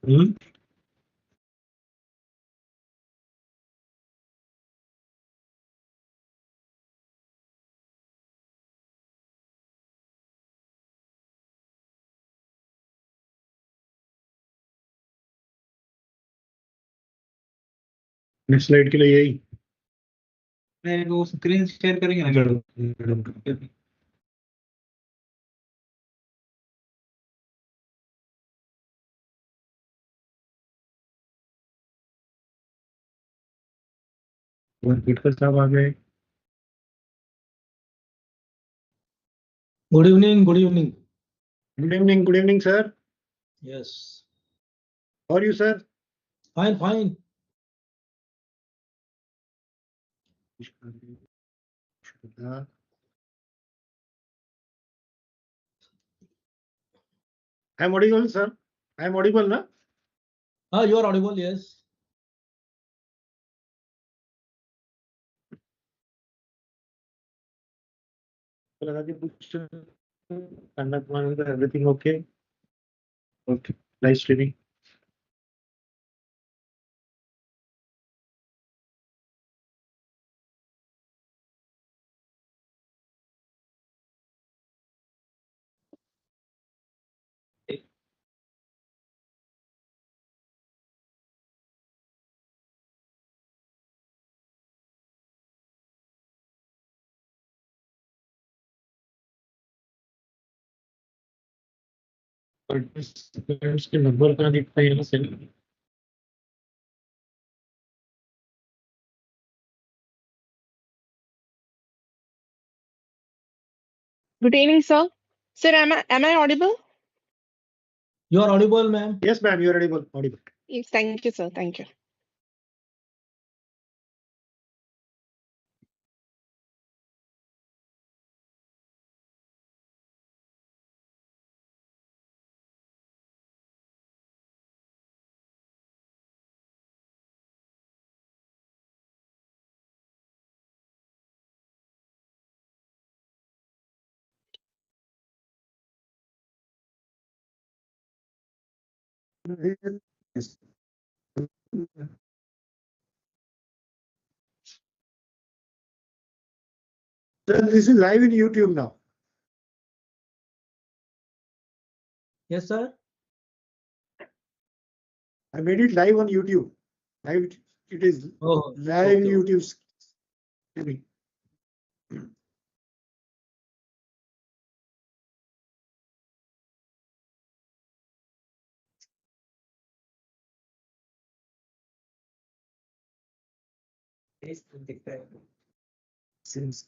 Next slide के लिए यही वो स्क्रीन शेयर करेंगे ना। वर्खेडकर साहब आ गए। Good evening. Good evening. Good evening, good evening sir. Yes. How are you, sir? Fine, fine. I am audible, sir. I am audible, na? You are audible. Yes. Conduct monitor, everything okay? Okay. Live streaming. Participants के number कहाँ दिखता है यहाँ से? Good evening, sir. Sir, am I audible? You are audible, ma'am. Yes, ma'am, you are audible. Audible. Yes, thank you, sir. Thank you. Yes. Sir, this is live in YouTube now. Yes, sir. I made it live on YouTube. Live, it is Oh, live in okay. YouTube streaming. Since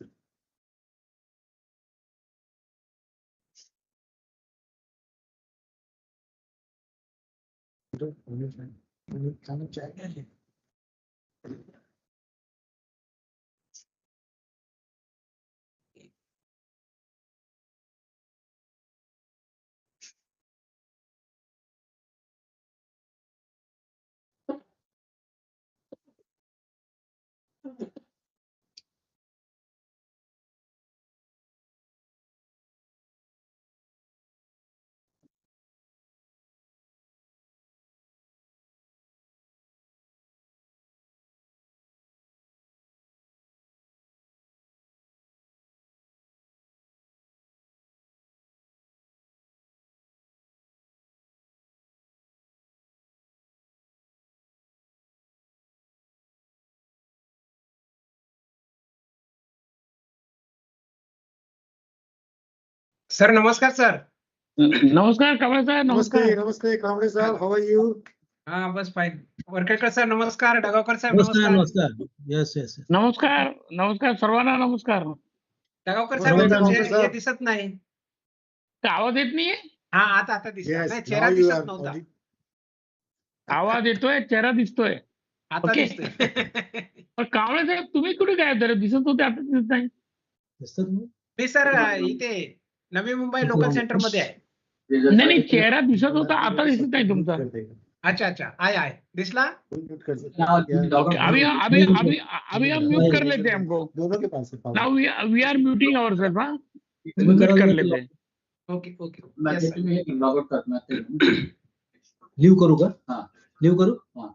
sir नमस्कार sir. नमस्कार कांबळे साहेब, नमस्ते, नमस्कार. नमस्ते, कांबळे साहब, how are you? हाँ बस fine. वर्खेडकर sir नमस्कार, डगावकर साहेब Namaskar, नमस्कार। namaskar. Yes, yes, yes. नमस्कार, नमस्कार सर्वांना नमस्कार. डगावकर नमस्कार, साहेब डगावकर हे साहेब. दिसत नाही। का आवाज येत नाहीये? हा आता दिसला Yes, नाही, now चेहरा you दिसत are नव्हता, audible. आवाज येतोय, चेहरा दिसतोय. आता Okay. दिसतोय। पण कांबळे साहेब तुम्ही कुठे काय तर दिसत होते, आता दिसत नाही. Yes, sir. मी सर इथे नवी मुंबई लोकल सेंटर मध्ये आहे। नाही चेहरा दिसत होता, आता दिसत नाही तुमचा. अच्छा आहे दिसला। अभी हम म्यूट कर लेते हैं हमको. दोनों के पास है Now we are muting ourselves, हाँ. तुम्ही Mute करा कर ना. लेते हैं. Okay yes, sir. लिव्ह करू का? हा. लिव्ह करू? हा.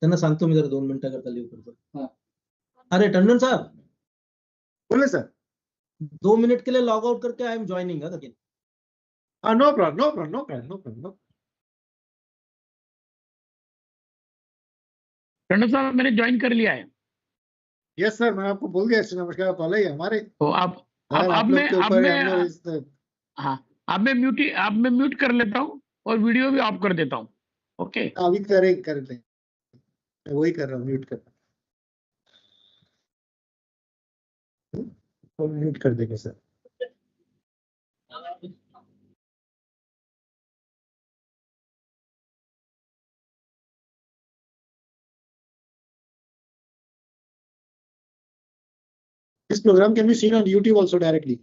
त्यांना सांगतो मी जरा 2 मिनिटाकरता लिव्ह करतो. हा. अरे टंडन साहब, बोले सर. 2 मिनट के लिए लॉग आउट करके I am joining again. No problem, no problem, no problem, no problem. Tandon साहब मैंने ज्वाइन कर लिया है. यस सर, मैं आपको बोल दिया नमस्कार पहले ही हमारे तो आप सर, आप लोग के ऊपर हम लोग हाँ, अब मैं म्यूट कर लेता हूँ और वीडियो भी ऑफ कर देता हूँ. ओके. अभी कर दें. मैं वही कर रहा हूँ, म्यूट कर. म्यूट कर देंगे sir. This program can be seen on YouTube also directly.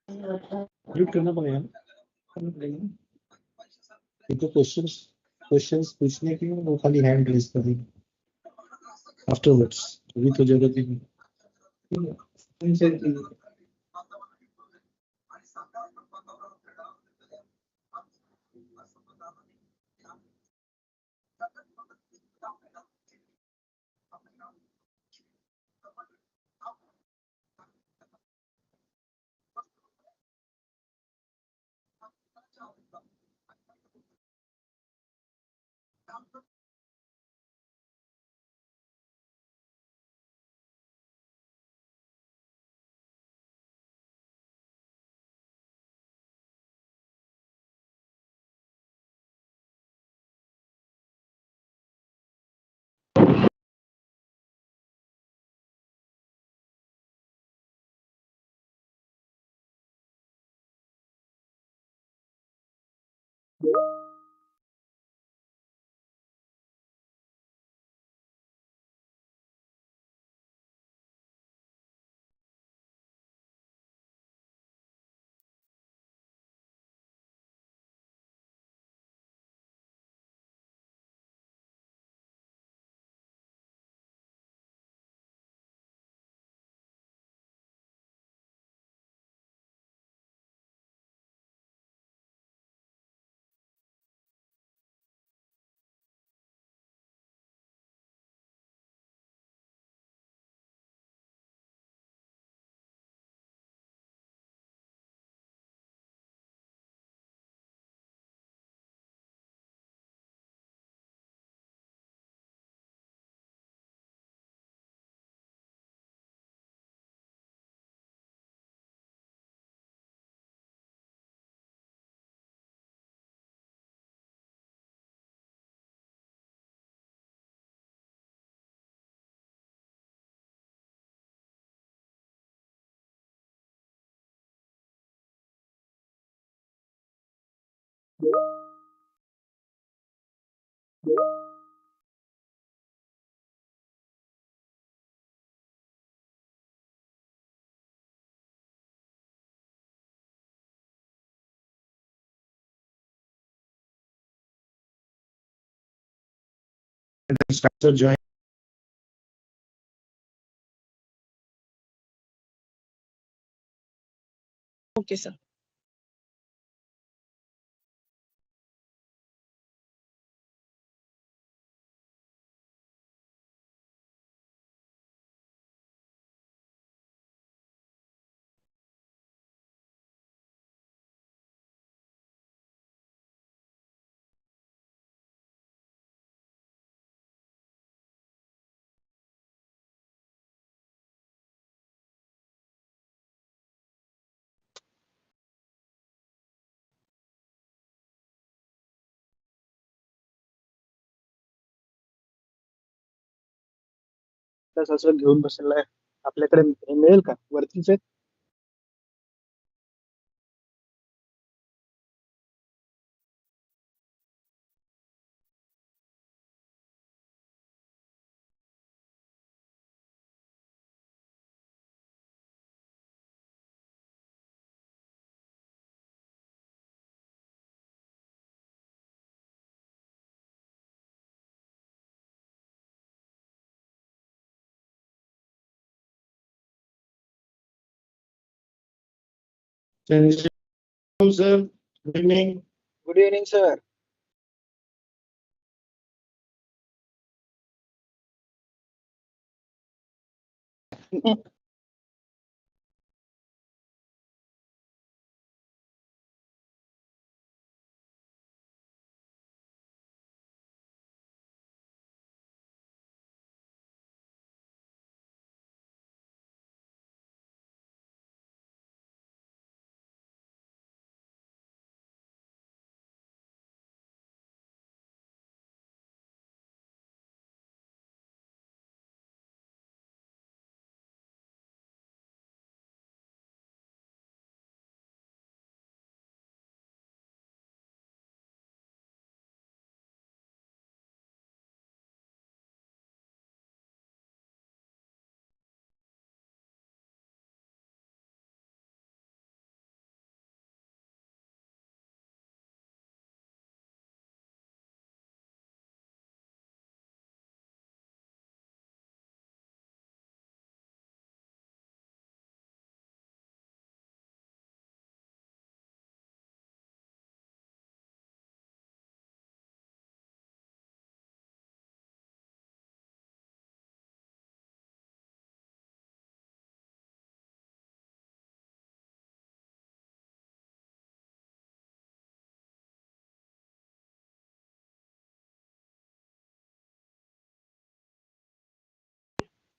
Mute करना पड़ेगा. देखो क्वेश्चंस पूछने की वो खाली हैंड रेज कर देंगे आफ्टरवर्ड्स. अभी तो जरूरत ही नहीं. Structure join. Okay, sir. असं घेऊन बसलेला आहे. आपल्याकडे हे मिळेल का वरतीच आहे? Sir, good evening. Good evening, sir.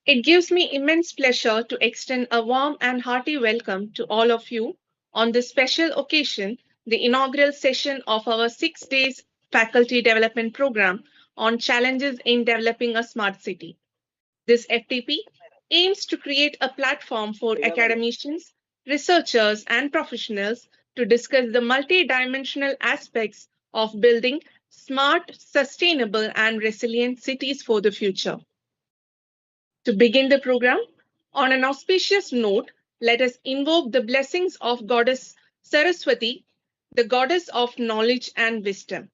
It gives me immense pleasure to extend a warm and hearty welcome to all of you on this special occasion, the inaugural session of our 6 days faculty development program on challenges in developing a smart city. This FDP aims to create a platform for academicians, researchers, and professionals to discuss the multi-dimensional aspects of building smart, sustainable, and resilient cities for the future. To begin the program, on an auspicious note, let us invoke the blessings of Goddess Saraswati, the goddess of knowledge and wisdom.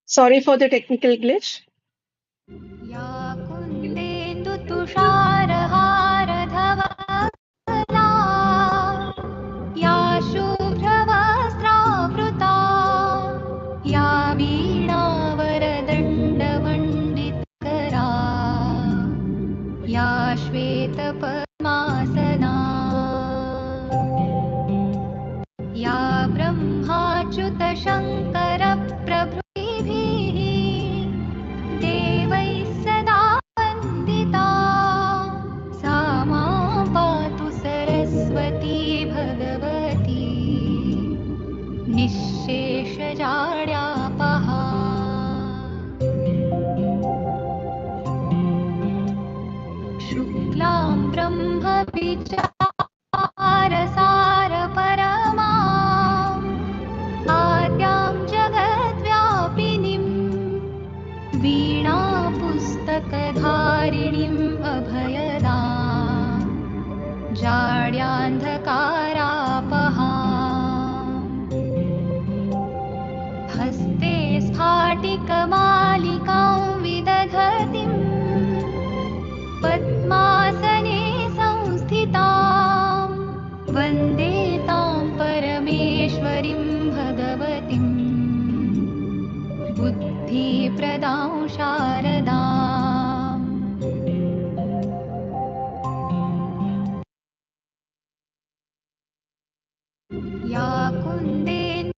Sorry for the technical glitch. या कुन्देन्दु तुषारहारधवला या शुभ्रवस्त्रावृता या वीणावरदण्डमण्डितकरा या श्वेतपद्मासना या ब्रह्माच्युतशङ्करप्रभृतिभिः देवैः सदा वन्दिता सा मां पातु सरस्वती भगवती निःशेषजाड्यापहा शुक्लां ब्रह्मविचारसारपरमा आद्यां जगद्व्यापिनीं वीणापुस्तकधारिणीम् अभयदां जाड्यान्धकारापहा हस्ते स्फाटिकमालिकां विदधतीं पद्मासने संस्थितां वन्दे तां परमेश्वरीं भगवतीं बुद्धिप्रदां शारदाम् या कुन्देन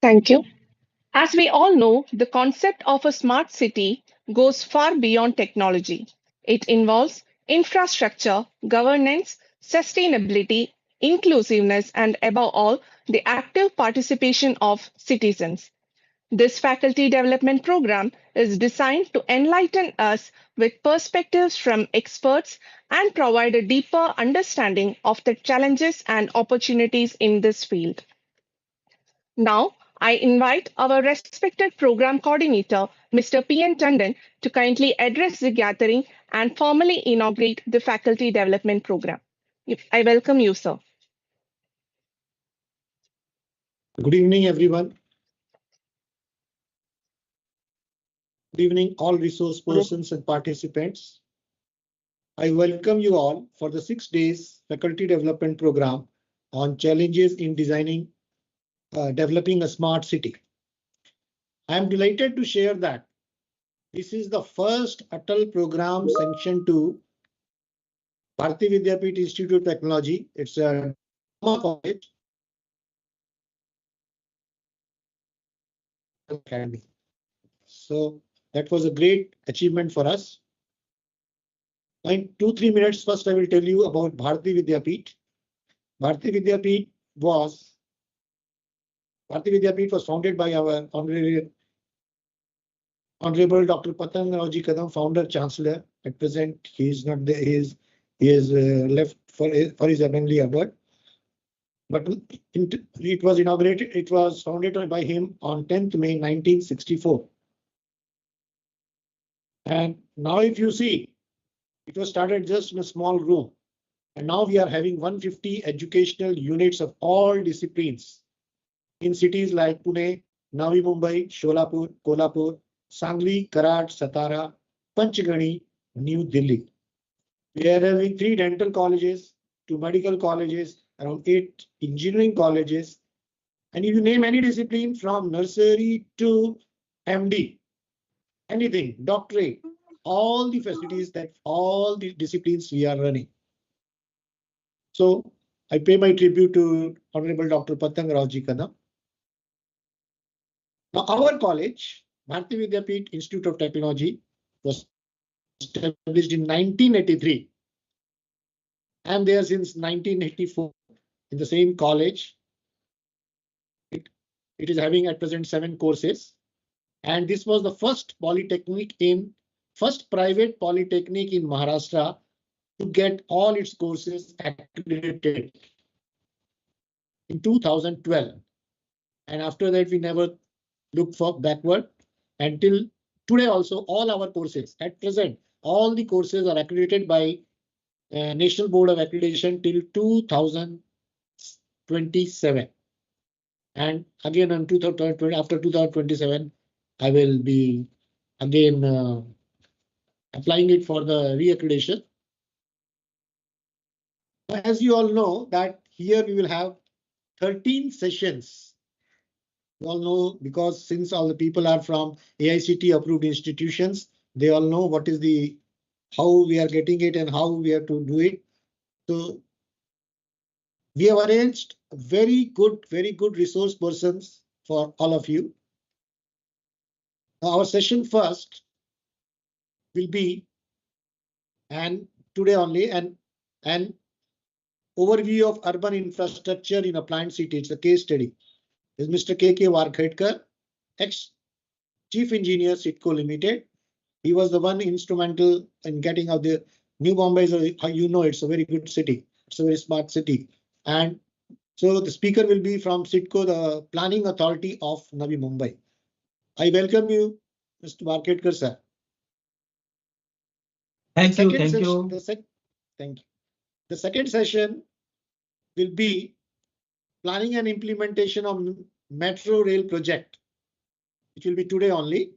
Thank you. As we all know, the concept of a smart city goes far beyond technology. It involves infrastructure, governance, sustainability, inclusiveness, and above all, the active participation of citizens. This faculty development program is designed to enlighten us with perspectives from experts and provide a deeper understanding of the challenges and opportunities in this field. Now, I invite our respected program coordinator, Mr. P.N. Tandon, to kindly address the gathering and formally inaugurate the faculty development program. I welcome you, sir. Good evening, everyone. Good evening, all resource persons and participants. I welcome you all for the 6 days faculty development program on challenges in developing a smart city. I am delighted to share that this is the first ATAL program sanctioned to Bharati Vidyapeeth Institute of Technology. It's a college academy. So that was a great achievement for us. In 2-3 minutes, first I will tell you about Bharati Vidyapeeth. Bharati Vidyapeeth was founded by our Honorable Dr. Pattangarao Kadam, founder chancellor. At present, he is not there. He has left for his heavenly abode. But it was inaugurated. It was founded by him on 10th May 1964. And now, if you see, it was started just in a small room. And now we are having 150 educational units of all disciplines in cities like Pune, Navi Mumbai, Sholapur, Kolhapur, Sangli, Karad, Satara, Panchgani, New Delhi. We are having 3 dental colleges, 2 medical colleges, around 8 engineering colleges. And if you name any discipline from nursery to MD, anything, doctorate, all the facilities that all the disciplines we are running. So I pay my tribute to Honorable Dr. Pattangarao Kadam. Now our college, Bharati Vidyapeeth Institute of Technology, was established in 1983 and there since 1984 in the same college. It is having at present 7 courses, and this was the first private polytechnic in Maharashtra to get all its courses accredited in 2012. And after that, we never looked for backward until today. Also, all our courses at present, all the courses are accredited by National Board of Accreditation till 2027. And again, on 2020, after 2027, I will be again applying it for the reaccreditation. As you all know, that here we will have 13 sessions. You all know, because since all the people are from AICTE approved institutions, they all know what is how we are getting it and how we have to do it. So we have arranged very good resource persons for all of you. Now our session first will be, and today only, an overview of urban infrastructure in a planned city. It's a case study. Is Mr. K.K. Varkhedkar, ex-chief engineer, CIDCO Limited. He was the one instrumental in getting out the New Mumbai. You know, it's a very good city. It's a very smart city. And so the speaker will be from CIDCO, the Planning Authority of Navi Mumbai. I welcome you, Mr. Varkhedkar, sir. Thank you. Thank you. The second session will be planning and implementation of metro rail project. It will be today only.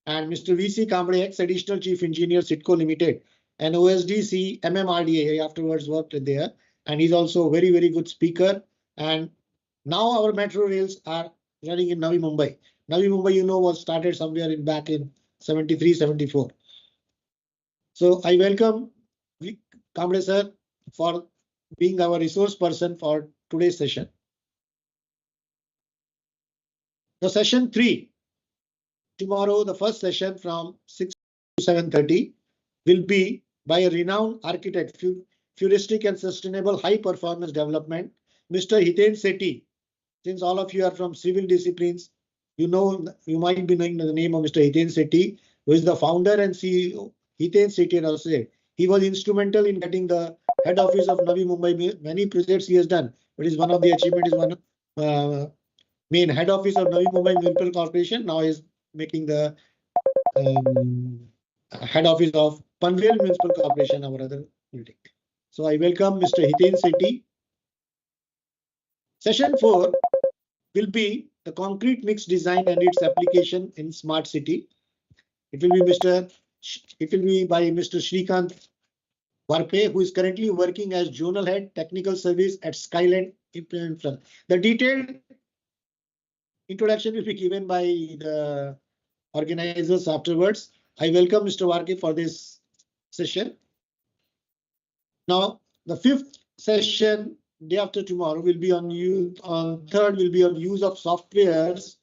And Mr. V.C. Kamble, ex-additional chief engineer, CIDCO Limited, and OSD-CE, MMRDA, afterwards worked there. And he's also a very good speaker. And now our metro rails are running in Navi Mumbai. Navi Mumbai, you know, was started somewhere back in 73, 74. So I welcome Kamble sir for being our resource person for today's session. The session 3, tomorrow, the first session from 6 to 7:30 will be by a renowned architect, futuristic and sustainable high performance development, Mr. Hiten Sethi. Since all of you are from civil disciplines, you might be knowing the name of Mr. Hiten Sethi, who is the founder and CEO. Hiten Sethi and also he was instrumental in getting the head office of Navi Mumbai. Many projects he has done, but is one of the achievement is one main head office of Navi Mumbai Municipal Corporation. Now is making the head office of Panvel Municipal Corporation, our other building. So I welcome Mr. Hiten Sethi. Session 4 will be the concrete mix design and its application in smart city. It will be by Mr. Shrikant Varpe, who is currently working as Zonal Head Technical Service at Skyland Implement Firm. The detailed introduction will be given by the organizers afterwards. I welcome Mr. Varke for this session. Now, the 5th session, day after tomorrow, will be on third will be on use of softwares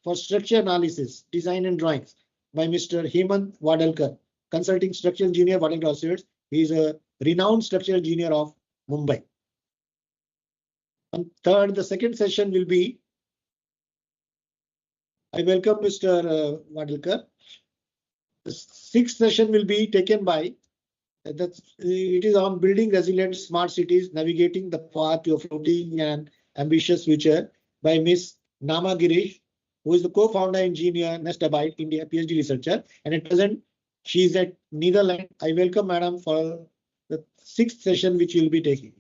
for structure analysis, design and drawings by Mr. Hemant Varkhedkar, consulting structural engineer, Varkhedkar Associates. He is a renowned structural engineer of Mumbai. On third, the second session will be, I welcome Mr. Varkhedkar. The 6th session will be taken by, it is on building resilient smart cities, navigating the path to a floating and ambitious future by Ms. Nama Girish, who is the co-founder engineer, Nestabyte India, PhD researcher, and at present she is at Netherlands. I welcome Madam for the 6th session which you will be taking.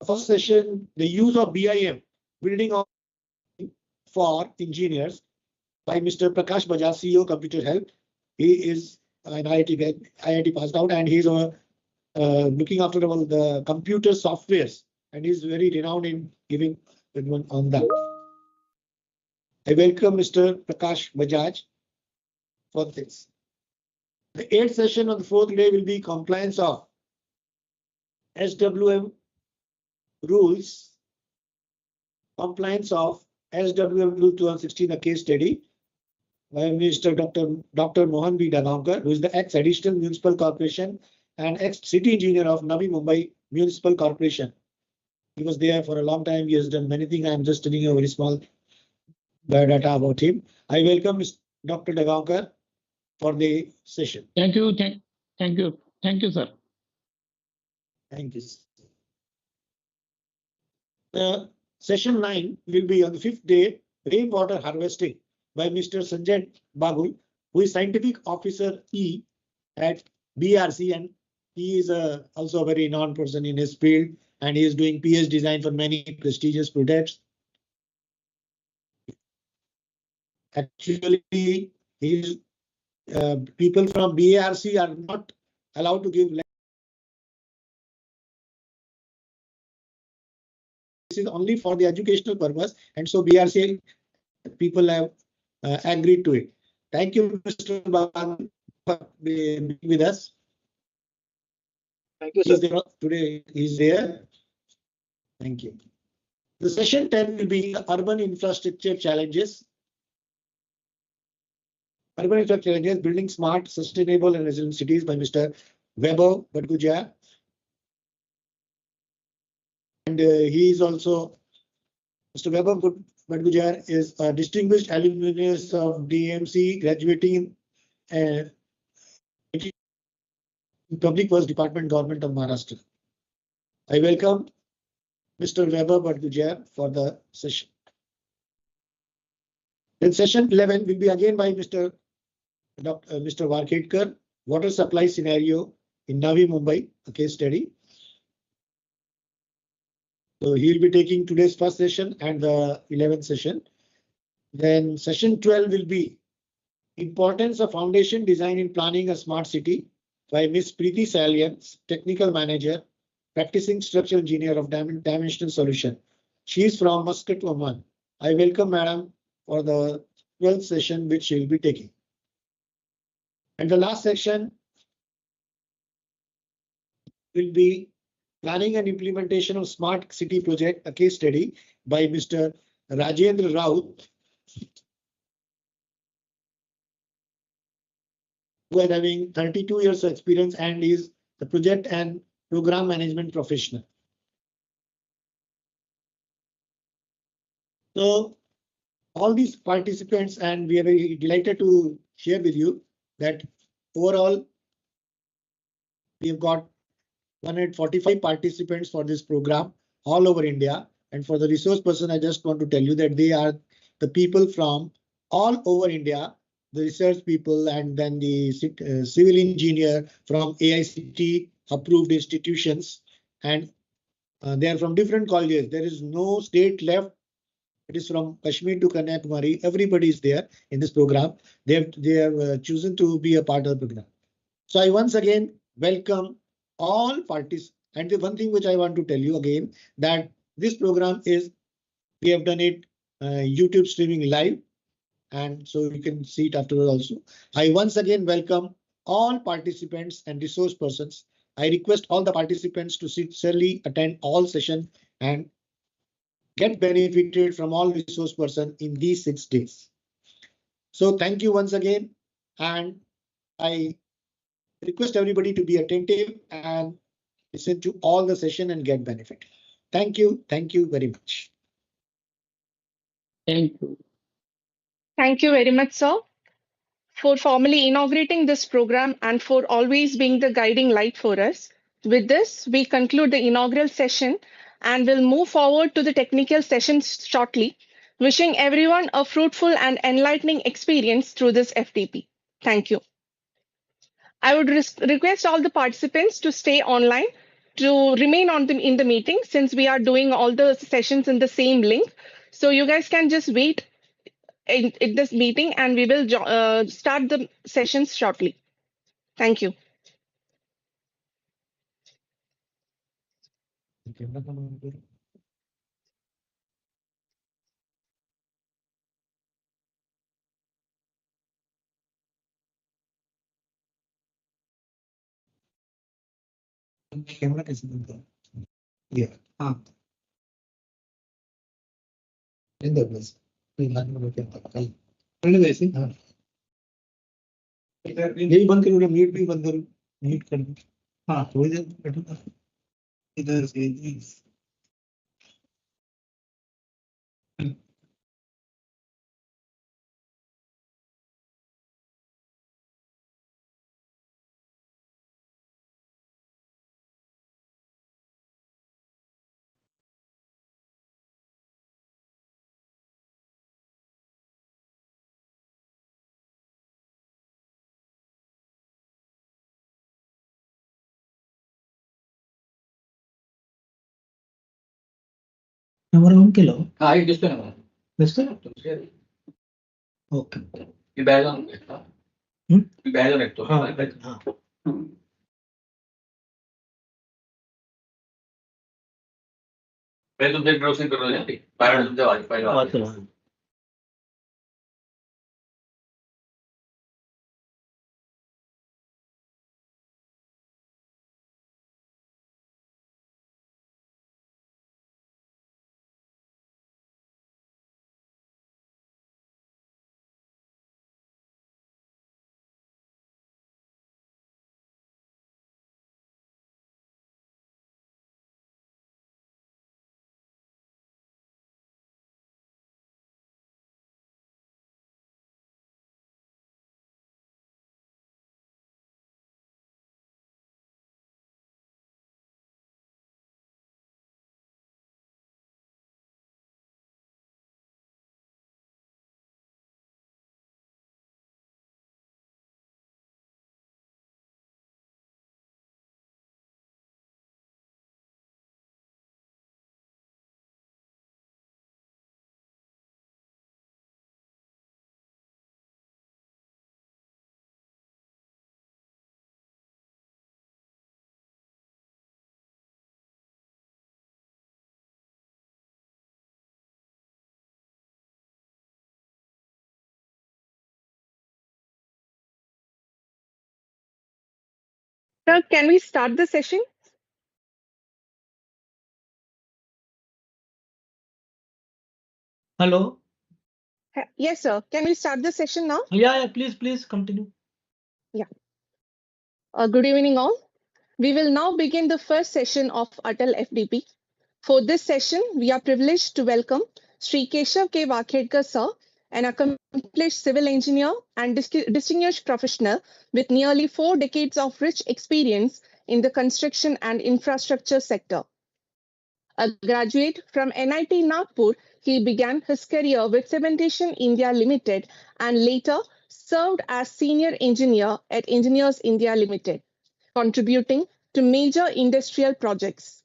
First session, the use of BIM, building of for engineers by Mr. Prakash Bajaj, CEO, Computer Health. He is an IIT passed out, and he's looking after all the computer softwares, and he's very renowned in giving everyone on that. I welcome Mr. Prakash Bajaj for this. The 8th session on the 4th day will be compliance of SWM rules, compliance of SWM Rule 2016, a case study by Mr. Dr. Mohan B. Dagaonkar, who is the ex-Additional Municipal Corporation and ex-City Engineer of Navi Mumbai Municipal Corporation. He was there for a long time. He has done many things. I am just telling you a very small biodata about him. I welcome Dr. Dagaonkar for the session. Thank you. Thank you, sir. Thank you. Session 9 will be on the 5th day, rainwater harvesting by Mr. Sanjay Bagul, who is Scientific Officer E at BRC, and he is also a very renowned person in his field, and he is doing PS design for many prestigious projects. Actually, people from BRC are not allowed to give. This is only for the educational purpose, and so BRC people have agreed to it. Thank you, Mr. Bagul, for being with us. Thank you, sir. Today he's there. Thank you. The session 10 will be urban infrastructure challenges. Urban infrastructure challenges, building smart, sustainable and resilient cities by Mr. Vaibhav Bhatgujar. And he is also, Mr. Vaibhav Bhatgujar is a distinguished alumnus of DMC, graduating in Public Works Department, Government of Maharashtra. I welcome Mr. Vaibhav Bhatgujar for the session. Then session 11 will be again by Mr. Varkhedkar, water supply scenario in Navi Mumbai, a case study. So he will be taking today's first session and the 11th session. Then session 12 will be importance of foundation design in planning a smart city by Ms. Preeti Salian, technical manager, practicing structural engineer of Dimensional Solution. She is from Muscat, Oman. I welcome Madam for the 12th session which she will be taking. And the last section will be planning and implementation of smart city project, a case study by Mr. Rajendra Raut, who is having 32 years of experience and is the project and program management professional. So all these participants, and we are very delighted to share with you that overall we have got 145 participants for this program all over India. And for the resource person, I just want to tell you that they are the people from all over India, the research people, and then the civil engineer from AICTE approved institutions, and they are from different colleges. There is no state left. It is from Kashmir to Kanyakumari. Everybody is there in this program. They have chosen to be a part of the program. So I once again welcome all parties. And the one thing which I want to tell you again, that this program is, we have done it YouTube streaming live, and so you can see it afterwards also. I once again welcome all participants and resource persons. I request all the participants to sincerely attend all sessions and get benefited from all resource person in these 6 days. So thank you once again, and I request everybody to be attentive and listen to all the session and get benefit. Thank you. Thank you very much. Thank you. Thank you very much, sir, for formally inaugurating this program and for always being the guiding light for us. With this, we conclude the inaugural session and will move forward to the technical sessions shortly. Wishing everyone a fruitful and enlightening experience through this FDP. Thank you. I would request all the participants to stay online, to remain in the meeting, since we are doing all the sessions in the same link. So you guys can just wait in this meeting and we will start the sessions shortly. Thank you. Camera कैसे बनता है? ये हाँ इंदर बस कोई बात नहीं क्या पता कल पहले वैसे हाँ यही बंद करो, म्यूट भी बंद करो, म्यूट कर दो। हाँ थोड़ी देर बैठो इधर से Camera on ke lo. Ah, I just know. Mister? Okay. Okay. You bad on it. Hmm? You bad on it. हाँ हाँ. पहले तुम ब्राउजिंग कर रहे हो ना, फाइल तुम जब फाइल हाँ. Sir, can we start the session? Hello. Yes, sir. Can we start the session now? Yeah, please continue. Good evening, all. We will now begin the first session of Addl FDP. For this session, we are privileged to welcome Sri Keshav K. Varkhedkar, sir, an accomplished civil engineer and distinguished professional with nearly 4 decades of rich experience in the construction and infrastructure sector. A graduate from NIT Nagpur, he began his career with Cementation India Limited and later served as senior engineer at Engineers India Limited, contributing to major industrial projects.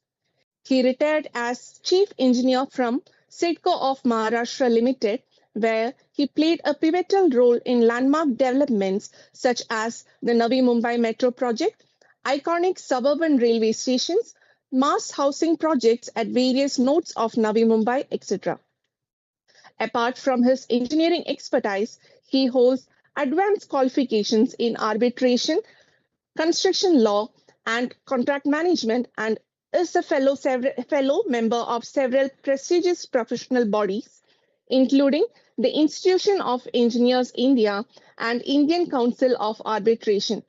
He retired as chief engineer from CIDCO of Maharashtra Limited, where he played a pivotal role in landmark developments such as the Navi Mumbai Metro project, iconic suburban railway stations, mass housing projects at various nodes of Navi Mumbai, etc. Apart from his engineering expertise, he holds advanced qualifications in arbitration, construction law, and contract management, and is a fellow member of several prestigious professional bodies, including the Institution of Engineers India and Indian Council of Arbitration.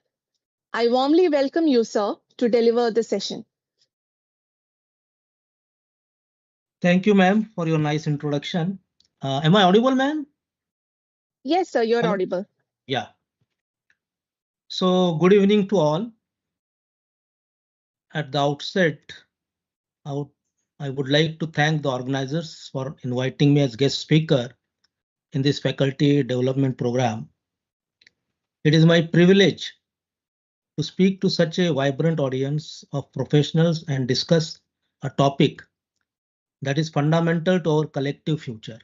I warmly welcome you, sir, to deliver the session. Thank you, ma'am, for your nice introduction. Am I audible, ma'am? Yes, sir, you're Hello? audible. Yeah. So good evening to all. At the outset, I would like to thank the organizers for inviting me as guest speaker in this faculty development program. It is my privilege to speak to such a vibrant audience of professionals and discuss a topic that is fundamental to our collective future.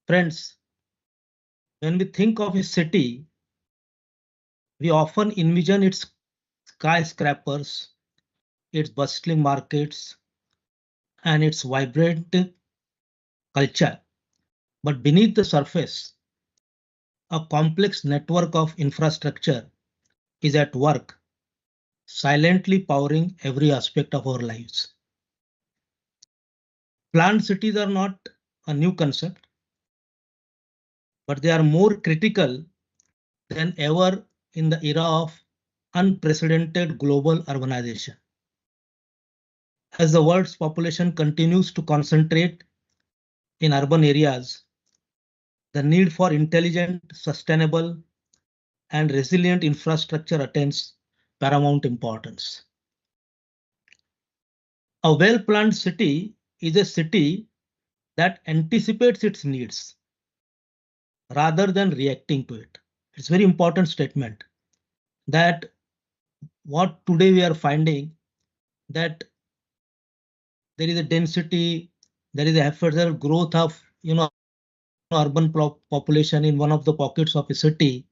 Friends, when we think of a city, we often envision its skyscrapers, its bustling markets, and its vibrant culture. But beneath the surface, a complex network of infrastructure is at work, silently powering every aspect of our lives. Planned cities are not a new concept, but they are more critical than ever in the era of unprecedented global urbanization. As the world's population continues to concentrate in urban areas, the need for intelligent, sustainable, and resilient infrastructure attains paramount importance. A well-planned city is a city that anticipates its needs rather than reacting to it. It's a very important statement that what today we are finding that there is a density, there is a further growth of urban population in one of the pockets of a city,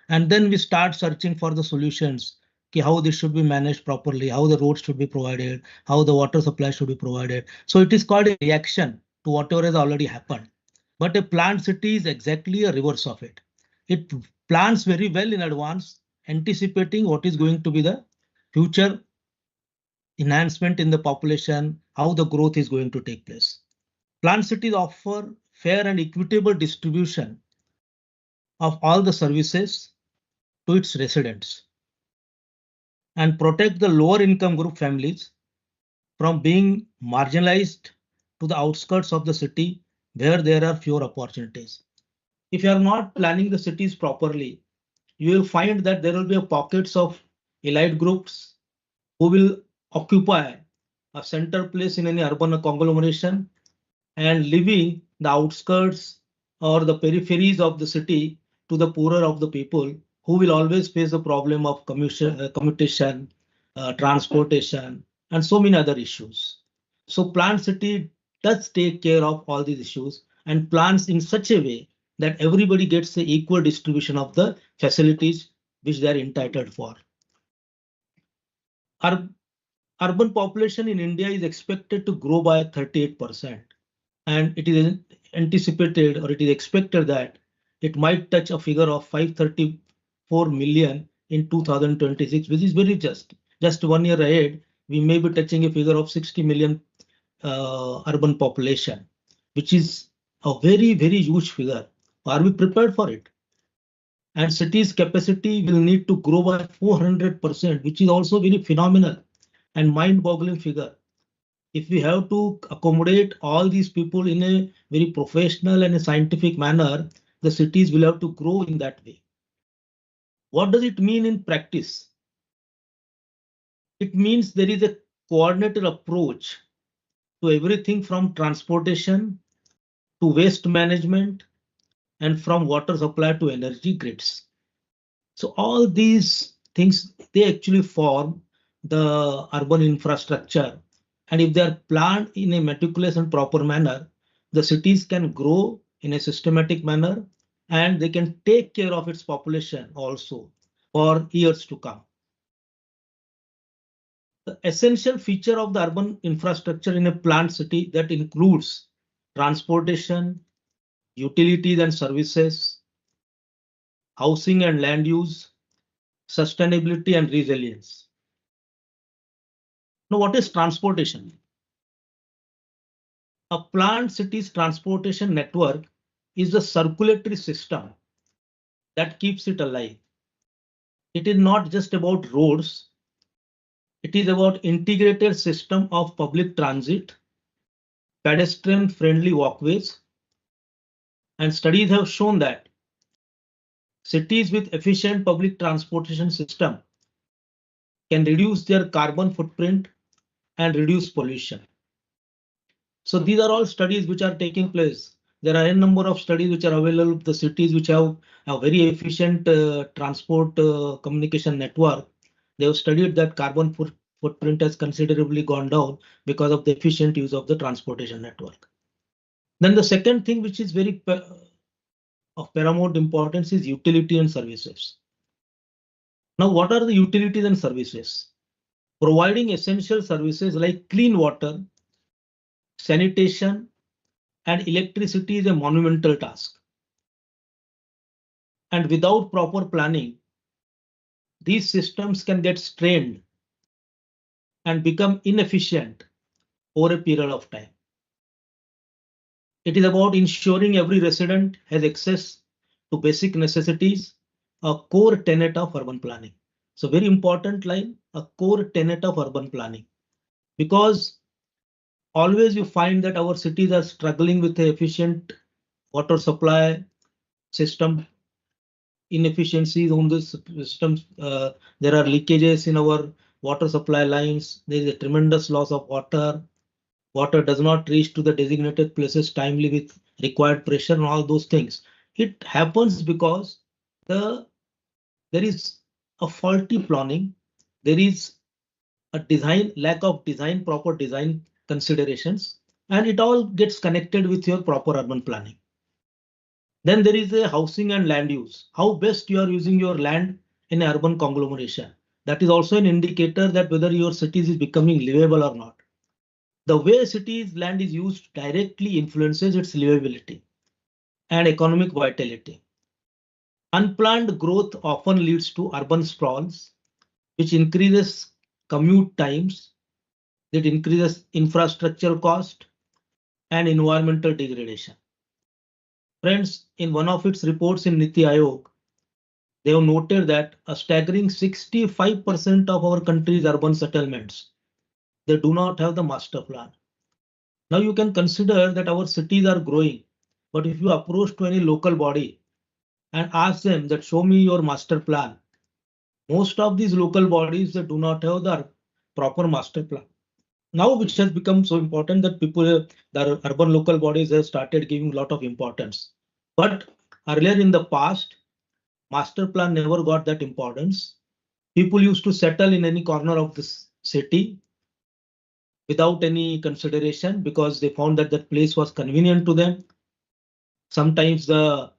and then we start searching for the solutions, how this should be managed properly, how the roads should be provided, how the water supply should be provided. So it is called a reaction to whatever has already happened. But a planned city is exactly a reverse of it. It plans very well in advance, anticipating what is going to be the future enhancement in the population, how the growth is going to take place. Planned cities offer fair and equitable distribution of all the services to its residents and protect the lower income group families from being marginalized to the outskirts of the city where there are fewer opportunities. If you are not planning the cities properly, you will find that there will be pockets of elite groups who will occupy a center place in any urban conglomeration and leaving the outskirts or the peripheries of the city to the poorer of the people who will always face the problem of commutation, transportation, and so many other issues. So planned city does take care of all these issues and plans in such a way that everybody gets the equal distribution of the facilities which they are entitled for. Urban population in India is expected to grow by 38%. And it is anticipated or it is expected that it might touch a figure of 534 million in 2026, which is very just 1 year ahead. We may be touching a figure of 60 million urban population, which is a very, very huge figure. Are we prepared for it? And cities' capacity will need to grow by 400%, which is also very phenomenal and mind-boggling figure. If we have to accommodate all these people in a very professional and a scientific manner, the cities will have to grow in that way. What does it mean in practice? It means there is a coordinated approach to everything from transportation to waste management and from water supply to energy grids. So all these things, they actually form the urban infrastructure. And if they are planned in a meticulous and proper manner, the cities can grow in a systematic manner and they can take care of its population also for years to come. The essential feature of the urban infrastructure in a planned city that includes transportation, utilities and services, housing and land use, sustainability and resilience. Now, what is transportation? A planned city's transportation network is the circulatory system that keeps it alive. It is not just about roads. It is about integrated system of public transit, pedestrian-friendly walkways, and studies have shown that cities with efficient public transportation system can reduce their carbon footprint and reduce pollution. So these are all studies which are taking place. There are a number of studies which are available. The cities which have a very efficient transport communication network, they have studied that carbon footprint has considerably gone down because of the efficient use of the transportation network. Then the second thing which is very of paramount importance is utility and services. Now, what are the utilities and services? Providing essential services like clean water, sanitation, and electricity is a monumental task. And without proper planning, these systems can get strained and become inefficient over a period of time. It is about ensuring every resident has access to basic necessities, a core tenet of urban planning. So very important line, a core tenet of urban planning, because always you find that our cities are struggling with the efficient water supply system, inefficiencies on the systems. There are leakages in our water supply lines. There is a tremendous loss of water. Water does not reach to the designated places timely with required pressure and all those things. It happens because there is a faulty planning. There is a lack of proper design considerations, and it all gets connected with your proper urban planning. Then there is a housing and land use. How best you are using your land in an urban conglomeration. That is also an indicator that whether your city is becoming livable or not. The way a city's land is used directly influences its livability and economic vitality. Unplanned growth often leads to urban sprawls, which increases commute times, that increases infrastructure cost and environmental degradation. Friends, in one of its reports in Niti Aayog, they have noted that a staggering 65% of our country's urban settlements, they do not have the master plan. Now you can consider that our cities are growing, but if you approach to any local body and ask them that show me your master plan, most of these local bodies, they do not have the proper master plan. Now, which has become so important that the urban local bodies have started giving a lot of importance. But earlier in the past, master plan never got that importance. People used to settle in any corner of this city without any consideration because they found that that place was convenient to them. Sometimes the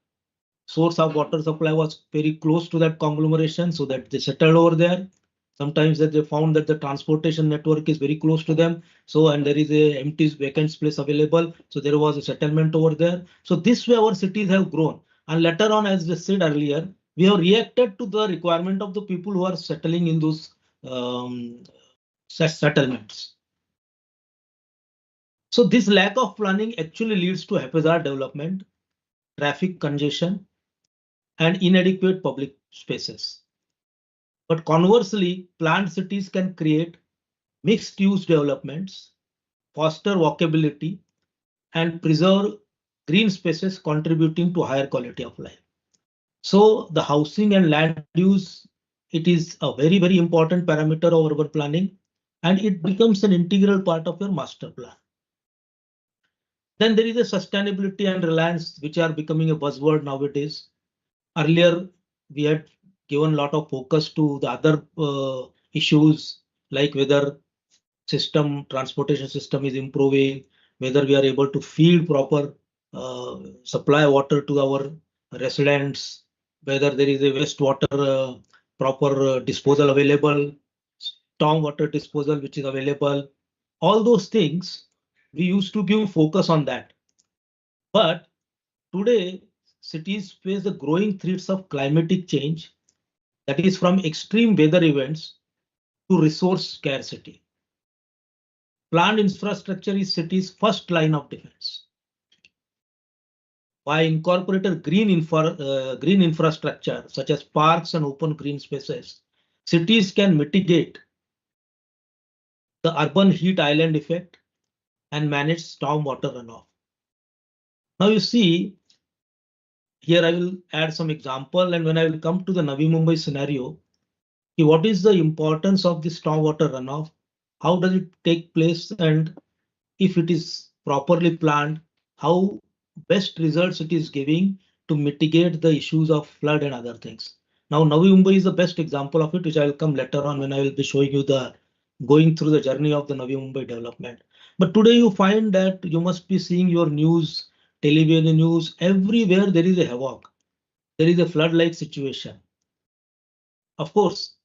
source of water supply was very close to that conglomeration, so that they settled over there. Sometimes that they found that the transportation network is very close to them. So, and there is a empty vacant space available. So there was a settlement over there. So this way our cities have grown. And later on, as we said earlier, We have reacted to the requirement of the people who are settling in those settlements. So this lack of planning actually leads to haphazard development, traffic congestion, and inadequate public spaces. But conversely, planned cities can create mixed-use developments, foster walkability, and preserve green spaces contributing to higher quality of life. So the housing and land use, it is a very, very important parameter of urban planning, and it becomes an integral part of your master plan. Then there is a sustainability and reliance, which are becoming a buzzword nowadays. Earlier, we had given a lot of focus to the other issues, like whether transportation system is improving, whether we are able to feed proper supply water to our residents, whether there is a wastewater proper disposal available, storm water disposal which is available. All those things we used to give focus on that. But today, cities face the growing threats of climatic change, that is from extreme weather events to resource scarcity. Planned infrastructure is cities' first line of defense. By incorporating green infrastructure such as parks and open green spaces, cities can mitigate the urban heat island effect and manage stormwater runoff. Now you see, here I will add some example, and when I will come to the Navi Mumbai scenario, what is the importance of the stormwater runoff? How does it take place? And if it is properly planned, how best results it is giving to mitigate the issues of flood and other things. Now, Navi Mumbai is the best example of it, which I will come later on when I will be showing you going through the journey of the Navi Mumbai development. But today you find that you must be seeing your news, television news, everywhere there is a havoc. There is a flood-like situation. Of course,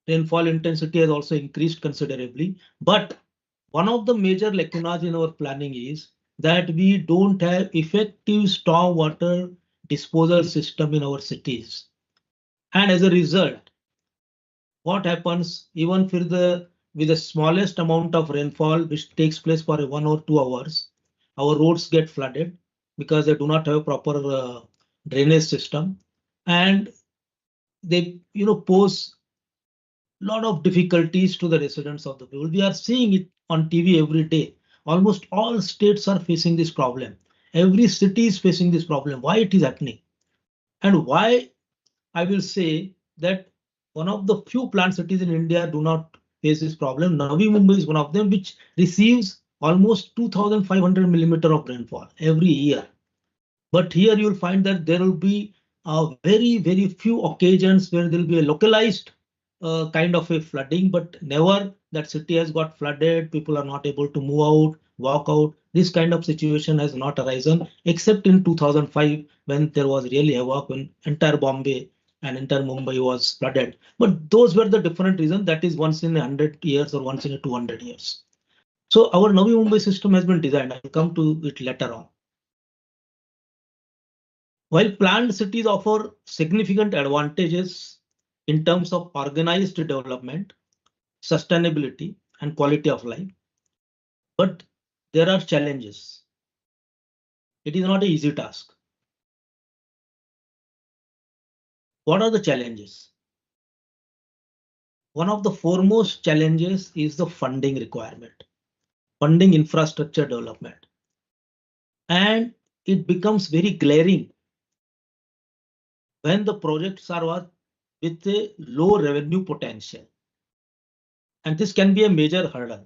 rainfall intensity has also increased considerably, but one of the major lacunas in our planning is that we don't have effective stormwater disposal system in our cities. And as a result, what happens even with the smallest amount of rainfall, which takes place for 1 or 2 hours, our roads get flooded because they do not have a proper drainage system, and they pose a lot of difficulties to the residents of the people. We are seeing it on TV every day. Almost all states are facing this problem. Every city is facing this problem. Why it is happening? And why I will say that one of the few planned cities in India do not face this problem. Navi Mumbai is one of them, which receives almost 2,500 millimeter of rainfall every year. But here you will find that there will be very, very few occasions where there will be a localized kind of a flooding, but never that city has got flooded, people are not able to move out, walk out. This kind of situation has not arisen, except in 2005, when there was really havoc, when entire Bombay and entire Mumbai was flooded. But those were the different reasons. That is once in 100 years or once in 200 years. So our Navi Mumbai system has been designed. I will come to it later on. While planned cities offer significant advantages in terms of organized development, sustainability, and quality of life, but there are challenges. It is not an easy task. What are the challenges? One of the foremost challenges is the funding requirement, funding infrastructure development. And it becomes very glaring when the projects are with a low revenue potential. And this can be a major hurdle.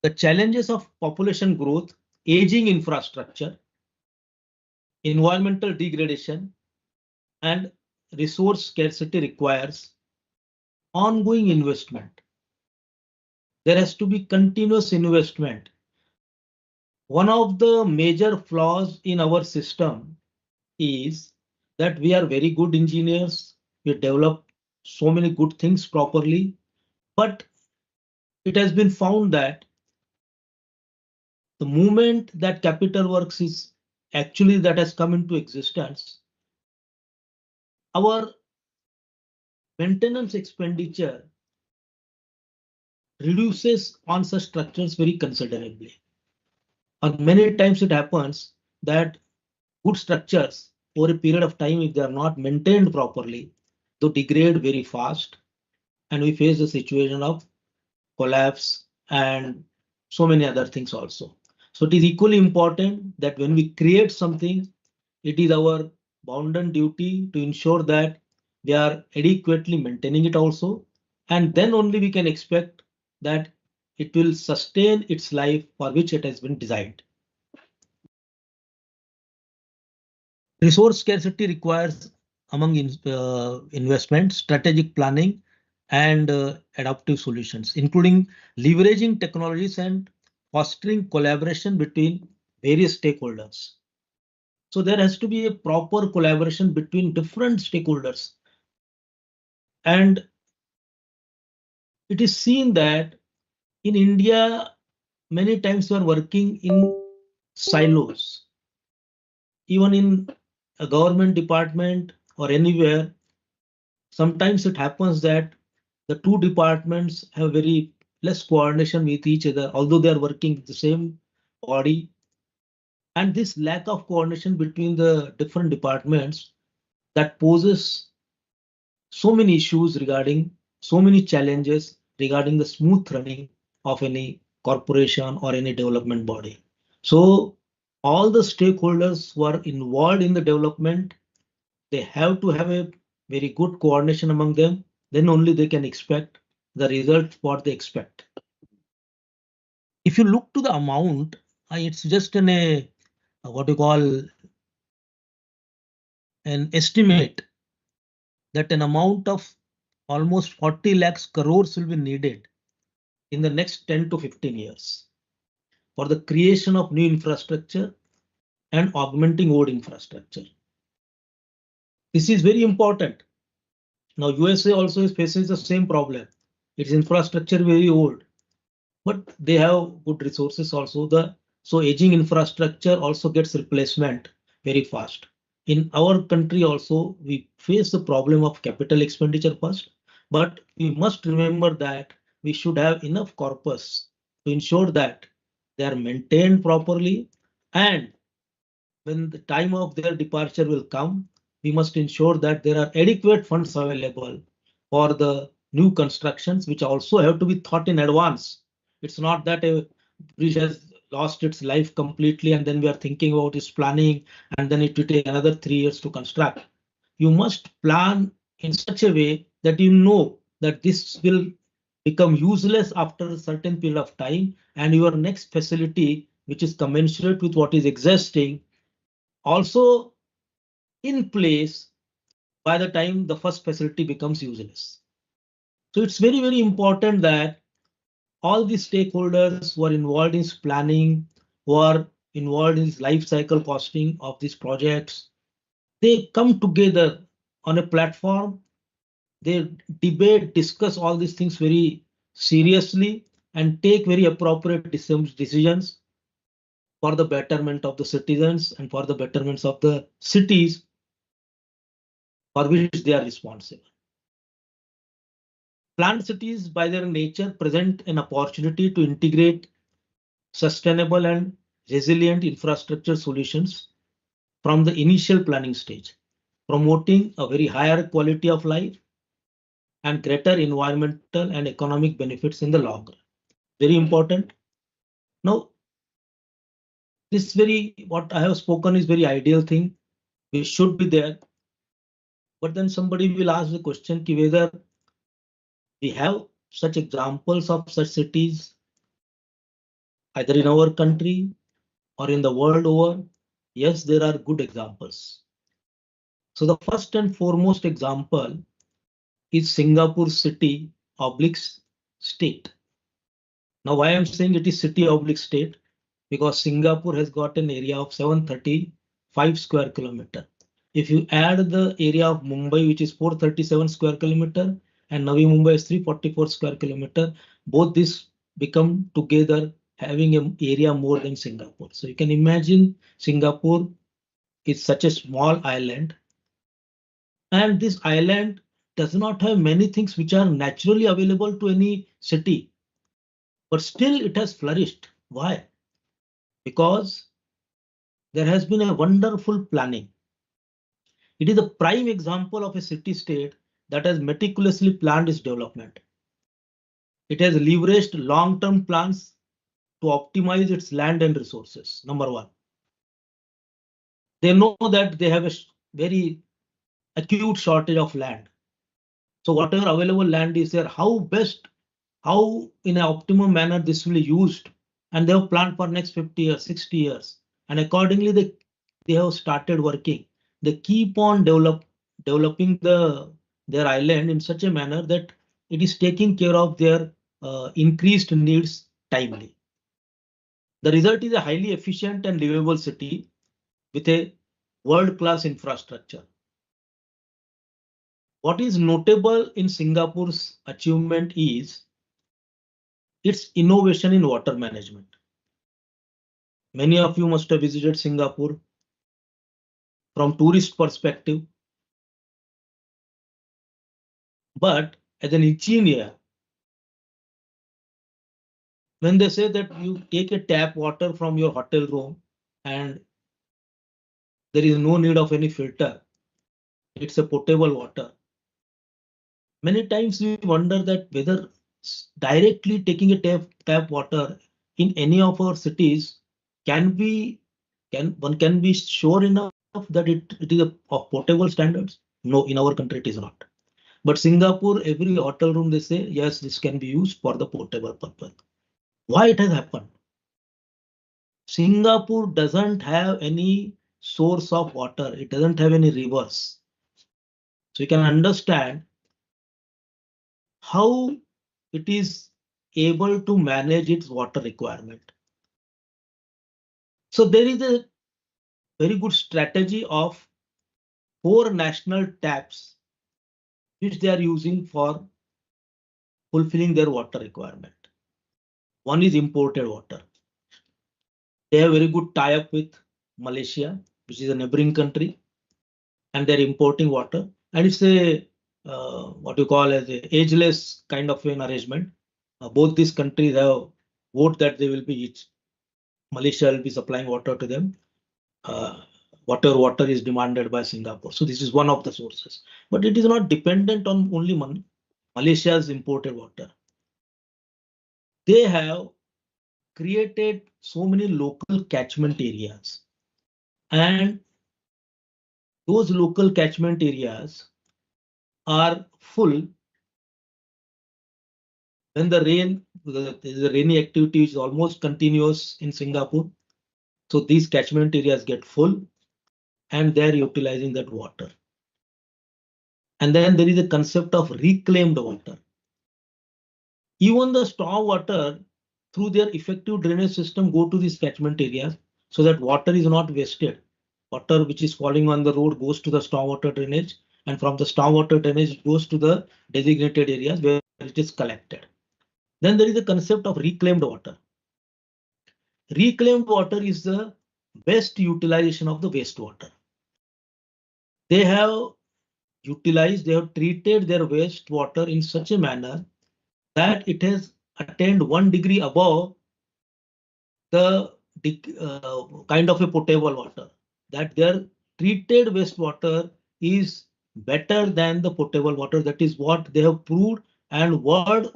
The challenges of population growth, aging infrastructure, environmental degradation, and resource scarcity requires ongoing investment. There has to be continuous investment. One of the major flaws in our system is that we are very good engineers. We develop so many good things properly, but it has been found that the moment that capital works is actually that has come into existence, our maintenance expenditure reduces on such structures very considerably. And many times it happens that good structures over a period of time, if they are not maintained properly, they degrade very fast, and we face the situation of collapse and so many other things also. So it is equally important that when we create something, it is our bounden duty to ensure that we are adequately maintaining it also, and then only we can expect that it will sustain its life for which it has been designed. Resource scarcity requires, among investment, strategic planning and adaptive solutions, including leveraging technologies and fostering collaboration between various stakeholders. So there has to be a proper collaboration between different stakeholders. And it is seen that in India, many times we are working in silos. Even in a government department or anywhere, sometimes it happens that the two departments have very less coordination with each other, although they are working with the same body. And this lack of coordination between the different departments, that poses so many issues regarding, so many challenges regarding the smooth running of any corporation or any development body. So all the stakeholders who are involved in the development, they have to have a very good coordination among them. Then only they can expect the result what they expect. If you look to the amount, it's just an what you call an estimate that an amount of almost 40 lakhs crores will be needed in the next 10 to 15 years for the creation of new infrastructure and augmenting old infrastructure. This is very important. Now USA also faces the same problem. Its infrastructure very old, but they have good resources also. So aging infrastructure also gets replacement very fast. In our country also, we face the problem of capital expenditure first, but we must remember that we should have enough corpus to ensure that they are maintained properly, and when the time of their departure will come, we must ensure that there are adequate funds available for the new constructions, which also have to be thought in advance. It's not that a bridge has lost its life completely and then we are thinking about its planning and then it will take another 3 years to construct. You must plan in such a way that you know that this will become useless after a certain period of time, and your next facility, which is commensurate with what is existing, also in place by the time the first facility becomes useless. So it's very, very important that all the stakeholders who are involved in planning, who are involved in life cycle costing of these projects, they come together on a platform. They debate, discuss all these things very seriously and take very appropriate decisions for the betterment of the citizens and for the betterments of the cities for which they are responsible. Planned cities by their nature present an opportunity to integrate sustainable and resilient infrastructure solutions from the initial planning stage, promoting a very higher quality of life and greater environmental and economic benefits in the long run. Very important. Now, what I have spoken is very ideal thing. We should be there. But then somebody will ask the question whether we have such examples of such cities either in our country or in the world over. Yes, there are good examples. So the first and foremost example is Singapore city / state. Now why I'm saying it is city / state, because Singapore has got an area of 735 square kilometer. If you add the area of Mumbai, which is 437 square kilometer, and Navi Mumbai is 344 square kilometer, both these become together having an area more than Singapore. So you can imagine Singapore is such a small island, and this island does not have many things which are naturally available to any city, but still it has flourished. Why? Because there has been a wonderful planning. It is a prime example of a city-state that has meticulously planned its development. It has leveraged long-term plans to optimize its land and resources. Number one, they know that they have a very acute shortage of land. So whatever available land is there, how in an optimum manner this will be used, and they have planned for next 50 years, 60 years, and accordingly they have started working. They keep on developing their island in such a manner that it is taking care of their increased needs timely. The result is a highly efficient and livable city with a world-class infrastructure. What is notable in Singapore's achievement is its innovation in water management. Many of you must have visited Singapore from tourist perspective. But as an engineer, when they say that you take a tap water from your hotel room and there is no need of any filter, it's a potable water. Many times we wonder that whether directly taking a tap water in any of our cities can be sure enough that it is of potable standards? No, in our country it is not. But Singapore, every hotel room they say yes, this can be used for the potable purpose. Why it has happened? Singapore doesn't have any source of water. It doesn't have any rivers. So you can understand how it is able to manage its water requirement. So there is a very good strategy of 4 national taps which they are using for fulfilling their water requirement. One is imported water. They have very good tie-up with Malaysia, which is a neighboring country, and they're importing water. And it's a what you call as a ageless kind of an arrangement. Both these countries have vote that they will be each. Malaysia will be supplying water to them. Whatever water is demanded by Singapore. So this is one of the sources, but it is not dependent on only Malaysia's imported water. They have created so many local catchment areas, and those local catchment areas are full when the rainy activity is almost continuous in Singapore. So these catchment areas get full and they're utilizing that water. And then there is a concept of reclaimed water. Even the storm water through their effective drainage system go to these catchment areas so that water is not wasted. Water which is falling on the road goes to the stormwater drainage, and from the stormwater drainage goes to the designated areas where it is collected. Then there is a concept of reclaimed water. Reclaimed water is the best utilization of the wastewater. They have treated their wastewater in such a manner that it has attained 1 degree above the kind of a potable water. That their treated wastewater is better than the potable water. That is what they have proved, and all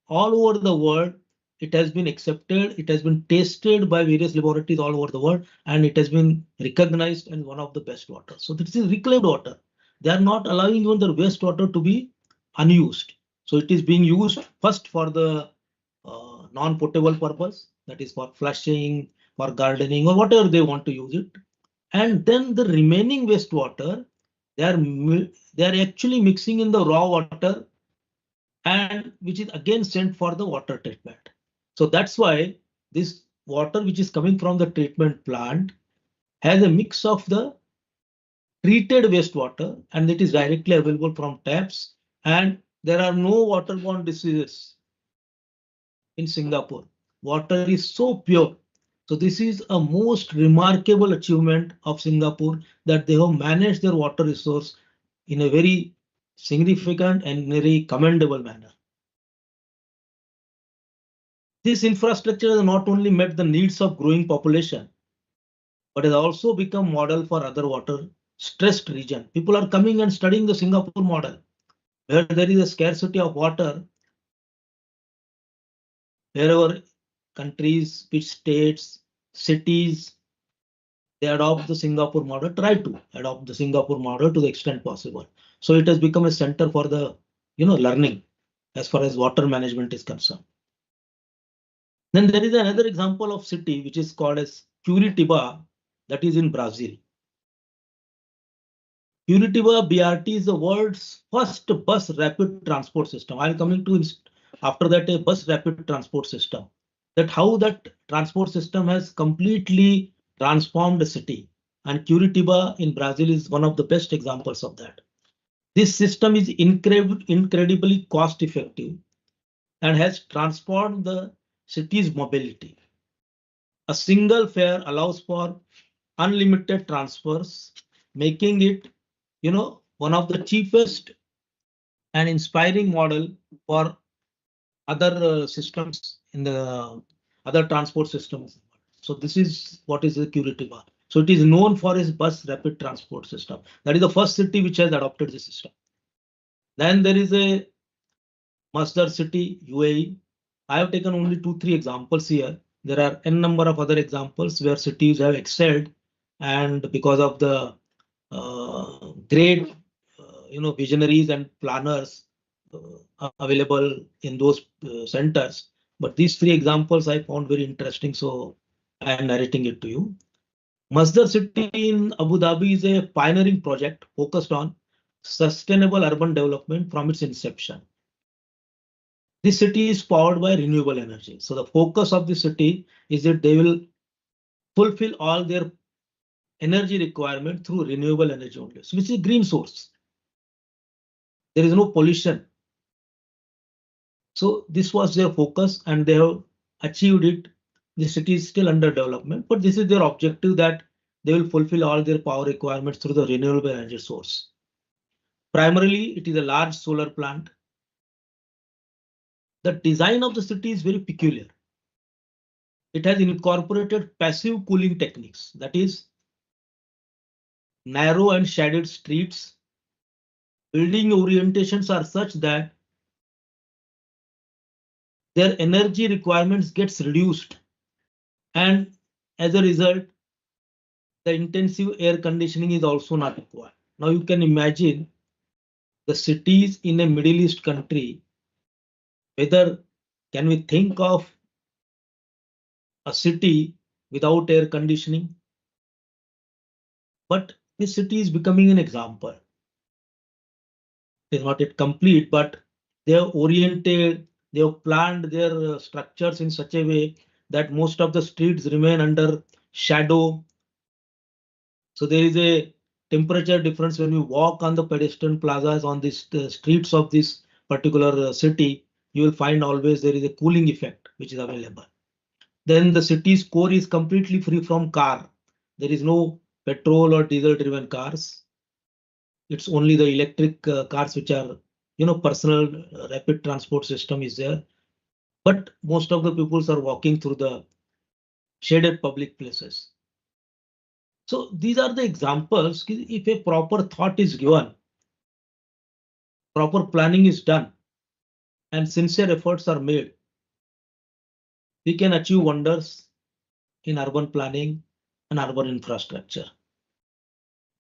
over the world it has been accepted. It has been tested by various laboratories all over the world, and it has been recognized as one of the best water. So this is reclaimed water. They are not allowing even the wastewater to be unused. So it is being used first for the non-potable purpose, that is for flushing, for gardening, or whatever they want to use it. And then the remaining wastewater, they are actually mixing in the raw water, and which is again sent for the water treatment. So that's why this water which is coming from the treatment plant has a mix of the treated wastewater, and it is directly available from taps, and there are no waterborne diseases in Singapore. Water is so pure So this is a most remarkable achievement of Singapore, that they have managed their water resource in a very significant and very commendable manner. This infrastructure has not only met the needs of growing population, but has also become model for other water stressed region. People are coming and studying the Singapore model, where there is a scarcity of water. Wherever countries, which states, cities, they adopt the Singapore model, try to adopt the Singapore model to the extent possible. So it has become a center for the learning as far as water management is concerned. Then there is another example of city which is called as Curitiba, that is in Brazil. Curitiba BRT is the world's first bus rapid transport system. I'll coming to after that a bus rapid transport system. That how that transport system has completely transformed the city, and Curitiba in Brazil is one of the best examples of that. This system is incredibly cost effective and has transformed the city's mobility. A single fare allows for unlimited transfers, making it one of the cheapest and inspiring model for other systems in the other transport systems. So this is what is the Curitiba. So it is known for its bus rapid transport system. That is the first city which has adopted the system. Then there is a Masdar city, UAE. I have taken only 2-3 examples here. There are n number of other examples where cities have excelled, and because of the great visionaries and planners available in those centers. But these 3 examples I found very interesting, so I am narrating it to you. Masdar city in Abu Dhabi is a pioneering project focused on sustainable urban development from its inception. This city is powered by renewable energy. So the focus of the city is that they will fulfill all their energy requirement through renewable energy only, which is a green source. There is no pollution. So this was their focus, and they have achieved it. The city is still under development, but this is their objective, that they will fulfill all their power requirements through the renewable energy source. Primarily, it is a large solar plant. The design of the city is very peculiar. It has incorporated passive cooling techniques, that is, narrow and shaded streets. Building orientations are such that their energy requirements gets reduced, and as a result, the intensive air conditioning is also not required. Now you can imagine the cities in a Middle East country, whether can we think of a city without air conditioning? But this city is becoming an example. It is not yet complete, but they have oriented, they have planned their structures in such a way that most of the streets remain under shadow. So there is a temperature difference when you walk on the pedestrian plazas on the streets of this particular city. You will find always there is a cooling effect which is available. Then the city's core is completely free from car. There is no petrol or diesel driven cars. It's only the electric cars which are, personal rapid transport system is there. But most of the peoples are walking through the shaded public places. So these are the examples. If a proper thought is given, proper planning is done, and sincere efforts are made, we can achieve wonders in urban planning and urban infrastructure.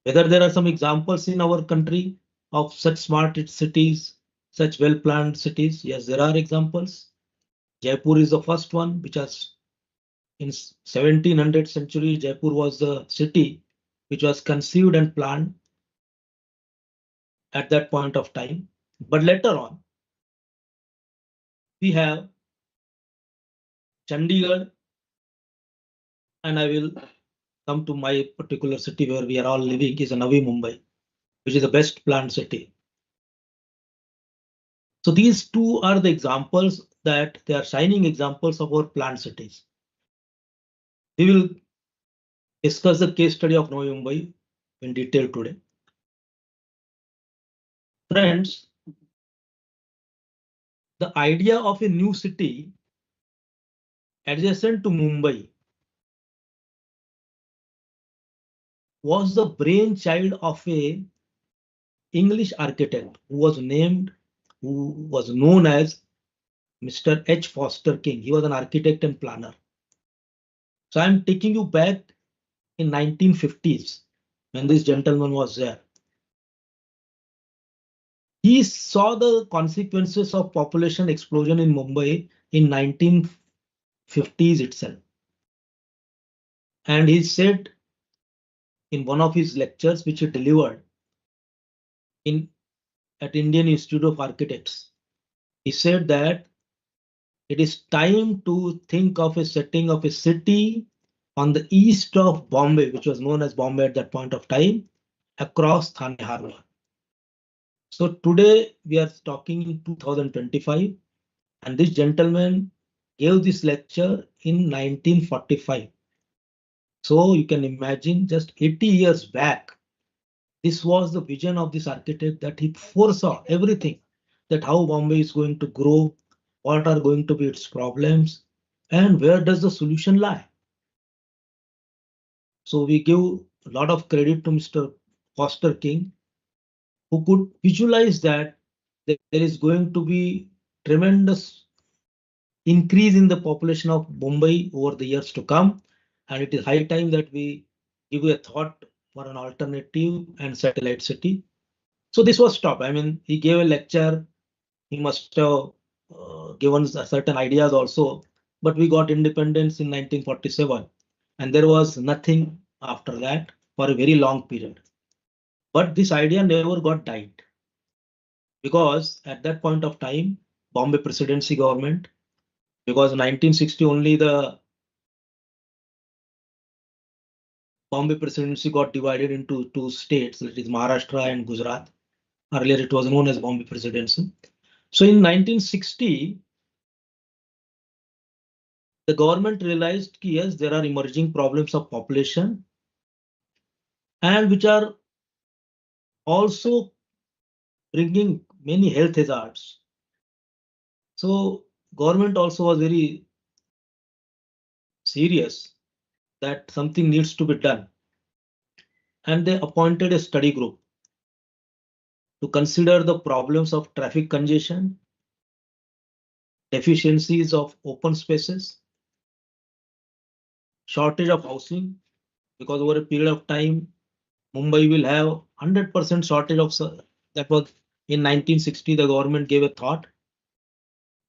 Whether there are some examples in our country of such smart cities, such well-planned cities, yes, there are examples. Jaipur is the first one, which has in 1700th century, Jaipur was the city which was conceived and planned at that point of time. But later on, we have Chandigarh, and I will come to my particular city where we are all living, is Navi Mumbai, which is the best planned city. So these 2 are the examples, that they are shining examples of our planned cities. We will discuss the case study of Navi Mumbai in detail today. Friends, the idea of a new city adjacent to Mumbai was the brainchild of a English architect who was known as Mr. H. Foster King. He was an architect and planner. So I'm taking you back in 1950s when this gentleman was there. He saw the consequences of population explosion in Mumbai in 1950s itself. And he said in one of his lectures, which he delivered at Indian Institute of Architects, he said that it is time to think of a setting of a city on the east of Bombay, which was known as Bombay at that point of time, across Thane Harbor. So today we are talking in 2025, and this gentleman gave this lecture in 1945. So you can imagine just 80 years back, this was the vision of this architect, that he foresaw everything, that how Bombay is going to grow, what are going to be its problems, and where does the solution lie. So we give a lot of credit to Mr. Foster King, who could visualize that there is going to be tremendous increase in the population of Mumbai over the years to come, and it is high time that we give a thought for an alternative and satellite city. So this was stopped. I mean, he gave a lecture. He must have given certain ideas also, but we got independence in 1947, and there was nothing after that for a very long period. But this idea never got died, because at that point of time, Bombay Presidency government, because 1960 only the Bombay Presidency got divided into two states, that is Maharashtra and Gujarat. Earlier it was known as Bombay Presidency. So in 1960, the government realized that yes, there are emerging problems of population, and which are also bringing many health hazards. So government also was very serious that something needs to be done, and they appointed a study group to consider the problems of traffic congestion, deficiencies of open spaces, shortage of housing, because over a period of time, Mumbai will have 100% shortage of, that was in 1960, the government gave a thought,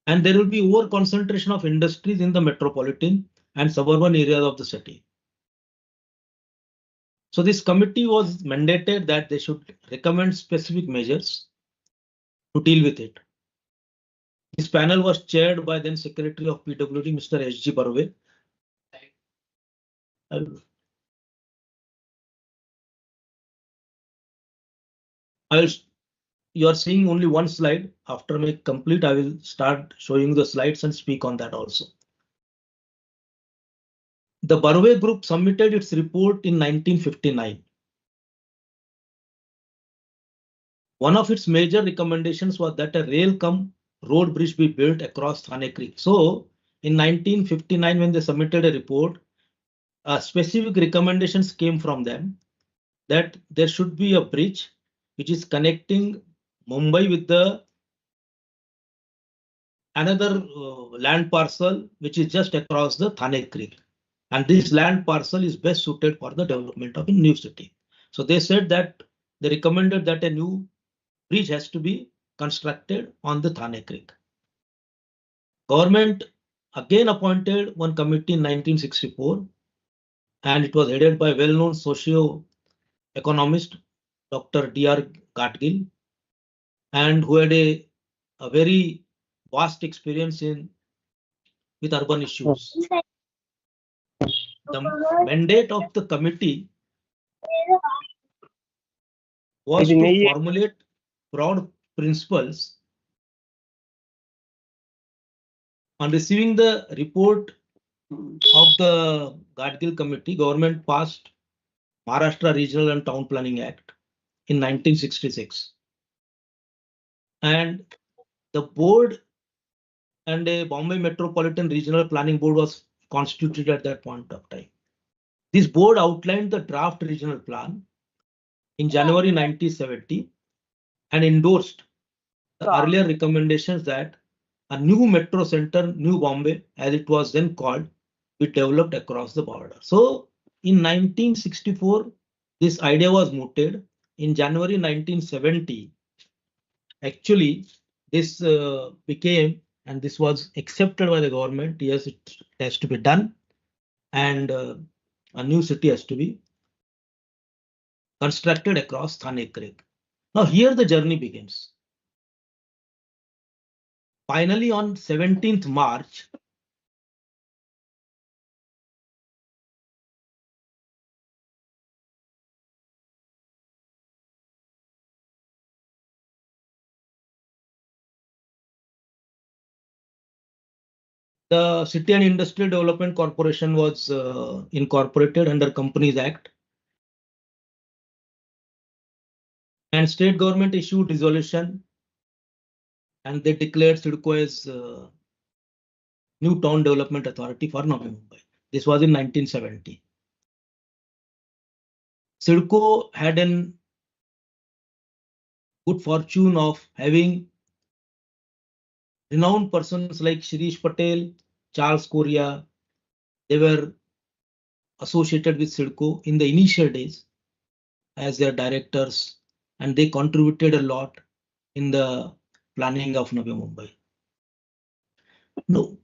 and there will be over concentration of industries in the metropolitan and suburban areas of the city. So this committee was mandated that they should recommend specific measures to deal with it. This panel was chaired by then Secretary of PWD, Mr. S.G. Barve. You are seeing only one slide. After my complete, I will start showing the slides and speak on that also. The Barve group submitted its report in 1959. One of its major recommendations was that a rail-cum-road bridge be built across Thane Creek. So in 1959, when they submitted a report, specific recommendations came from them that there should be a bridge which is connecting Mumbai with the another land parcel which is just across the Thane Creek. And this land parcel is best suited for the development of a new city. So they said that they recommended that a new bridge has to be constructed on the Thane Creek. Government again appointed one committee in 1964, and it was headed by well-known socio-economist Dr. D.R. Gatgill, and who had a very vast experience with urban issues. The mandate of the committee was to formulate broad principles. On receiving the report of the Gadgil Committee, government passed Maharashtra Regional and Town Planning Act in 1966. And the board and a Bombay Metropolitan Regional Planning Board was constituted at that point of time. This board outlined the draft regional plan in January 1970 and endorsed the earlier recommendations that a new metro center, New Bombay, as it was then called, be developed across the border. So in 1964, this idea was mooted. In January 1970, actually, this became, and this was accepted by the government. Yes, it has to be done, and a new city has to be constructed across Thane Creek. Now here the journey begins. Finally, on 17th March, the City and Industrial Development Corporation was incorporated under Companies Act, and state government issued resolution, and they declared CIDCO as New Town Development Authority for Navi Mumbai. This was in 1970. CIDCO had an good fortune of having renowned persons like Shirish Patel, Charles Correa. They were associated with CIDCO in the initial days as their directors, and they contributed a lot in the planning of Navi Mumbai. No.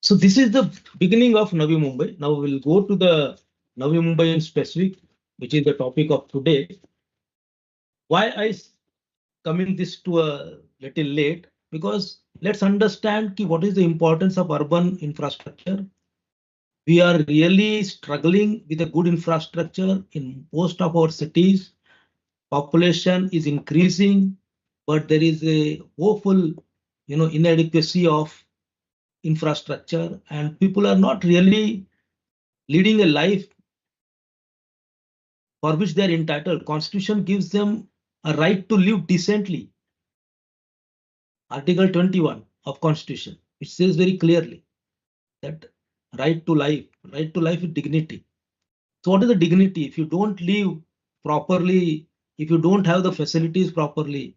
So this is the beginning of Navi Mumbai. Now we'll go to the Navi Mumbai in specific, which is the topic of today. Why I come in this to a little late? Because let's understand what is the importance of urban infrastructure. We are really struggling with a good infrastructure in most of our cities. Population is increasing, but there is a woeful, inadequacy of infrastructure, and people are not really leading a life for which they are entitled. Constitution gives them a right to live decently. Article 21 of Constitution, it says very clearly that right to life with dignity. So what is the dignity? If you don't live properly, if you don't have the facilities properly,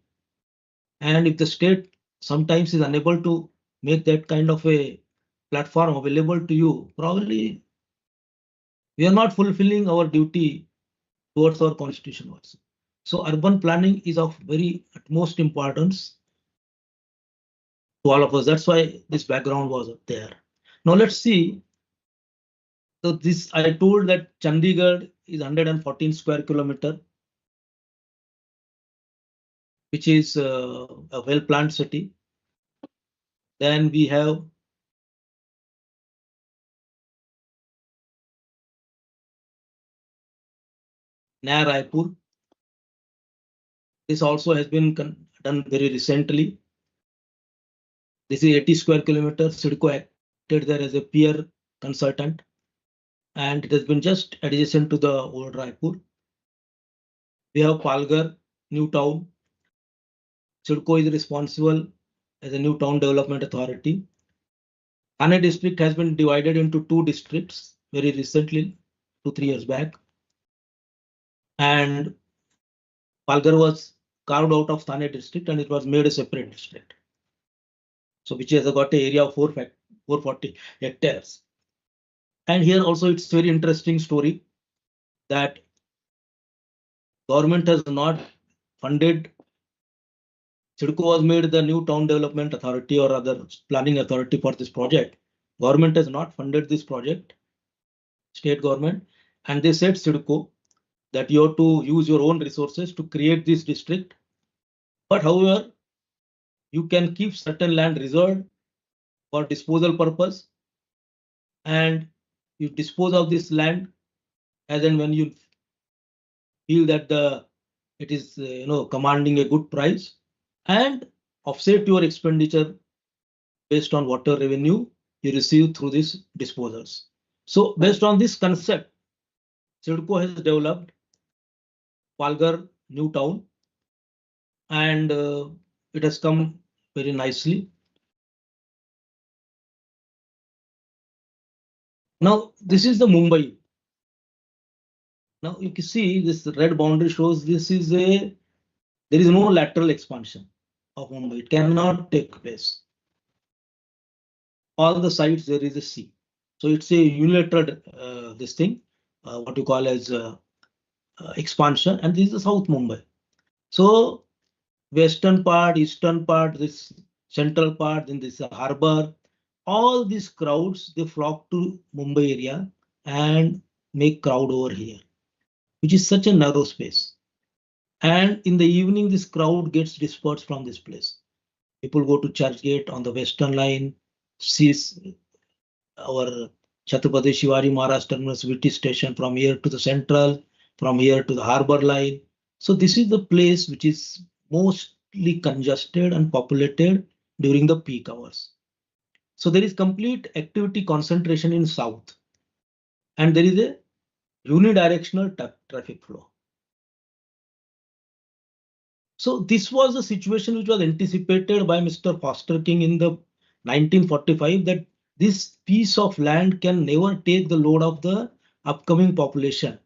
and if the state sometimes is unable to make that kind of a platform available to you, probably we are not fulfilling our duty towards our constitution also. So urban planning is of very utmost importance to all of us. That's why this background was there. Now let's see. So this, I told that Chandigarh is 114 square kilometer, which is a well-planned city. Then we have Naya Raipur. This also has been done very recently. This is 80 square kilometers. CIDCO acted there as a peer consultant, and it has been just adjacent to the old Raipur. We have Palghar, New Town. CIDCO is responsible as a New Town Development Authority. Thane district has been divided into two districts very recently, 2-3 years back. And Palghar was carved out of Thane district and it was made a separate district. So which has got an area of 440 hectares. And here also it's very interesting story that government has not funded. CIDCO was made the New Town Development Authority or other planning authority for this project. Government has not funded this project, state government, and they said CIDCO that you have to use your own resources to create this district. But however, you can keep certain land reserved for disposal purpose, and you dispose of this land as and when you feel that it is commanding a good price, and offset your expenditure based on water revenue you receive through these disposals. So based on this concept, CIDCO has developed Palghar new town, and it has come very nicely. Now this is the Mumbai. Now you can see this red boundary shows there is no lateral expansion of Mumbai. It cannot take place. All the sites there is a sea. So it's a unilateral this thing, what you call as expansion, and this is the South Mumbai. So western part, eastern part, this central part, then this harbor, all these crowds, they flock to Mumbai area and make crowd over here, which is such a narrow space. And in the evening, this crowd gets dispersed from this place. People go to Churchgate on the western line, sees our Chhatrapati Shivaji Maharaj Terminus VT station from here to the central, from here to the harbor line. So this is the place which is mostly congested and populated during the peak hours. So there is complete activity concentration in south, and there is a unidirectional traffic flow. So this was the situation which was anticipated by Mr. Foster King in the 1945, that this piece of land can never take the load of the upcoming population.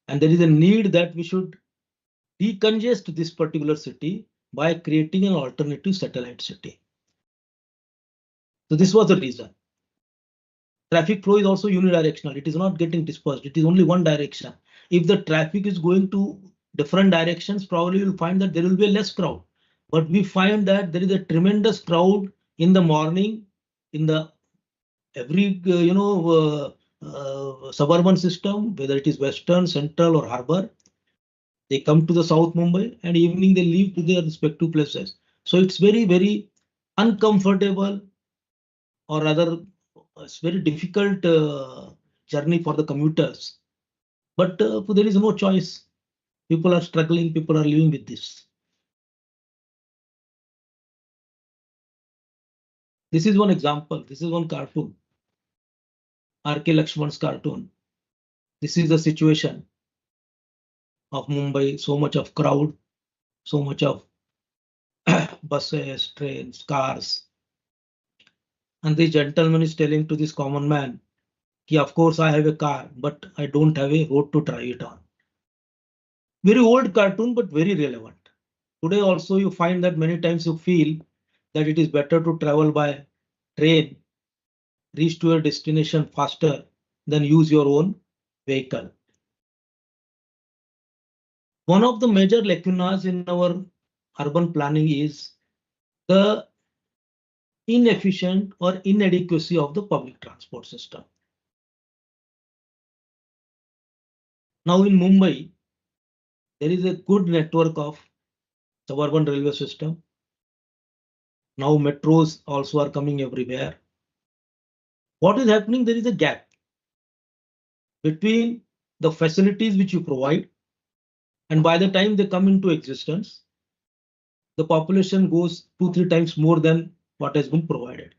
And there is a need that we should decongest this particular city by creating an alternative satellite city. So this was the reason. Traffic flow is also unidirectional. It is not getting dispersed. It is only one direction. If the traffic is going to different directions, probably you'll find that there will be a less crowd. But we find that there is a tremendous crowd in the morning in the every suburban system, whether it is western, central, or harbor. They come to the South Mumbai, and evening they leave to their respective places. So it's very, very uncomfortable, or rather, it's very difficult journey for the commuters. But there is no choice. People are struggling. People are living with this. This is one example. This is one cartoon. R.K. Lakshman's cartoon. This is the situation of Mumbai. So much of crowd, so much of buses, trains, cars. And the gentleman is telling to this common man, of course I have a car, but I don't have a road to drive it on. Very old cartoon, but very relevant. Today also you find that many times you feel that it is better to travel by train, reach to your destination faster than use your own vehicle. One of the major lacunas in our urban planning is the inefficient or inadequacy of the public transport system. Now in Mumbai, there is a good network of suburban railway system. Now metros also are coming everywhere. What is happening? There is a gap between the facilities which you provide, and by the time they come into existence, the population goes 2-3 times more than what has been provided.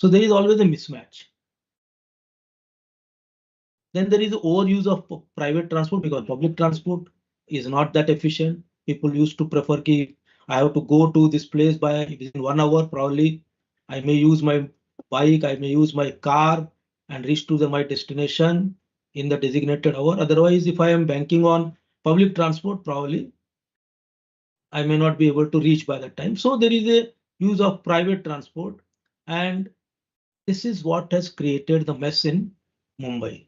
So there is always a mismatch. Then there is overuse of private transport, because public transport is not that efficient. People used to prefer ki I have to go to this place by within 1 hour. Probably I may use my bike, I may use my car and reach to my destination in the designated hour. Otherwise, if I am banking on public transport, probably I may not be able to reach by that time. So there is a use of private transport, and this is what has created the mess in Mumbai.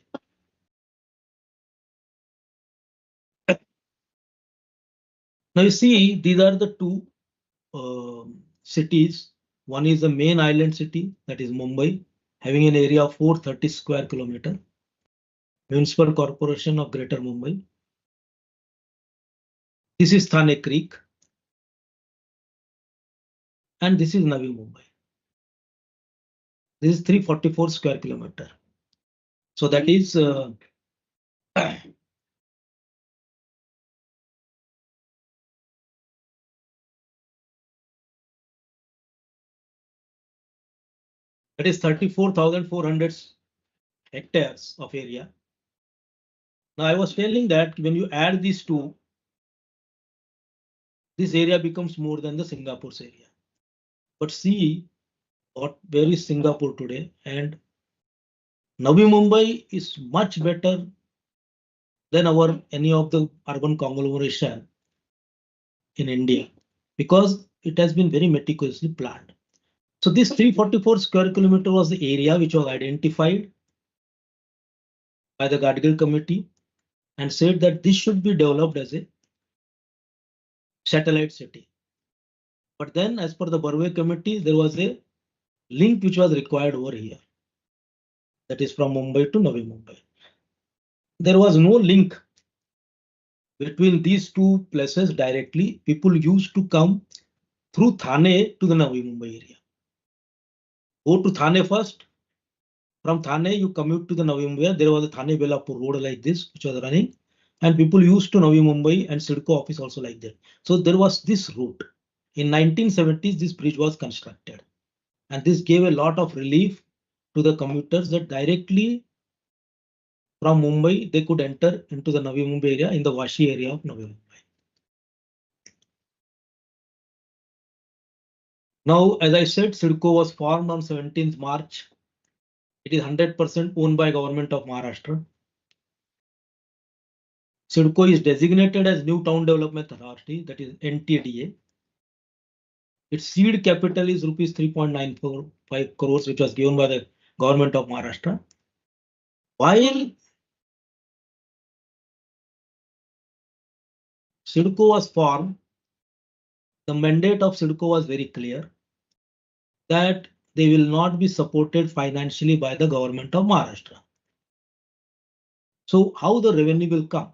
Now you see, these are the two cities. One is the main island city, that is Mumbai, having an area of 430 square kilometer. Municipal Corporation of Greater Mumbai. This is Thane Creek. And this is Navi Mumbai. This is 344 square kilometer. So that is That is 34,400 hectares of area. Now I was telling that when you add these two, this area becomes more than the Singapore's area. But see where is Singapore today, and Navi Mumbai is much better than any of the urban conglomeration in India, because it has been very meticulously planned. So this 344 square kilometer was the area which was identified by the Addl committee and said that this should be developed as a satellite city. But then as per the Burway committee, there was a link which was required over here. That is from Mumbai to Navi Mumbai. There was no link between these two places directly. People used to come through Thane to the Navi Mumbai area. Go to Thane first. From Thane, you commute to the Navi Mumbai. There was a Thane Belapur road like this, which was running. And people used to Navi Mumbai and CIDCO office also like that. So there was this route. In 1970s, this bridge was constructed. And this gave a lot of relief to the commuters that directly from Mumbai, they could enter into the Navi Mumbai area in the Vashi area of Navi Mumbai. Now, as I said, CIDCO was formed on 17th March. It is 100% owned by Government of Maharashtra. CIDCO is designated as New Town Development Authority, that is NTDA. Its seed capital is rupees 3.945 crores, which was given by the Government of Maharashtra. While CIDCO was formed, the mandate of CIDCO was very clear that they will not be supported financially by the Government of Maharashtra. So how the revenue will come?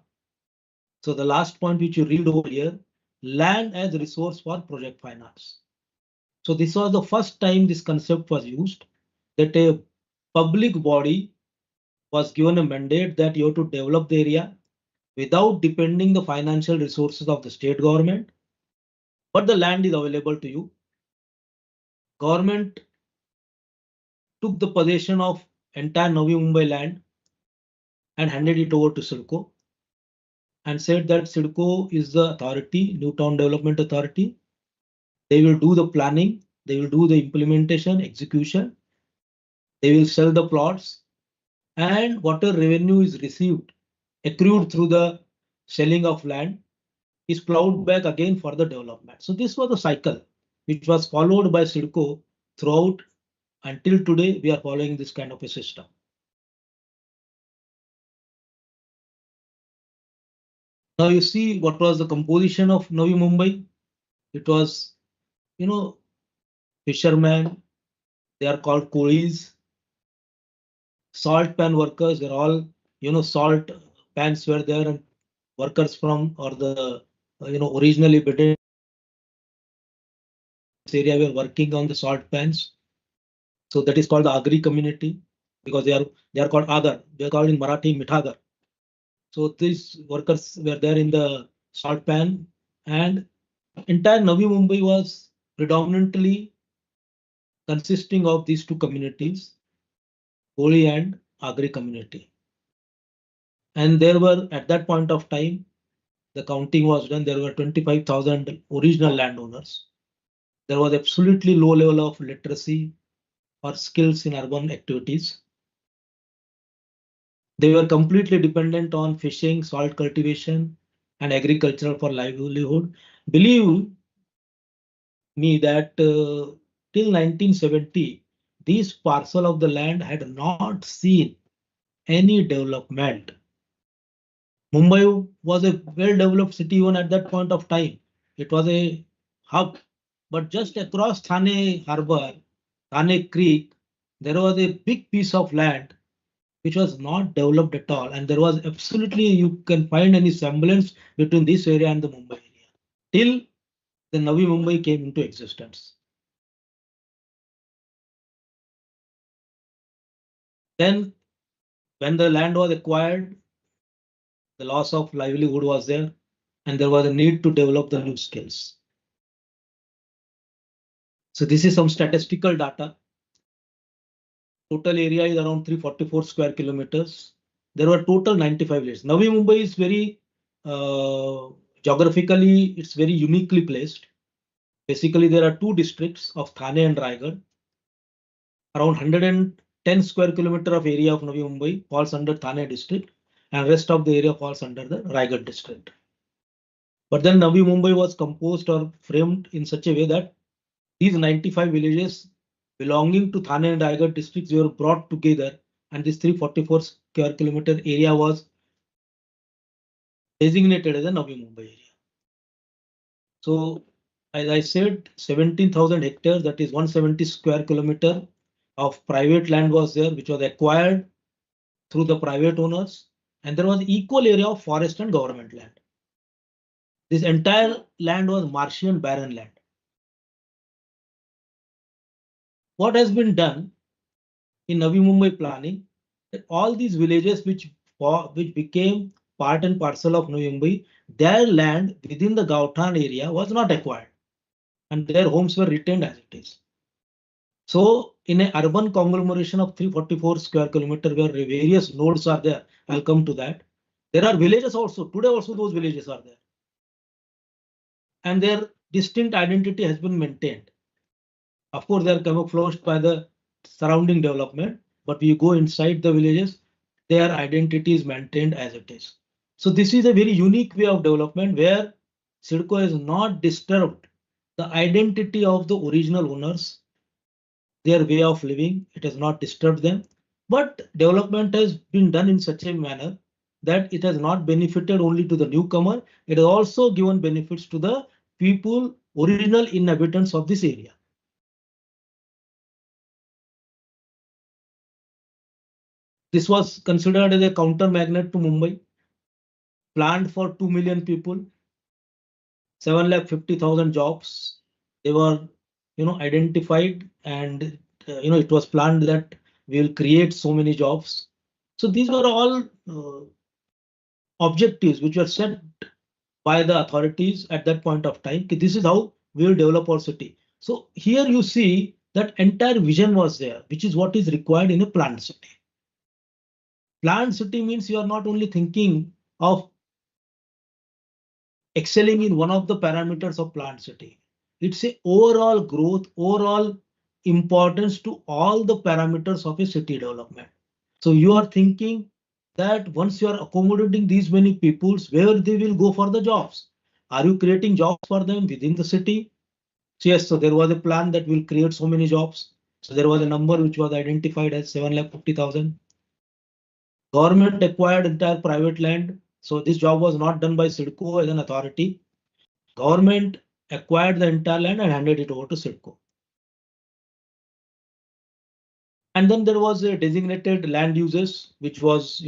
So the last point which you read over here, land as resource for project finance. So this was the first time this concept was used, that a public body was given a mandate that you have to develop the area without depending the financial resources of the state government, but the land is available to you. Government took the possession of entire Navi Mumbai land and handed it over to CIDCO and said that CIDCO is the authority, New Town Development Authority. They will do the planning, they will do the implementation, execution, they will sell the plots, and whatever revenue is received, accrued through the selling of land, is plowed back again for the development. So this was the cycle which was followed by CIDCO throughout until today. We are following this kind of a system. Now you see what was the composition of Navi Mumbai. It was, fishermen, they are called coolies. Salt pan workers, they're all, salt pans were there, and workers from or the, originally built area were working on the salt pans. So that is called the Agri community, because they are called Agar. They are called in Marathi Mithagar. So these workers were there in the salt pan, and entire Navi Mumbai was predominantly consisting of these two communities, Koli and Agri community. And there were, at that point of time, the counting was done, there were 25,000 original landowners. There was absolutely low level of literacy or skills in urban activities. They were completely dependent on fishing, salt cultivation, and agriculture for livelihood. Believe me that till 1970, this parcel of the land had not seen any development. Mumbai was a well-developed city even at that point of time. It was a hub, but just across Thane Harbour, Thane Creek, there was a big piece of land which was not developed at all, and there was absolutely, you can find any semblance between this area and the Mumbai area till the Navi Mumbai came into existence. Then when the land was acquired, the loss of livelihood was there, and there was a need to develop the new skills. So this is some statistical data. Total area is around 344 square kilometers. There were total 95 villages. Navi Mumbai is very geographically, it's very uniquely placed. Basically, there are two districts of Thane and Raigad. Around 110 square kilometer of area of Navi Mumbai falls under Thane district, and rest of the area falls under the Raigad district. But then Navi Mumbai was composed or framed in such a way that these 95 villages belonging to Thane and Raigad districts were brought together, and this 344 square kilometer area was designated as a Navi Mumbai area. So, as I said, 17,000 hectares, that is 170 square kilometer of private land was there, which was acquired through the private owners, and there was equal area of forest and government land. This entire land was marshy and barren land. What has been done in Navi Mumbai planning, that all these villages which became part and parcel of Navi Mumbai, their land within the Gauthan area was not acquired, and their homes were retained as it is. So in an urban conglomeration of 344 square kilometer where various nodes are there, I'll come to that. There are villages also, today also those villages are there. And their distinct identity has been maintained. Of course, they are camouflaged by the surrounding development, but we go inside the villages, their identity is maintained as it is. So this is a very unique way of development where CIDCO has not disturbed the identity of the original owners, their way of living. It has not disturbed them, but development has been done in such a manner that it has not benefited only to the newcomer, it has also given benefits to the people, original inhabitants of this area. This was considered as a counter magnet to Mumbai, planned for 2 million people, 750,000 jobs. They were, identified, and it was planned that we will create so many jobs. So these were all objectives which were set by the authorities at that point of time. This is how we will develop our city. So here you see that entire vision was there, which is what is required in a planned city. Planned city means you are not only thinking of excelling in one of the parameters of planned city. It's a overall growth, overall importance to all the parameters of a city development. So you are thinking that once you are accommodating these many peoples, where they will go for the jobs? Are you creating jobs for them within the city? So yes, so there was a plan that will create so many jobs. So there was a number which was identified as 750,000. Government acquired entire private land. So this job was not done by CIDCO as an authority. Government acquired the entire land and handed it over to CIDCO. And then there was a designated land uses, which was,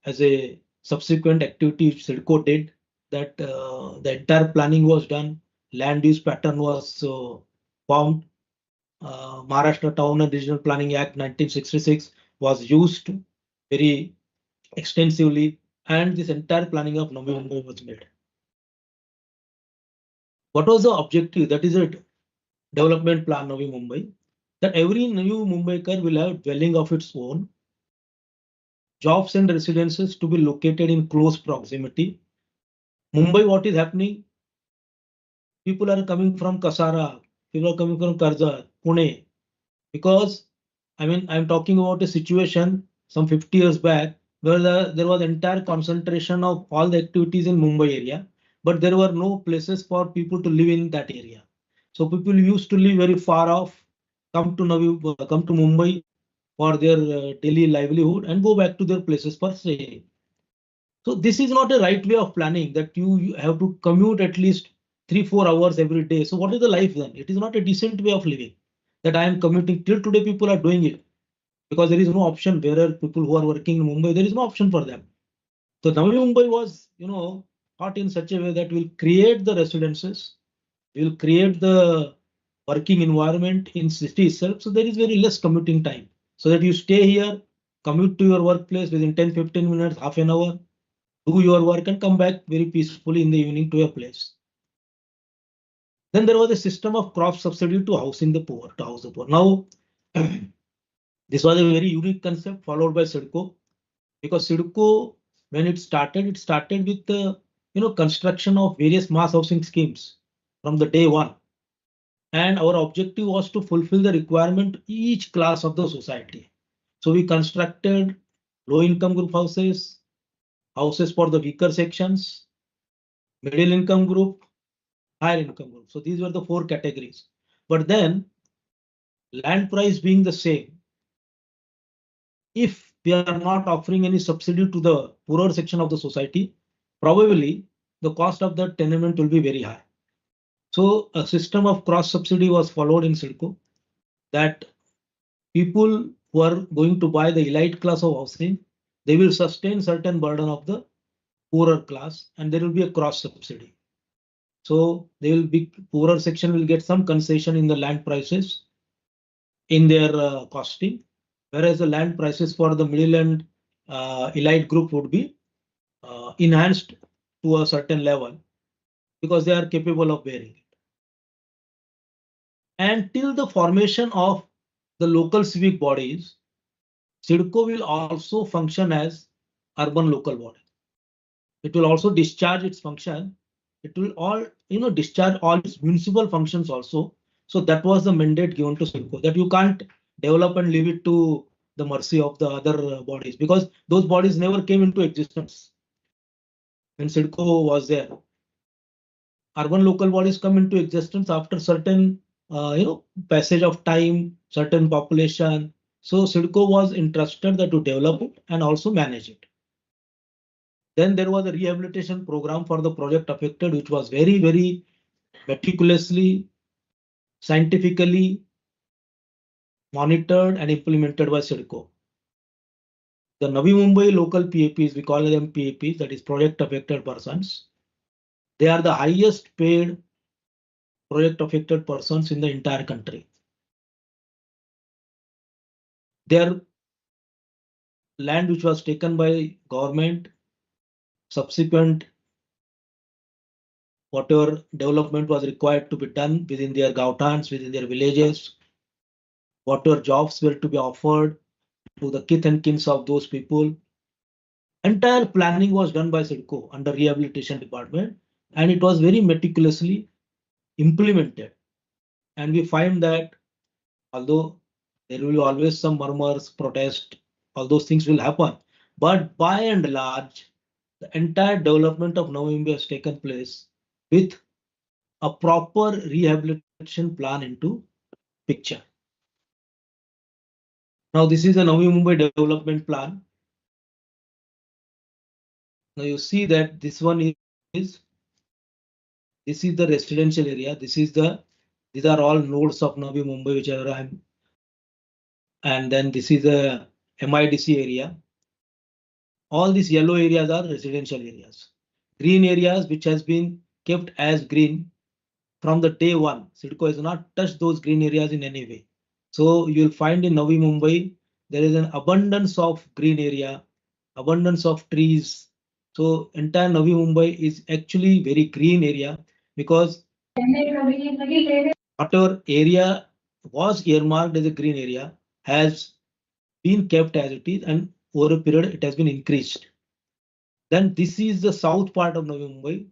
as a subsequent activity which CIDCO did, that the entire planning was done. Land use pattern was formed. Maharashtra Town and Regional Planning Act 1966 was used very extensively, and this entire planning of Navi Mumbai was made. What was the objective? That is a development plan Navi Mumbai, that every new Mumbaikar will have dwelling of its own, jobs and residences to be located in close proximity. Mumbai, what is happening? People are coming from Kasara, people are coming from Karjat, Pune, because I'm talking about a situation some 50 years back where there was entire concentration of all the activities in Mumbai area, but there were no places for people to live in that area. So people used to live very far off, come to Mumbai for their daily livelihood and go back to their places for stay. So this is not a right way of planning, that you have to commute at least 3-4 hours every day. So what is the life then? It is not a decent way of living, that I am commuting. Till today people are doing it because there is no option. Where people who are working in Mumbai, there is no option for them. So Navi Mumbai was, thought in such a way that will create the residences, will create the working environment in city itself. So there is very less commuting time, so that you stay here, commute to your workplace within 10-15 minutes, half an hour, do your work and come back very peacefully in the evening to your place. Then there was a system of crop subsidy to housing the poor, to house the poor. Now, This was a very unique concept followed by CIDCO, because CIDCO, when it started with the construction of various mass housing schemes from the day one. And our objective was to fulfill the requirement each class of the society. So we constructed low income group houses, houses for the weaker sections, middle income group, higher income group. So these were the 4 categories. But then land price being the same, if we are not offering any subsidy to the poorer section of the society, probably the cost of the tenement will be very high. So a system of cross subsidy was followed in CIDCO, that people who are going to buy the elite class of housing, they will sustain certain burden of the poorer class, and there will be a cross subsidy. So they will be poorer section will get some concession in the land prices in their costing, whereas the land prices for the middle and elite group would be enhanced to a certain level because they are capable of bearing it. And till the formation of the local civic bodies, CIDCO will also function as urban local body. It will also discharge its function. It will all discharge all its municipal functions also. So that was the mandate given to CIDCO, that you can't develop and leave it to the mercy of the other bodies, because those bodies never came into existence when CIDCO was there. Urban local bodies come into existence after certain passage of time, certain population. So CIDCO was entrusted that to develop it and also manage it. Then there was a rehabilitation program for the project affected, which was very, very meticulously, scientifically monitored and implemented by CIDCO. The Navi Mumbai local PAPs, we call them PAPs, that is project affected persons. They are the highest paid project affected persons in the entire country. Their land which was taken by government, subsequent whatever development was required to be done within their gautans, within their villages, whatever jobs were to be offered to the kith and kins of those people. Entire planning was done by CIDCO under rehabilitation department, and it was very meticulously implemented. And we find that although there will be always some murmurs, protest, all those things will happen, but by and large, the entire development of Navi Mumbai has taken place with a proper rehabilitation plan into picture. Now this is the Navi Mumbai development plan. Now you see that this one is the residential area. These are all nodes of Navi Mumbai, whichever I'm. And then this is the MIDC area. All these yellow areas are residential areas. Green areas which has been kept as green from the day one. CIDCO has not touched those green areas in any way. So you'll find in Navi Mumbai, there is an abundance of green area, abundance of trees. So entire Navi Mumbai is actually very green area, because whatever area was earmarked as a green area has been kept as it is, and over a period it has been increased. Then this is the south part of Navi Mumbai,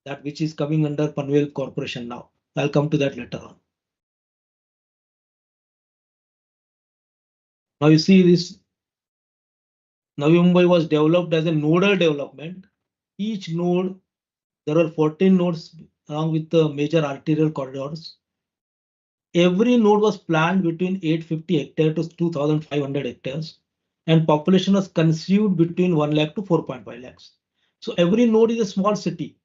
that which is coming under Panvel Corporation now. I'll come to that later on. Now you see this Navi Mumbai was developed as a nodal development. Each node, there were 14 nodes along with the major arterial corridors. Every node was planned between 850 hectares to 2,500 hectares, and population was conceived between 1 lakh to 4.5 lakhs. So every node is a small city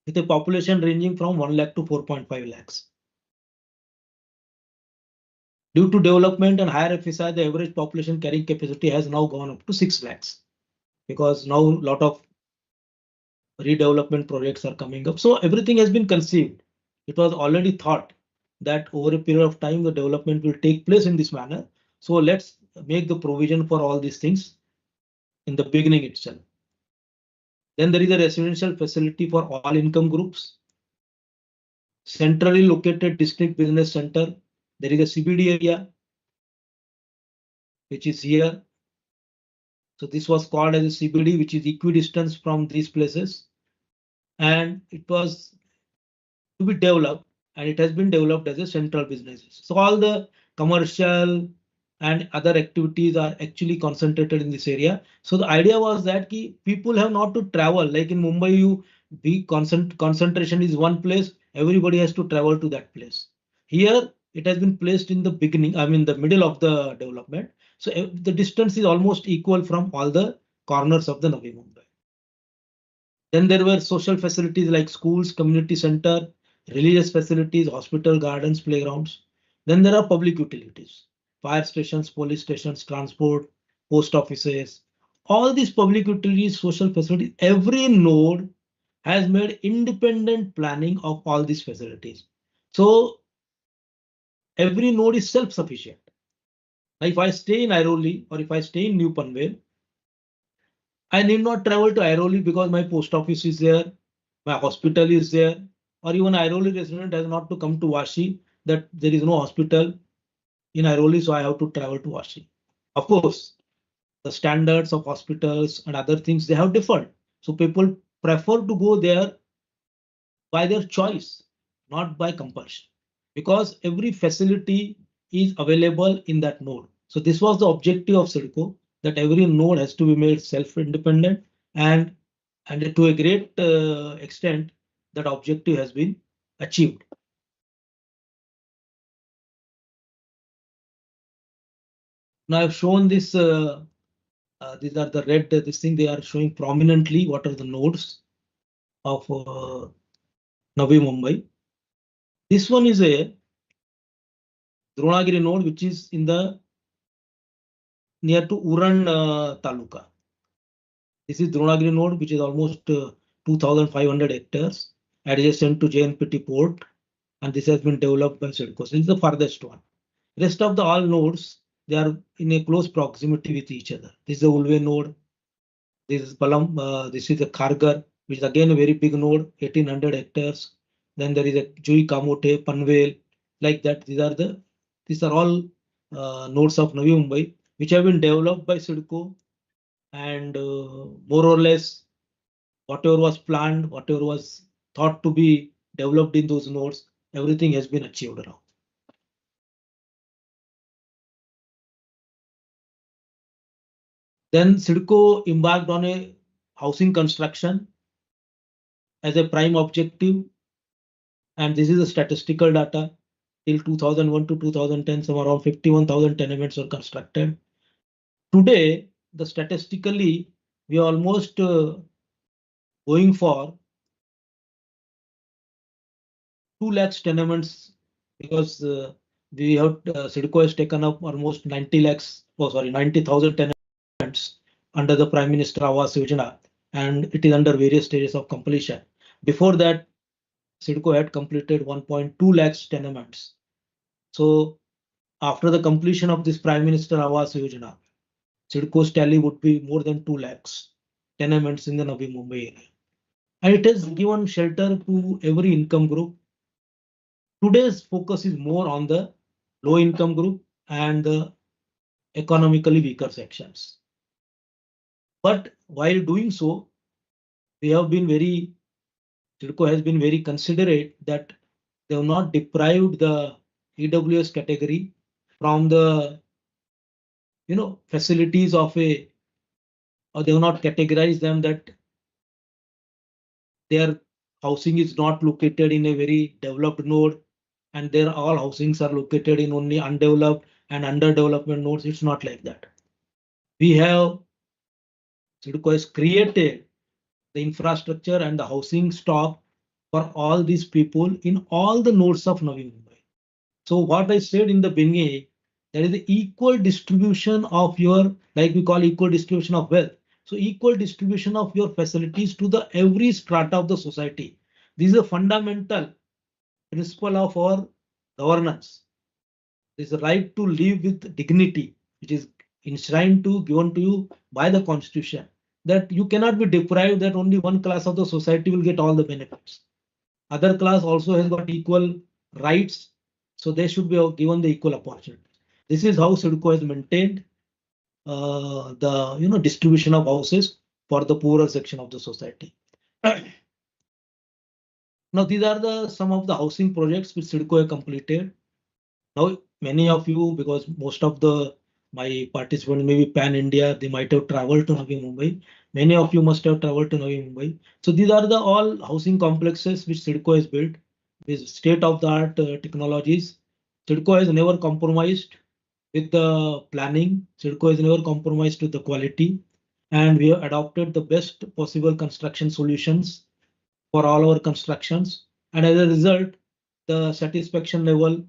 with a population ranging from 1 lakh to 4.5 lakhs. Due to development and higher FSI, the average population carrying capacity has now gone up to 6 lakhs, because now a lot of redevelopment projects are coming up. So everything has been conceived. It was already thought that over a period of time, the development will take place in this manner. So let's make the provision for all these things in the beginning itself. Then there is a residential facility for all income groups. Centrally located district business center. There is a CBD area. which is here. So this was called as a CBD, which is equidistance from these places. And it was to be developed, and it has been developed as a central business. So all the commercial and other activities are actually concentrated in this area. So the idea was that people have not to travel. Like in Mumbai, concentration is one place, everybody has to travel to that place. Here, it has been placed in the beginning, I mean the middle of the development. So the distance is almost equal from all the corners of the Navi Mumbai. Then there were social facilities like schools, community center, religious facilities, hospital, gardens, playgrounds. Then there are public utilities, fire stations, police stations, transport, post offices. All these public utilities, social facilities, every node has made independent planning of all these facilities. So every node is self-sufficient. If I stay in Airoli or if I stay in New Panvel, I need not travel to Airoli because my post office is there, my hospital is there, or even Airoli resident has not to come to Vashi, that there is no hospital in Airoli, so I have to travel to Vashi. Of course, the standards of hospitals and other things, they have differed. So people prefer to go there by their choice, not by compulsion, because every facility is available in that node. So this was the objective of CIDCO, that every node has to be made self-independent, and to a great extent, that objective has been achieved. Now I've shown this, these are the red, this thing, they are showing prominently what are the nodes of Navi Mumbai. This one is a Dronagiri node, which is in the near to Uran Taluka. This is Dronagiri node, which is almost 2,500 hectares adjacent to JNPT port, and this has been developed by CIDCO. So this is the farthest one. Rest of the all nodes, they are in a close proximity with each other. This is the Ulve node. This is Palam. This is the Khargar, which is again a very big node, 1,800 hectares. Then there is a Jui Kamote, Panvel, like that. These are all nodes of Navi Mumbai, which have been developed by CIDCO, and more or less whatever was planned, whatever was thought to be developed in those nodes, everything has been achieved now. Then CIDCO embarked on a housing construction as a prime objective, and this is the statistical data. Till 2001 to 2010, some around 51,000 tenements were constructed. Today, the statistically, we are almost going for 2 lakhs tenements, because we have CIDCO has taken up almost 90,000 tenements under the Prime Minister Awas Yojana, and it is under various stages of completion. Before that, CIDCO had completed 1.2 lakhs tenements. So after the completion of this Prime Minister Awas Yojana, CIDCO's tally would be more than 2 lakhs tenements in the Navi Mumbai area. And it has given shelter to every income group. Today's focus is more on the low income group and the economically weaker sections. But while doing so, CIDCO has been very considerate that they have not deprived the EWS category from the facilities of or they have not categorized them that their housing is not located in a very developed node, and their all housings are located in only undeveloped and underdevelopment nodes. It's not like that. CIDCO has created the infrastructure and the housing stock for all these people in all the nodes of Navi Mumbai. So what I said in the beginning, there is the equal distribution of your, like we call equal distribution of wealth. So equal distribution of your facilities to the every strata of the society. This is a fundamental principle of our governance. This is the right to live with dignity, which is enshrined given to you by the Constitution. That you cannot be deprived that only one class of the society will get all the benefits. Other class also has got equal rights, so they should be given the equal opportunity. This is how CIDCO has maintained, the distribution of houses for the poorer section of the society. Now these are some of the housing projects which CIDCO have completed. Now many of you, because most of my participants may be pan-India, they might have traveled to Navi Mumbai. Many of you must have traveled to Navi Mumbai. So these are the all housing complexes which CIDCO has built with state-of-the-art technologies. CIDCO has never compromised with the planning. CIDCO has never compromised with the quality, and we have adopted the best possible construction solutions for all our constructions. And as a result, the satisfaction level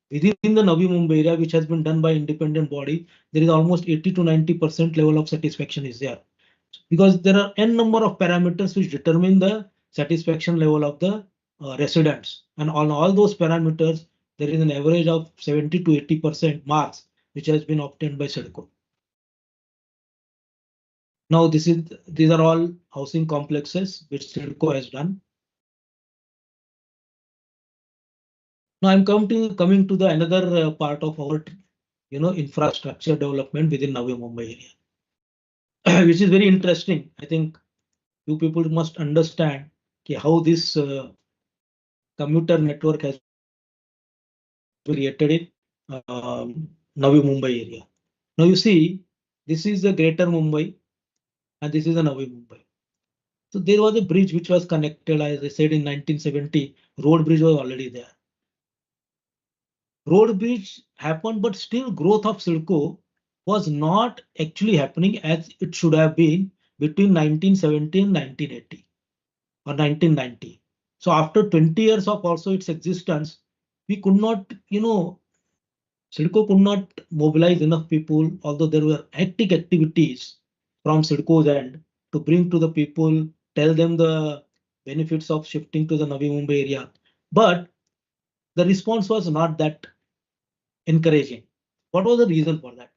within the Navi Mumbai area, which has been done by independent body, there is almost 80 to 90% level of satisfaction is there. Because there are n number of parameters which determine the satisfaction level of the residents. And on all those parameters, there is an average of 70 to 80% marks, which has been obtained by CIDCO. Now these are all housing complexes which CIDCO has done. Now I'm coming to the another part of our infrastructure development within Navi Mumbai area, which is very interesting. I think you people must understand how this commuter network has been created in Navi Mumbai area. Now you see, this is the Greater Mumbai and this is the Navi Mumbai. So there was a bridge which was connected, as I said, in 1970. Road bridge was already there. Road bridge happened, but still growth of CIDCO was not actually happening as it should have been between 1970 and 1980 or 1990. So after 20 years of also its existence, we could not, CIDCO could not mobilize enough people, although there were hectic activities from CIDCO's end to bring to the people, tell them the benefits of shifting to the Navi Mumbai area. But the response was not that encouraging. What was the reason for that?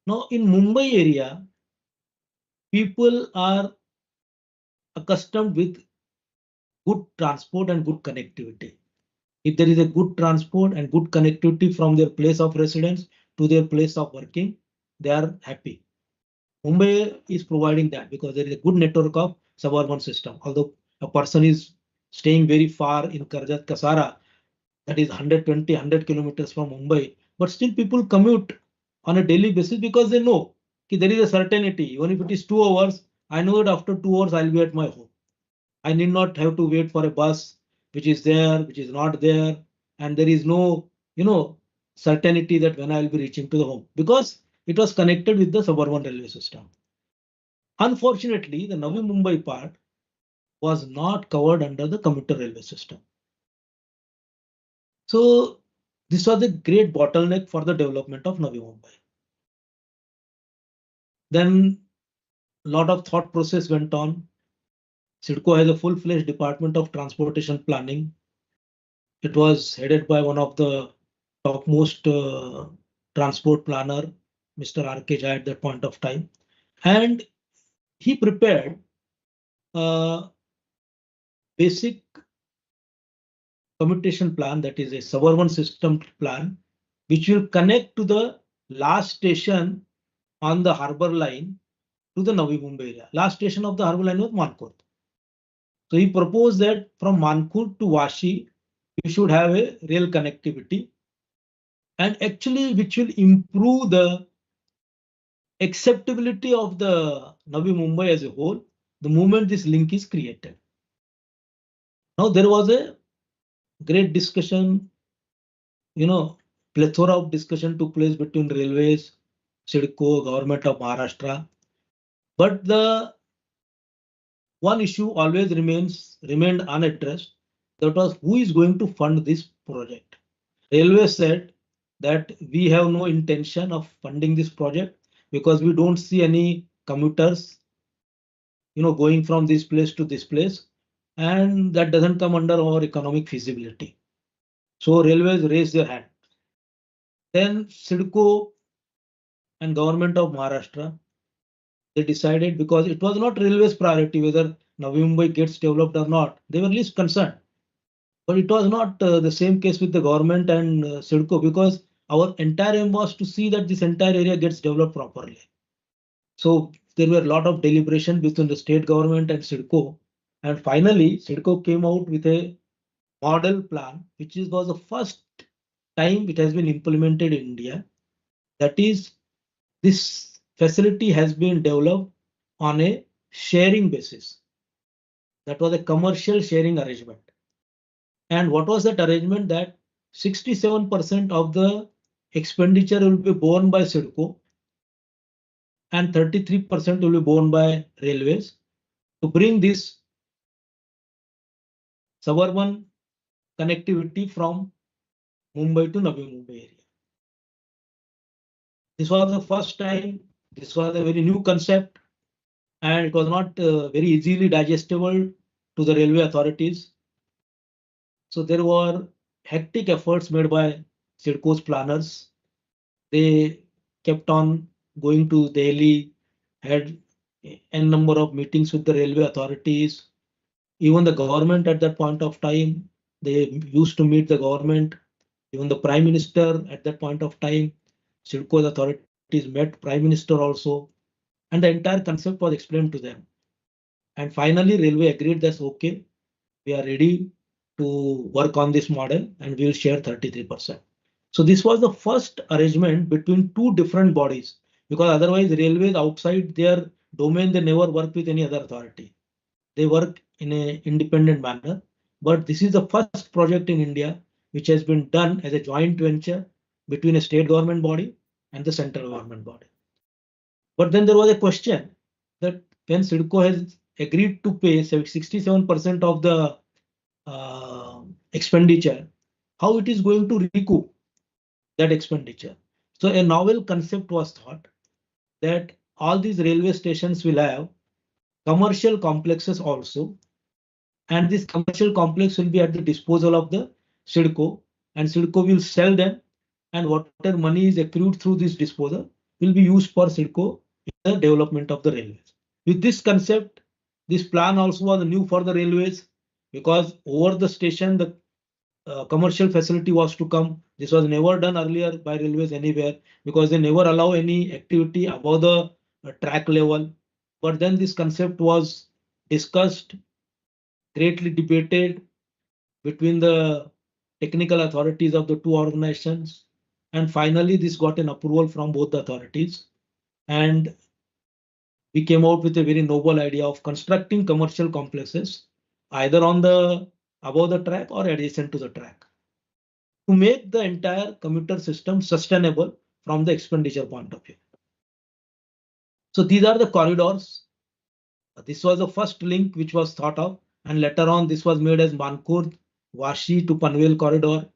Now in Mumbai area, people are accustomed with good transport and good connectivity. If there is a good transport and good connectivity from their place of residence to their place of working, they are happy. Mumbai is providing that because there is a good network of suburban system. Although a person is staying very far in Karjat Kasara, that is 100 kilometers from Mumbai, but still people commute on a daily basis because they know there is a certainty. Even if it is 2 hours, I know that after 2 hours I'll be at my home. I need not have to wait for a bus which is there, which is not there, and there is no, certainty that when I will be reaching to the home because it was connected with the suburban railway system. Unfortunately, the Navi Mumbai part was not covered under the commuter railway system. So this was a great bottleneck for the development of Navi Mumbai. Then a lot of thought process went on. CIDCO has a full-fledged department of transportation planning. It was headed by one of the topmost transport planner, Mr. R.K. Jha at that point of time. And he prepared a basic commutation plan, that is a suburban system plan, which will connect to the last station on the harbour line to the Navi Mumbai area. Last station of the harbour line was Mankur. So he proposed that from Mankur to Vashi, you should have a rail connectivity, and actually which will improve the acceptability of the Navi Mumbai as a whole, the moment this link is created. Now there was a great discussion, plethora of discussion took place between railways, CIDCO, government of Maharashtra. But the one issue always remained unaddressed. That was who is going to fund this project. Railway said that we have no intention of funding this project because we don't see any commuters, going from this place to this place, and that doesn't come under our economic feasibility. So railways raised their hand. Then CIDCO and government of Maharashtra, they decided, because it was not railways priority whether Navi Mumbai gets developed or not. They were least concerned. But it was not the same case with the government and CIDCO, because our entire aim was to see that this entire area gets developed properly. So there were a lot of deliberation between the state government and CIDCO. And finally, CIDCO came out with a model plan, which was the first time it has been implemented in India. That is, this facility has been developed on a sharing basis. That was a commercial sharing arrangement. And what was that arrangement? That 67% of the expenditure will be borne by CIDCO and 33% will be borne by railways to bring this suburban connectivity from Mumbai to Navi Mumbai area. This was the first time. This was a very new concept, and it was not very easily digestible to the railway authorities. So there were hectic efforts made by CIDCO's planners. They kept on going to Delhi, had n number of meetings with the railway authorities. Even the government at that point of time, they used to meet the government. Even the Prime Minister at that point of time, CIDCO's authorities met Prime Minister also, and the entire concept was explained to them. And finally, railway agreed that okay, we are ready to work on this model and we will share 33%. So this was the first arrangement between two different bodies, because otherwise railways outside their domain, they never work with any other authority. They work in an independent manner. But this is the first project in India which has been done as a joint venture between a state government body and the central government body. But then there was a question that when CIDCO has agreed to pay 67% of the expenditure, how it is going to recoup that expenditure. So a novel concept was thought that all these railway stations will have commercial complexes also, and this commercial complex will be at the disposal of the CIDCO, and CIDCO will sell them, and whatever money is accrued through this disposal will be used for CIDCO in the development of the railways. With this concept, this plan also was new for the railways, because over the station the commercial facility was to come. This was never done earlier by railways anywhere, because they never allow any activity above the track level. But then this concept was discussed, greatly debated between the technical authorities of the two organizations, and finally this got an approval from both the authorities, and we came out with a very noble idea of constructing commercial complexes either on the above the track or adjacent to the track to make the entire commuter system sustainable from the expenditure point of view. So these are the corridors. This was the first link which was thought of, and later on this was made as Mankur Vashi to Panvel corridor.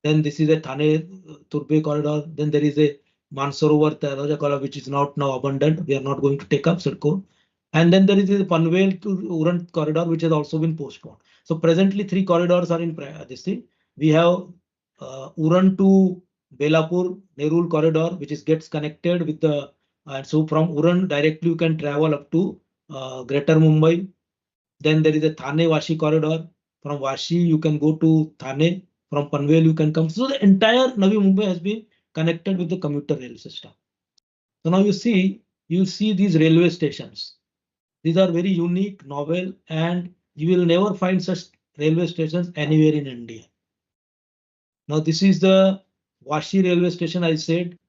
Then this is a Thane Turbe corridor. Then there is a Mansarovar Taraja corridor, which is not now abandoned. We are not going to take up CIDCO. And then there is a Panvel to Uran corridor, which has also been postponed. So presently 3 corridors are in this thing. We have Uran to Belapur Nerul corridor, which gets connected with the so from Uran directly you can travel up to Greater Mumbai. Then there is a Thane Vashi corridor. From Vashi you can go to Thane. From Panvel you can come. So the entire Navi Mumbai has been connected with the commuter rail system. So now you see these railway stations. These are very unique, novel, and you will never find such railway stations anywhere in India. Now this is the Vashi railway station. I said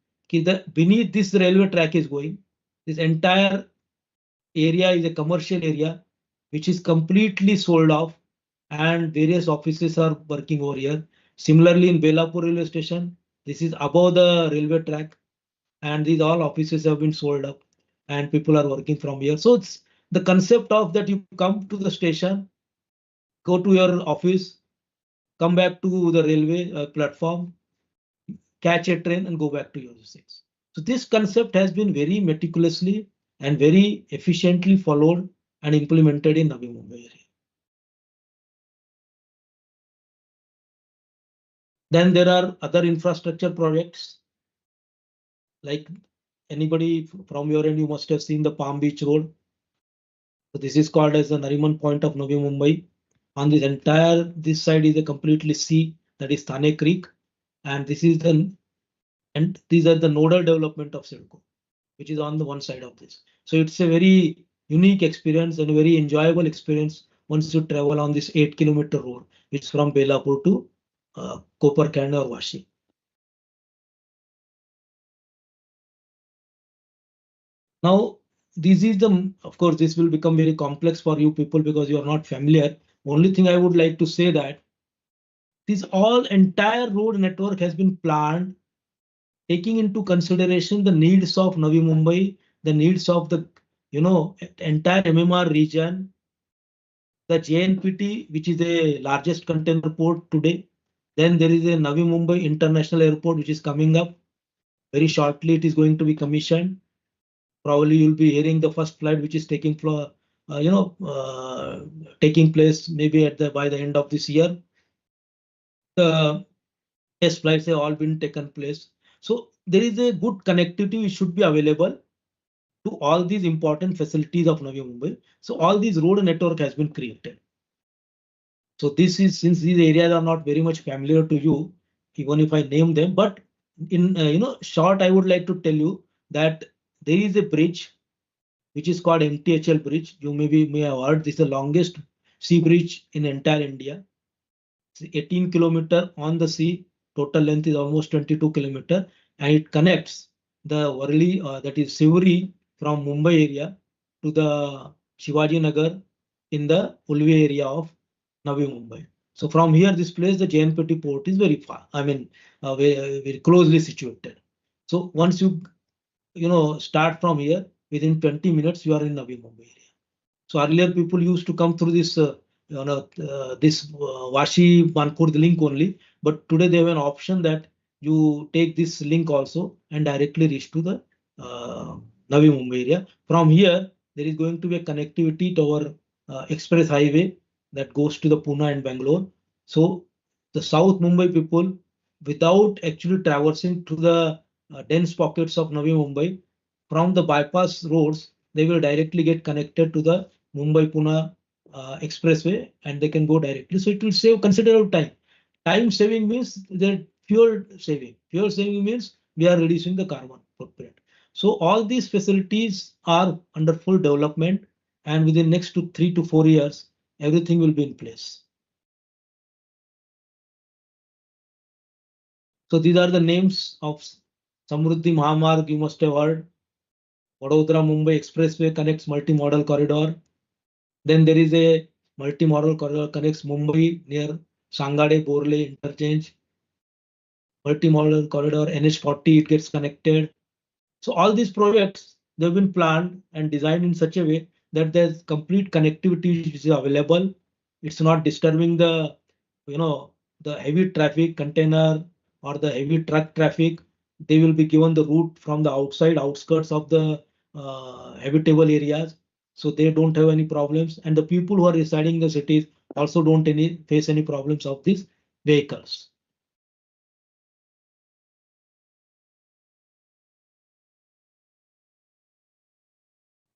beneath this railway track is going. This entire area is a commercial area which is completely sold off, and various offices are working over here. Similarly, in Belapur railway station, this is above the railway track, and these all offices have been sold up, and people are working from here. So it's the concept of that you come to the station, go to your office, come back to the railway platform, catch a train and go back to your seats. So this concept has been very meticulously and very efficiently followed and implemented in Navi Mumbai area. Then there are other infrastructure projects, like anybody from your end, you must have seen the Palm Beach Road. So this is called as the Nariman point of Navi Mumbai. On this side is a completely sea, that is Thane Creek, and this is the And these are the nodal development of CIDCO, which is on the one side of this. So it's a very unique experience and a very enjoyable experience once you travel on this 8-kilometer road, which is from Belapur to Koparkand or Vashi. Now, this is the, of course, this will become very complex for you people because you are not familiar. Only thing I would like to say that this all entire road network has been planned, taking into consideration the needs of Navi Mumbai, the needs of the entire MMR region, the JNPT, which is the largest container port today. Then there is a Navi Mumbai International Airport, which is coming up very shortly. It is going to be commissioned. Probably you'll be hearing the first flight, which is taking place maybe by the end of this year. The test flights have all been taken place. So there is a good connectivity which should be available to all these important facilities of Navi Mumbai. So all these road network has been created. So this is, since these areas are not very much familiar to you, even if I name them, but in short, I would like to tell you that there is a bridge which is called MTHL bridge. You may have heard this is the longest sea bridge in entire India. It's 18 kilometer on the sea. Total length is almost 22 kilometer, and it connects the Worli, that is Sivri, from Mumbai area to the Shivaji Nagar in the Ulvi area of Navi Mumbai. So from here, this place, the JNPT port is very far. I mean, very, very closely situated. So once you start from here, within 20 minutes, you are in Navi Mumbai area. So earlier people used to come through this Vashi Mankur link only, but today they have an option that you take this link also and directly reach to the Navi Mumbai area. From here, there is going to be a connectivity to our express highway that goes to the Pune and Bangalore. So the South Mumbai people, without actually traversing through the dense pockets of Navi Mumbai, from the bypass roads, they will directly get connected to the Mumbai-Pune expressway, and they can go directly. So it will save considerable time. Time saving means the fuel saving. Fuel saving means we are reducing the carbon footprint. So all these facilities are under full development, and within next 3 to 4 years, everything will be in place. So these are the names of Samruddhi Mahamarg, you must have heard. Vadodara Mumbai Expressway connects multi-modal corridor. Then there is a multi-modal corridor connects Mumbai near Sangade Borle interchange. Multi-modal corridor NH40, it gets connected. So all these projects, they've been planned and designed in such a way that there's complete connectivity which is available. It's not disturbing the the heavy traffic container or the heavy truck traffic. They will be given the route from the outskirts of the habitable areas, so they don't have any problems, and the people who are residing in the cities also don't face any problems of these vehicles.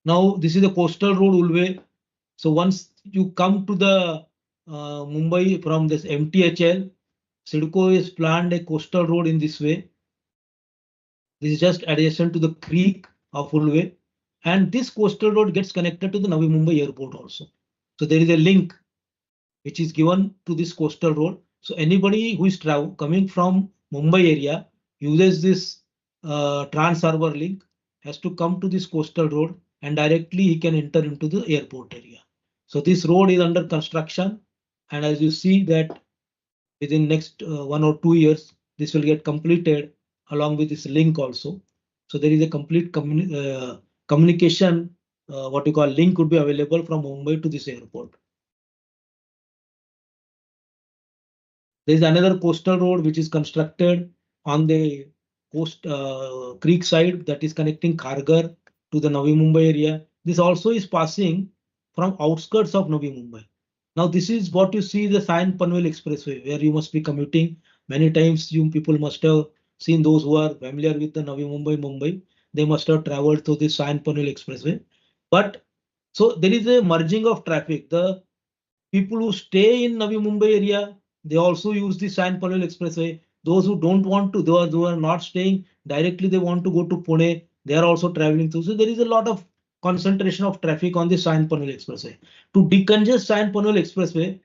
Now this is the coastal road Ulve. So once you come to the Mumbai from this MTHL, CIDCO is planned a coastal road in this way. This is just adjacent to the creek of Ulve, and this coastal road gets connected to the Navi Mumbai airport also. So there is a link which is given to this coastal road. So anybody who is coming from Mumbai area uses this Trans Harbour link, has to come to this coastal road, and directly he can enter into the airport area. So this road is under construction, and as you see that within next 1 or 2 years, this will get completed along with this link also. So there is a complete communication, what you call link would be available from Mumbai to this airport. There is another coastal road which is constructed on the coast creek side, that is connecting Kharghar to the Navi Mumbai area. This also is passing from outskirts of Navi Mumbai. Now this is what you see, the Sion Panvel Expressway, where you must be commuting. Many times you people must have seen, those who are familiar with the Navi Mumbai, they must have traveled through this Sion Panvel Expressway. But so there is a merging of traffic. The people who stay in Navi Mumbai area, they also use the Sion Panvel Expressway. those who don't want to, those who are not staying directly, they want to go to Pune, they are also traveling through. So there is a lot of concentration of traffic on the Sion-Panvel Expressway. To decongest Sion-Panvel Expressway,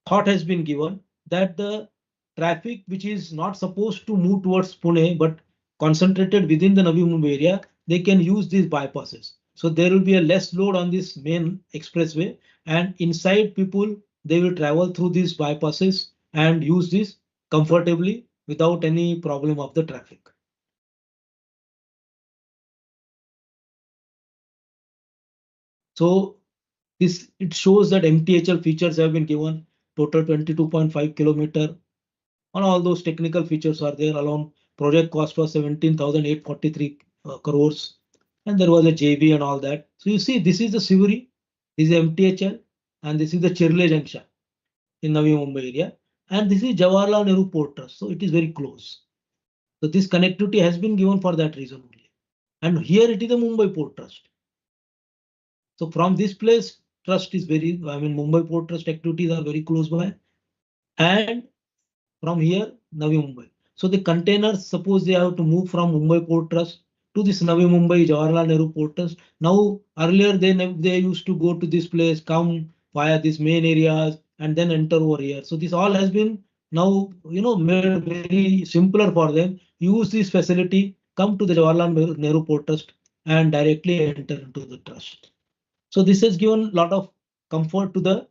thought has been given that the traffic which is not supposed to move towards Pune but concentrated within the Navi Mumbai area, they can use these bypasses. So there will be a less load on this main expressway, and inside people, they will travel through these bypasses and use this comfortably without any problem of the traffic. So this, it shows that MTHL features have been given, total 22.5 kilometer. On all those technical features are there. Along project cost was 17,843 crores, and there was a JV and all that. So you see, this is the Sivuri, this is MTHL, and this is the Chirle Junction in Navi Mumbai area, and this is Jawaharlal Nehru Port Trust. So it is very close. So this connectivity has been given for that reason only. And here it is the Mumbai Port Trust. So from this place, trust is very, Mumbai Port Trust activities are very close by. And from here, Navi Mumbai. So the containers, suppose they have to move from Mumbai Port Trust to this Navi Mumbai Jawaharlal Nehru Port Trust. Now, earlier they used to go to this place, come via these main areas, and then enter over here. So this all has been now, made very simpler for them. Use this facility, come to the Jawaharlal Nehru Port Trust, and directly enter into the trust. So this has given a lot of comfort to the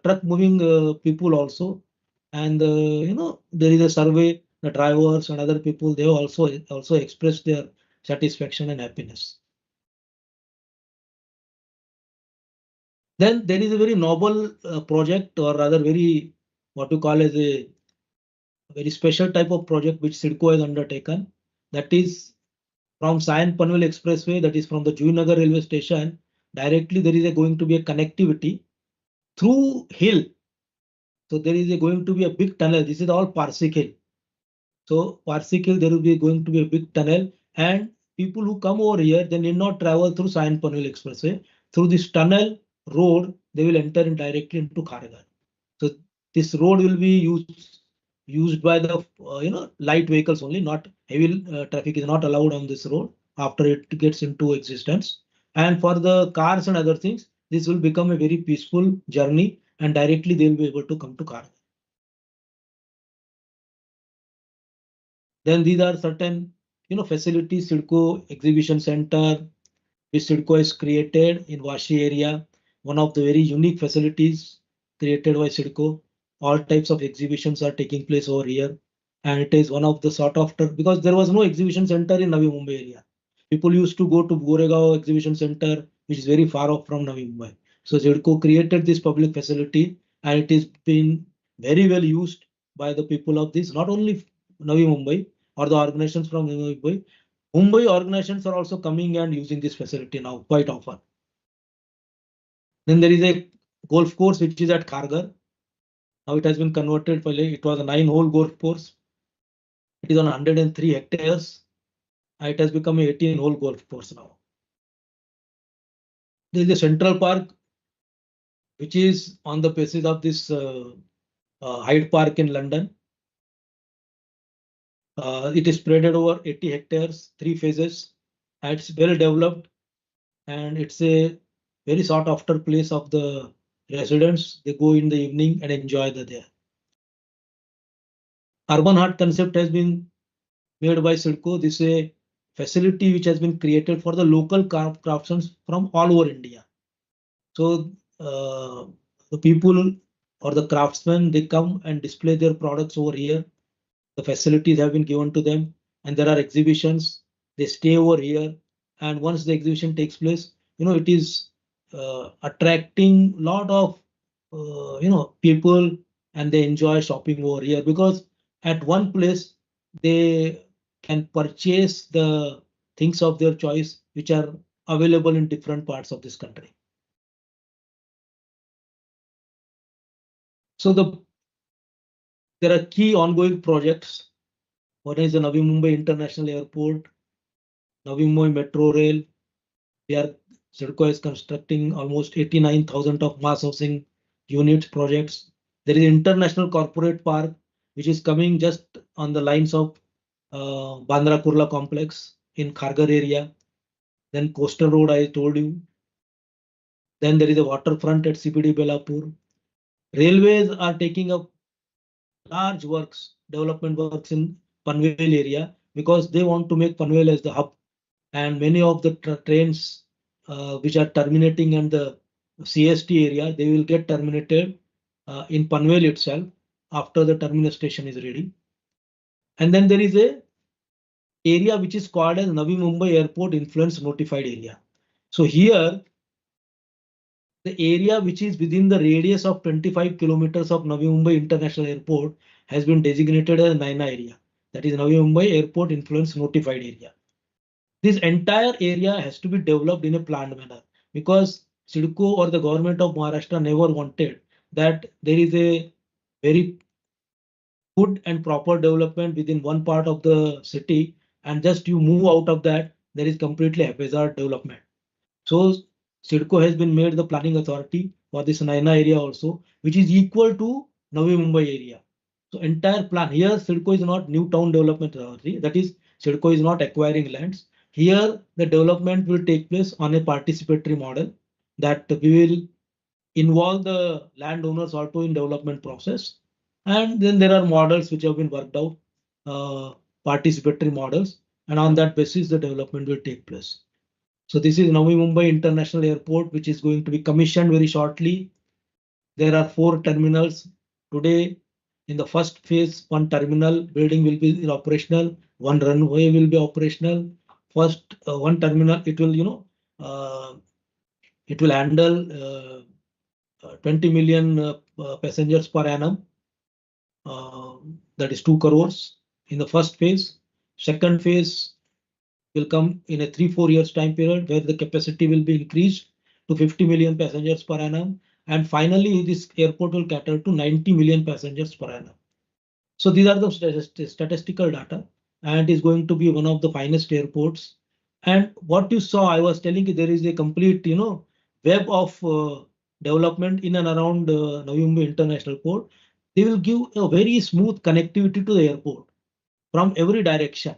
truck moving people also. And there is a survey, the drivers and other people, they also expressed their satisfaction and happiness. Then there is a very noble project, or rather very, what you call as a very special type of project which CIDCO has undertaken. That is from Sion-Panvel Expressway, that is from the Juinagar railway station, directly there is going to be a connectivity through hill. So there is going to be a big tunnel. This is all Parsik Hill. So Parsik Hill, there will be going to be a big tunnel, and people who come over here, they need not travel through Sion-Panvel Expressway. Through this tunnel road, they will enter in directly into Kharghar. So this road will be used by the light vehicles only, not heavy traffic is not allowed on this road after it gets into existence. And for the cars and other things, this will become a very peaceful journey, and directly they will be able to come to Kharghar. Then these are certain facilities, CIDCO Exhibition Center, which CIDCO has created in Vashi area, one of the very unique facilities created by CIDCO. All types of exhibitions are taking place over here, and it is one of the sought after, because there was no exhibition center in Navi Mumbai area. People used to go to Goregaon Exhibition Center, which is very far off from Navi Mumbai. So CIDCO created this public facility, and it is been very well used by the people of this, not only Navi Mumbai or the organizations from Navi Mumbai. Mumbai organizations are also coming and using this facility now quite often. Then there is a golf course which is at Kharghar. Now it has been converted. It was a 9-hole golf course. It is on 103 hectares. It has become a 18-hole golf course now. There is a Central Park, which is on the basis of this Hyde Park in London. It is spread over 80 hectares, 3 phases. It's well developed, and it's a very sought after place of the residents. They go in the evening and enjoy there. Urban Heart concept has been made by CIDCO. This is a facility which has been created for the local craftsmen from all over India. So the people or the craftsmen, they come and display their products over here. The facilities have been given to them, and there are exhibitions. They stay over here, and once the exhibition takes place, it is attracting a lot of people, and they enjoy shopping over here, because at one place they can purchase the things of their choice which are available in different parts of this country. So there are key ongoing projects. One is the Navi Mumbai International Airport, Navi Mumbai Metro Rail. CIDCO is constructing almost 89,000 of mass housing units projects. There is International Corporate Park, which is coming just on the lines of Bandra Kurla complex in Kharghar area. Then coastal road I told you. Then there is a waterfront at CBD Belapur. Railways are taking up large works, development works in Panvel area because they want to make Panvel as the hub. And many of the trains which are terminating in the CST area, they will get terminated in Panvel itself after the terminus station is ready. And then there is a area which is called as Navi Mumbai Airport Influence Notified Area. So here, the area which is within the radius of 25 kilometers of Navi Mumbai International Airport has been designated as NINA area. That is Navi Mumbai Airport Influence Notified Area. This entire area has to be developed in a planned manner because CIDCO or the government of Maharashtra never wanted that there is a very good and proper development within one part of the city and just you move out of that, there is completely haphazard development. So CIDCO has been made the planning authority for this NINA area also, which is equal to Navi Mumbai area. So entire plan here, CIDCO is not new town development authority. That is, CIDCO is not acquiring lands. Here, the development will take place on a participatory model that we will involve the landowners also in development process. And then there are models which have been worked out, participatory models, and on that basis, the development will take place. So this is Navi Mumbai International Airport, which is going to be commissioned very shortly. There are 4 terminals today. In the first phase, 1 terminal building will be operational, 1 runway will be operational. First, 1 terminal, it will, it will handle 20 million passengers per annum. That is 2 crores in the first phase. Second phase will come in a 3-4 years time period where the capacity will be increased to 50 million passengers per annum. And finally, this airport will cater to 90 million passengers per annum. So these are the statistical data, and is going to be one of the finest airports. And what you saw, I was telling you, there is a complete, web of development in and around Navi Mumbai International Port. They will give a very smooth connectivity to the airport from every direction.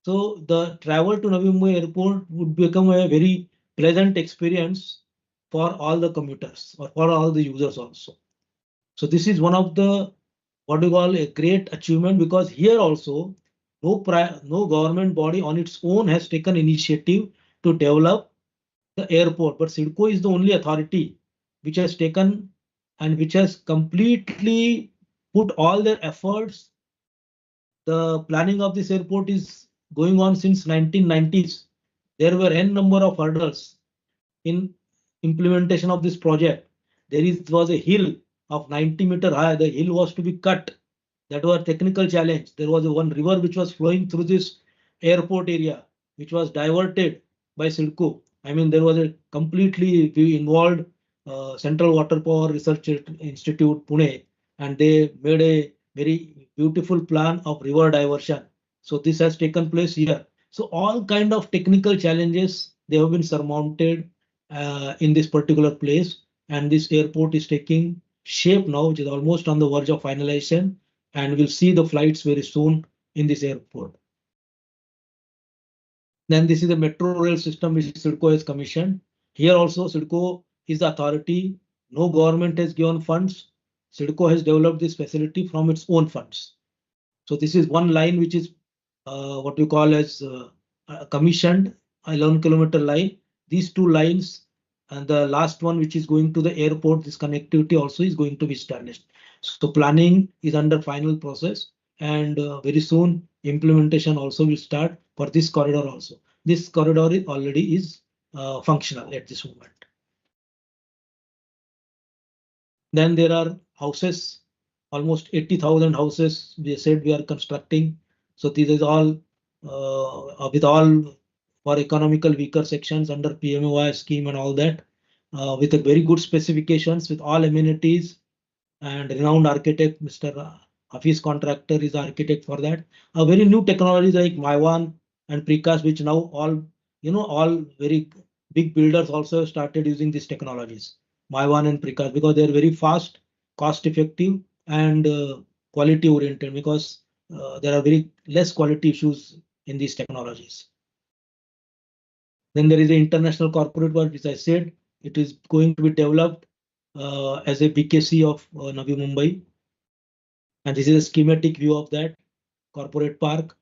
So the travel to Navi Mumbai Airport would become a very pleasant experience for all the commuters or for all the users also. So this is one of the what you call a great achievement because here also no government body on its own has taken initiative to develop the airport, but CIDCO is the only authority which has taken and which has completely put all their efforts. The planning of this airport is going on since 1990s. There were n number of hurdles in implementation of this project. There was a hill of 90 meters high. The hill was to be cut. That was a technical challenge. There was one river which was flowing through this airport area, which was diverted by CIDCO. I mean, there was a completely involved Central Water Power Research Institute, Pune, and they made a very beautiful plan of river diversion. So this has taken place here. So all kind of technical challenges, they have been surmounted in this particular place. And this airport is taking shape now, which is almost on the verge of finalization. And we'll see the flights very soon in this airport. Then this is the metro rail system which CIDCO has commissioned. Here also CIDCO is the authority. No government has given funds. CIDCO has developed this facility from its own funds. So this is one line which is what we call as commissioned, 11-kilometer line. These 2 lines and the last one which is going to the airport, this connectivity also is going to be established. So planning is under final process and very soon implementation also will start for this corridor also. This corridor is already functional at this moment. Then there are houses, almost 80,000 houses we said we are constructing. So this is all with all for economical weaker sections under PMOI scheme and all that, with a very good specifications with all amenities and renowned architect, Mr. Hafiz Contractor is architect for that. A very new technologies like Maiwan and Precast, which now all, all very big builders also started using these technologies, Maiwan and Precast, because they're very fast, cost effective and quality oriented, because there are very less quality issues in these technologies. Then there is the international corporate world, which I said, it is going to be developed as a BKC of Navi Mumbai. And this is a schematic view of that corporate park.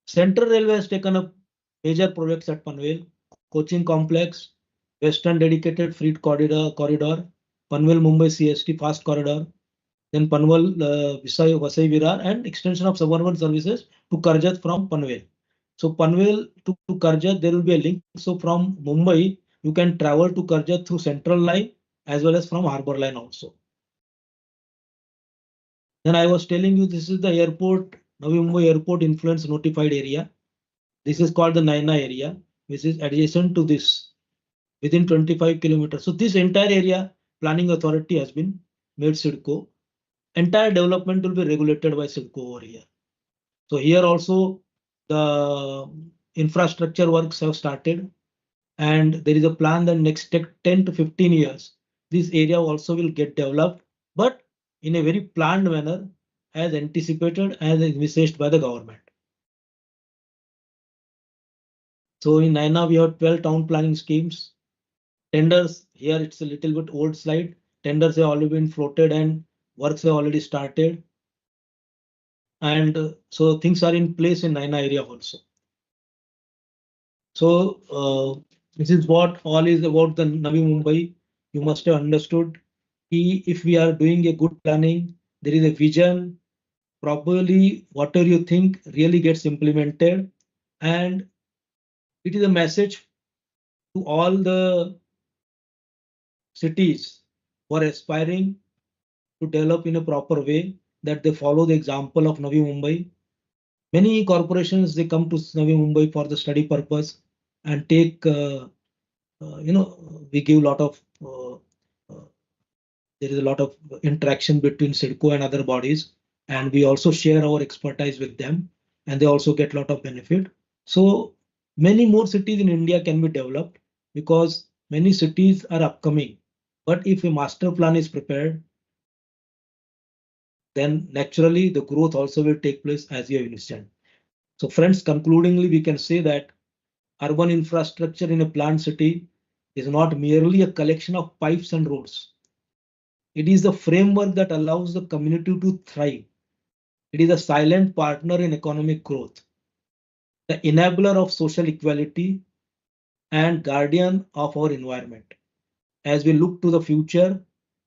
Central Railway has taken up major projects at Panvel, coaching complex, Western dedicated freight corridor, Panvel Mumbai CST fast corridor, then Panvel Vasai Virar, and extension of suburban services to Karjat from Panvel. So Panvel to Karjat, there will be a link. So from Mumbai, you can travel to Karjat through Central Line as well as from Harbour Line also. Then I was telling you, this is the airport, Navi Mumbai Airport Influence Notified Area. This is called the Naina area, which is adjacent to this, within 25 kilometers. So this entire area, planning authority has been made CIDCO. Entire development will be regulated by CIDCO over here. So here also the infrastructure works have started, and there is a plan that next 10 to 15 years, this area also will get developed, but in a very planned manner, as anticipated, as envisaged by the government. So in Naina, we have 12 town planning schemes. Tenders, here it's a little bit old slide. Tenders have already been floated and works have already started. And so things are in place in Naina area also. So this is what all is about the Navi Mumbai. You must have understood. If we are doing a good planning, there is a vision, properly whatever you think really gets implemented. And it is a message to all the cities who are aspiring to develop in a proper way, that they follow the example of Navi Mumbai. Many corporations, they come to Navi Mumbai for the study purpose and take, we give a lot of, there is a lot of interaction between CIDCO and other bodies, and we also share our expertise with them, and they also get a lot of benefit. So many more cities in India can be developed because many cities are upcoming. But if a master plan is prepared, then naturally the growth also will take place as you have envisioned. So friends, concludingly, we can say that urban infrastructure in a planned city is not merely a collection of pipes and roads. It is the framework that allows the community to thrive. It is a silent partner in economic growth, the enabler of social equality, and guardian of our environment. As we look to the future,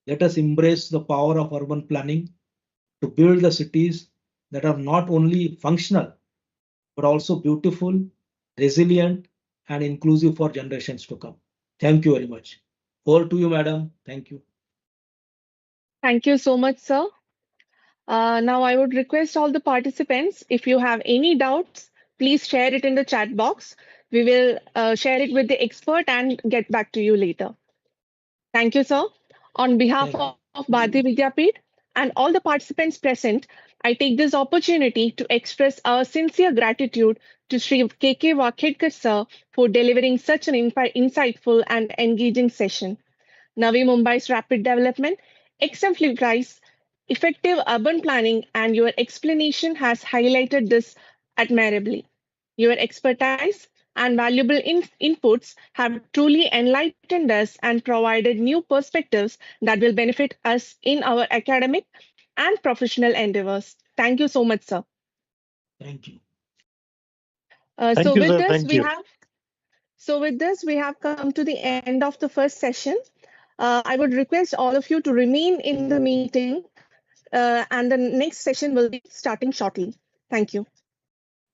let us embrace the power of urban planning to build the cities that are not only functional, but also beautiful, resilient, and inclusive for generations to come. Thank you very much. Over to you, madam. Thank you. Thank you so much, sir. Now I would request all the participants, if you have any doubts, please share it in the chat box. We will share it with the expert and get back to you later. Thank you, sir. On behalf of Bharati Vidyapeeth and all the participants present, I take this opportunity to express our sincere gratitude to Sri K.K. Varkhedkar, sir, for delivering such an insightful and engaging session. Navi Mumbai's rapid development exemplifies effective urban planning, and your explanation has highlighted this admirably. Your expertise and valuable inputs have truly enlightened us and provided new perspectives that will benefit us in our academic and professional endeavors. Thank you so much, sir. Thank you. So with this, we have come to the end of the first session. I would request all of you to remain in the meeting, and the next session will be starting shortly. Thank you.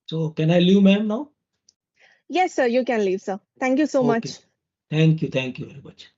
So can I leave, ma'am, now? Yes, sir, you can leave, sir. Thank you so much. Thank you very much.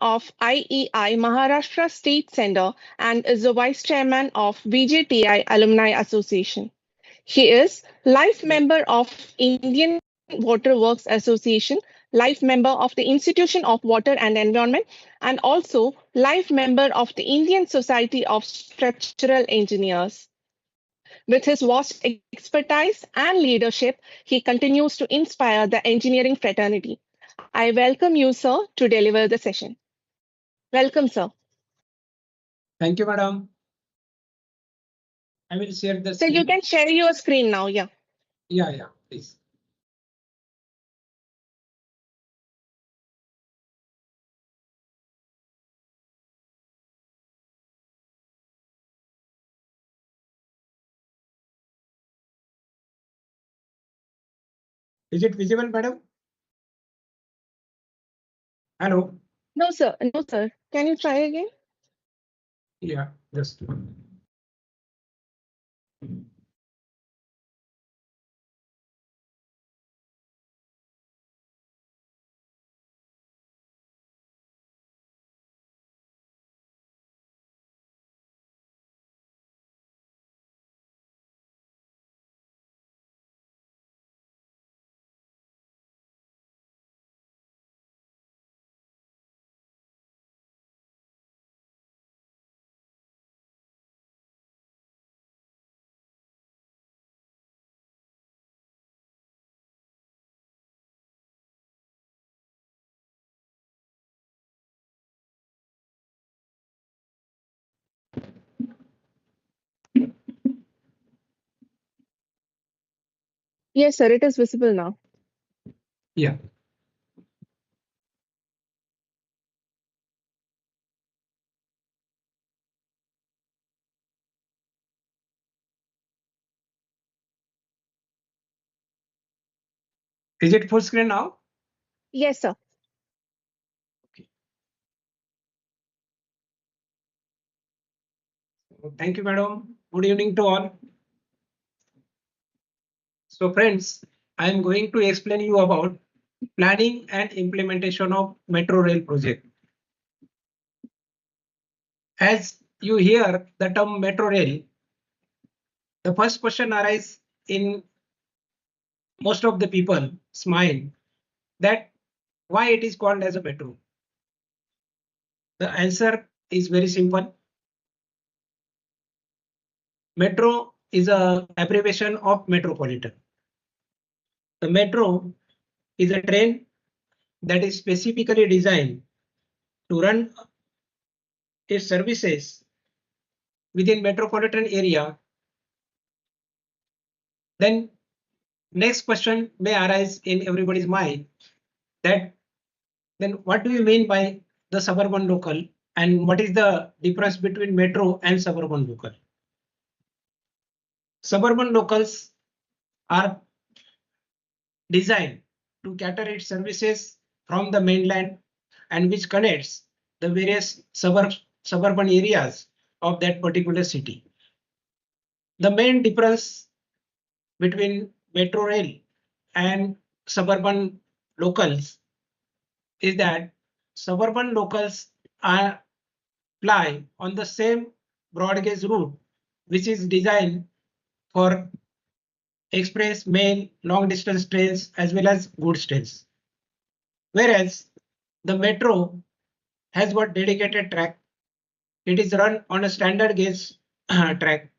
Of IEI Maharashtra State Center and is the Vice Chairman of VJTI Alumni Association. He is Life Member of Indian Water Works Association, Life Member of the Institution of Water and Environment, and also Life Member of the Indian Society of Structural Engineers. With his vast expertise and leadership, he continues to inspire the engineering fraternity. I welcome you, sir, to deliver the session. Welcome, sir. Thank you, madam. I will share the So screen. you can share your screen now, yeah. Yeah, please. Is it visible, madam? Hello. No, sir. No, sir. Can you try again? Yeah, just. Yes, sir. It is visible now. Yeah. Is it full screen now? Yes, sir. Thank you, madam. Good evening to all. So friends, I am going to explain you about planning and implementation of metro rail project. As you hear the term metro rail, the first question arises in most of the people's mind that why it is called as a metro. The answer is very simple. Metro is a abbreviation of metropolitan. The metro is a train that is specifically designed to run its services within metropolitan area. Then next question may arise in everybody's mind that then what do you mean by the suburban local and what is the difference between metro and suburban local? Suburban locals are designed to cater its services from the mainland and which connects the various suburban areas of that particular city. The main difference between metro rail and suburban locals is that suburban locals are ply on the same broad gauge route, which is designed for express, mail, long distance trains as well as goods trains. Whereas the metro has got dedicated track. It is run on a standard gauge track.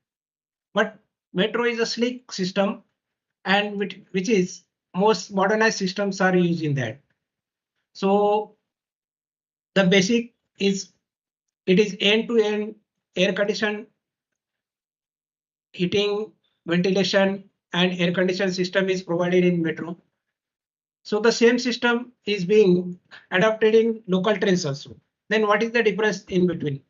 But metro is a sleek system, and which is most modernized systems are used in that. So the basic is it is end-to-end air conditioned heating, ventilation, and air conditioned system is provided in metro. So the same system is being adopted in local trains also. Then what is the difference in between?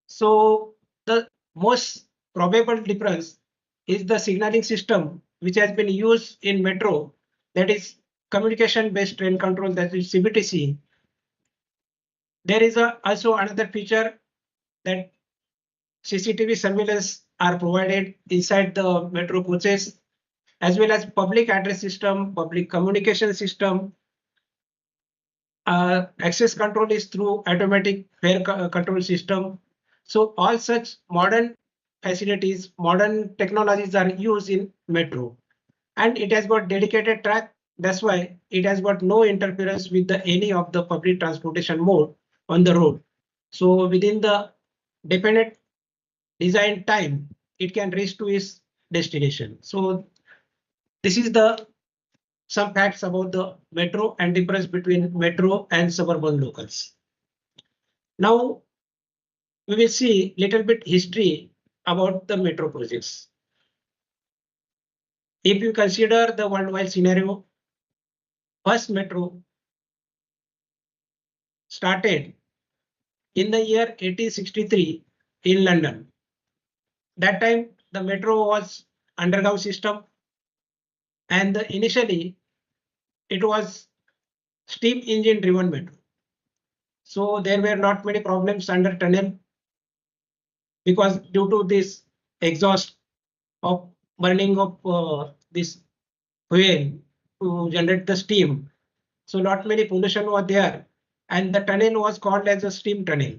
So the most probable difference is the signaling system which has been used in metro, that is communication based train control, that is CBTC. There is also another feature that CCTV surveillance are provided inside the metro coaches, as well as public address system, public communication system. Access control is through automatic fare control system. So all such modern facilities, modern technologies are used in metro, and it has got dedicated track. That's why it has got no interference with any of the public transportation mode on the road. So within the definite design time, it can reach to its destination. So this is some facts about the metro and difference between metro and suburban locals. Now we will see little bit history about the metro projects. If you consider the worldwide scenario, first metro started in the year 1863 in London. That time the metro was underground system, and initially it was steam engine driven metro. So there were not many problems under tunnel, because due to this exhaust of burning of this fuel to generate the steam, so not many pollution was there, and the tunnel was called as a steam tunnel.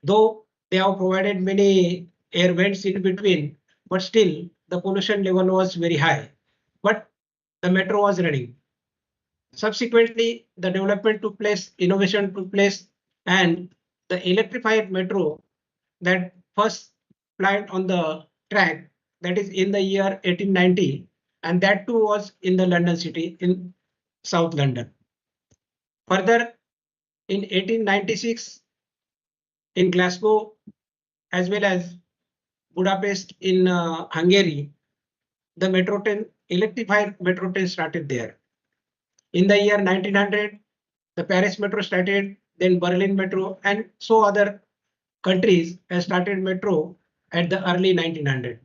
Though they have provided many air vents in between, but still the pollution level was very high. But the metro was running. Subsequently, the development took place, innovation took place, and the electrified metro that first plied on the track, that is in the year 1890, and that too was in the London city, in South London. Further, in 1896, in Glasgow as well as Budapest in Hungary, the metro train, electrified metro train started there. In the year 1900, the Paris metro started, then Berlin metro, and so other countries have started metro at the early 1900.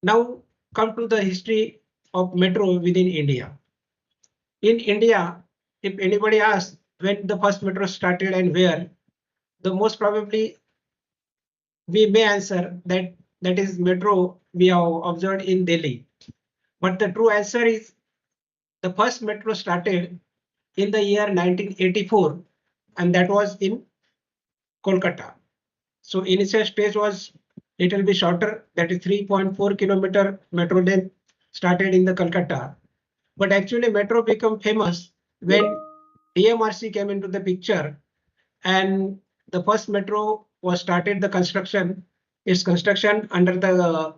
Now come to the history of metro within India. In India, if anybody asks when the first metro started and where, the most probably we may answer that is metro we have observed in Delhi. But the true answer is the first metro started in the year 1984, and that was in Kolkata. So initial stage was little bit shorter, that is 3.4 kilometer metro length started in the Kolkata. But actually metro became famous when DMRC came into the picture, and the first metro was started its construction under the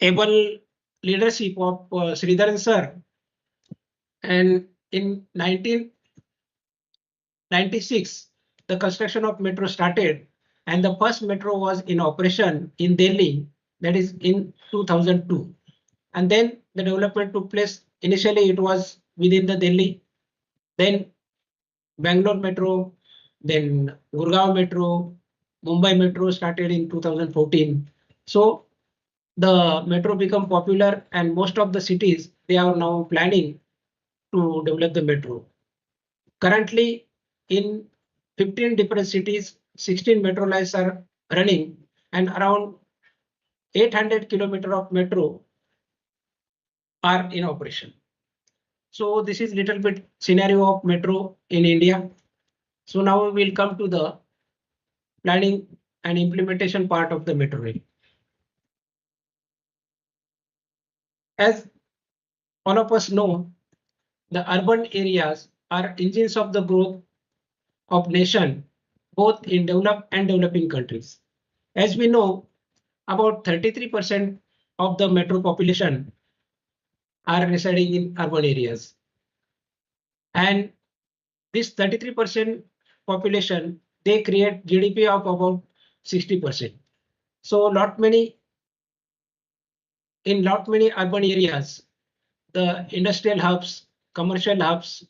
able leadership of Sridharan sir. And in 1996, the construction of metro started, and the first metro was in operation in Delhi, that is in 2002. And then the development took place. Initially, it was within the Delhi, then Bangalore metro, then Gurgaon metro, Mumbai metro started in 2014. So the metro became popular, and most of the cities, they are now planning to develop the metro. Currently, in 15 different cities, 16 metro lines are running, and around 800 kilometers of metro are in operation. So this is little bit scenario of metro in India. So now we will come to the planning and implementation part of the metro rail. As all of us know, the urban areas are engines of the growth of nation, both in developed and developing countries. As we know, about 33% of the metro population are residing in urban areas. And this 33% population, they create GDP of about 60%. So in lot many urban areas, the industrial hubs, commercial hubs,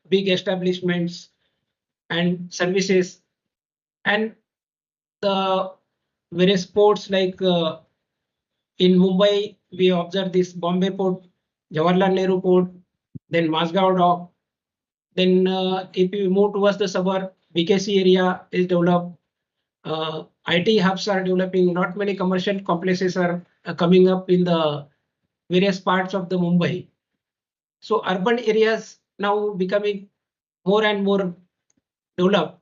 big establishments and services, and the various ports like in Mumbai, we observe this Bombay port, Jawaharlal Nehru port, then Mazgaon dock. Then if we move towards the suburb, BKC area is developed. IT hubs are developing. Not many commercial complexes are coming up in the various parts of the Mumbai. So urban areas now becoming more and more developed.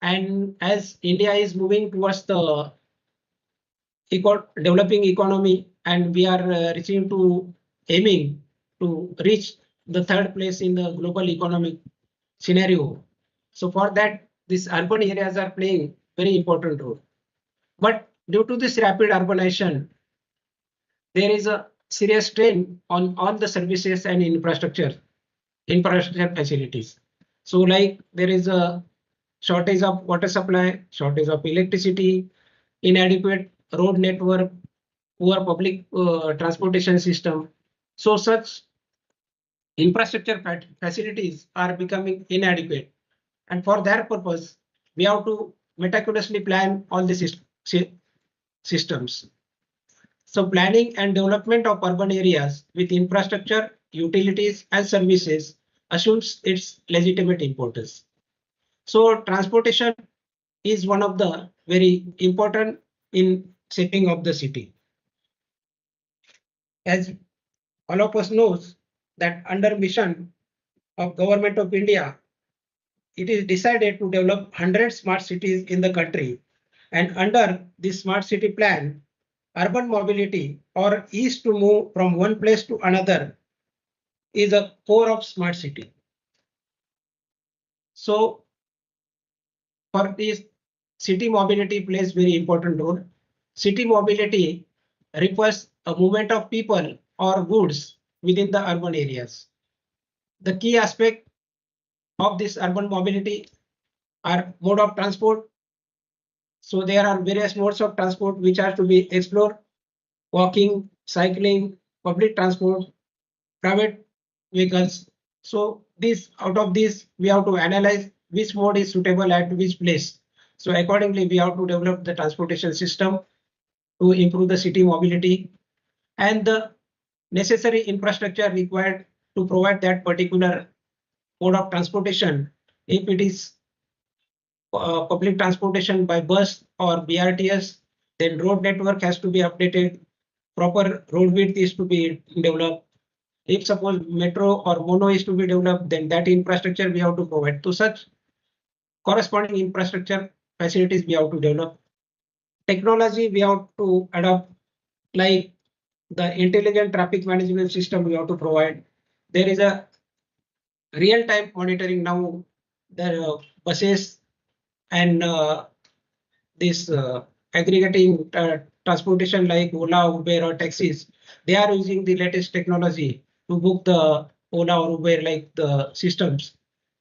And as India is moving towards the developing economy, and we are aiming to reach the third place in the global economic scenario. So for that, these urban areas are playing very important role. But due to this rapid urbanization, there is a serious strain on all the services and infrastructure facilities. So like there is a shortage of water supply, shortage of electricity, inadequate road network, poor public transportation system. So such infrastructure facilities are becoming inadequate. And for that purpose, we have to meticulously plan all the systems. So planning and development of urban areas with infrastructure, utilities and services assumes its legitimate importance. So transportation is one of the very important in shaping of the city. As all of us knows that under mission of Government of India, it is decided to develop 100 smart cities in the country. And under this smart city plan, urban mobility or ease to move from one place to another is a core of smart city. So for this, city mobility plays very important role. City mobility refers a movement of people or goods within the urban areas. The key aspect of this urban mobility are mode of transport. So there are various modes of transport which are to be explored: walking, cycling, public transport, private vehicles. So out of this, we have to analyze which mode is suitable at which place. So accordingly, we have to develop the transportation system to improve the city mobility and the necessary infrastructure required to provide that particular mode of transportation. If it is public transportation by bus or BRTS, then road network has to be updated. Proper road width is to be developed. If suppose metro or mono is to be developed, then that infrastructure we have to provide. To such corresponding infrastructure facilities we have to develop. Technology we have to adopt, like the intelligent traffic management system we have to provide. There is a real-time monitoring now. The buses and this aggregating transportation like Ola, Uber or taxis, they are using the latest technology to book the Ola or Uber like the systems.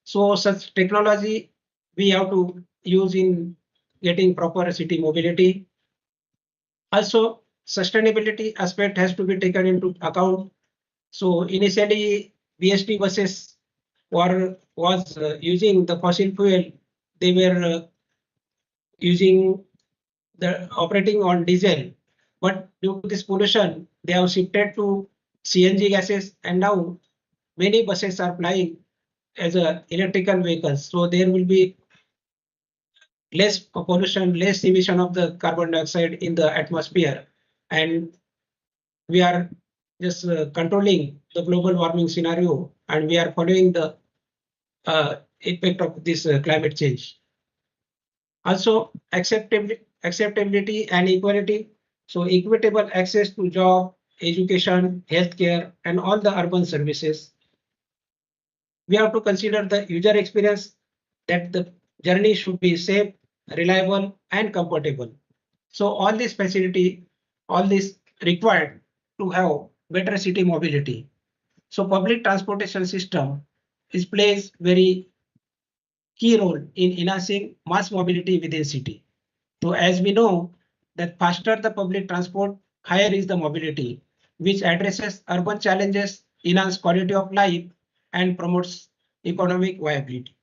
So such technology we have to use in getting proper city mobility. Also, sustainability aspect has to be taken into account. So initially, BST buses was using the fossil fuel. They were using the operating on diesel, but due to this pollution, they have shifted to CNG gases, and now many buses are flying as electrical vehicles. So there will be less pollution, less emission of the carbon dioxide in the atmosphere, and we are just controlling the global warming scenario and we are following the effect of this climate change. Also, acceptability and equality. So equitable access to job, education, healthcare, and all the urban services. We have to consider the user experience, that the journey should be safe, reliable, and comfortable. So all this facility, all this required to have better city mobility. So public transportation system plays very key role in enhancing mass mobility within city. So as we know that faster the public transport, higher is the mobility, which addresses urban challenges, enhance quality of life, and promotes economic viability.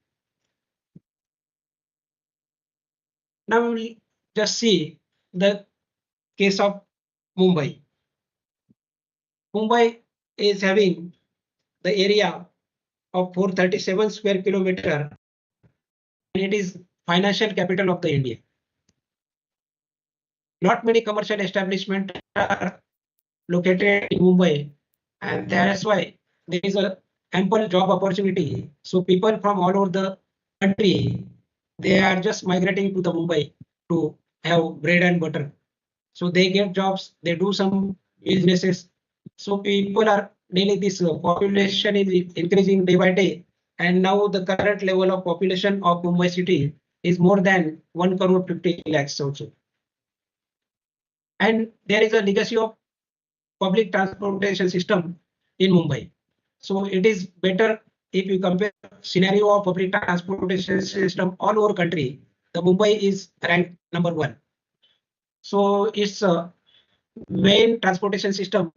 Now we will just see the case of Mumbai. Mumbai is having the area of 437 square kilometer, and it is financial capital of the India. Not many commercial establishments are located in Mumbai, and that's why there is a ample job opportunity. So people from all over the country, they are just migrating to the Mumbai to have bread and butter. So they get jobs, they do some businesses. So people are daily, this population is increasing day by day. And now the current level of population of Mumbai city is more than 1 crore 50 lakhs also. And there is a legacy of public transportation system in Mumbai. So it is better if you compare scenario of public transportation system all over country. The Mumbai is ranked number 1. So its main transportation system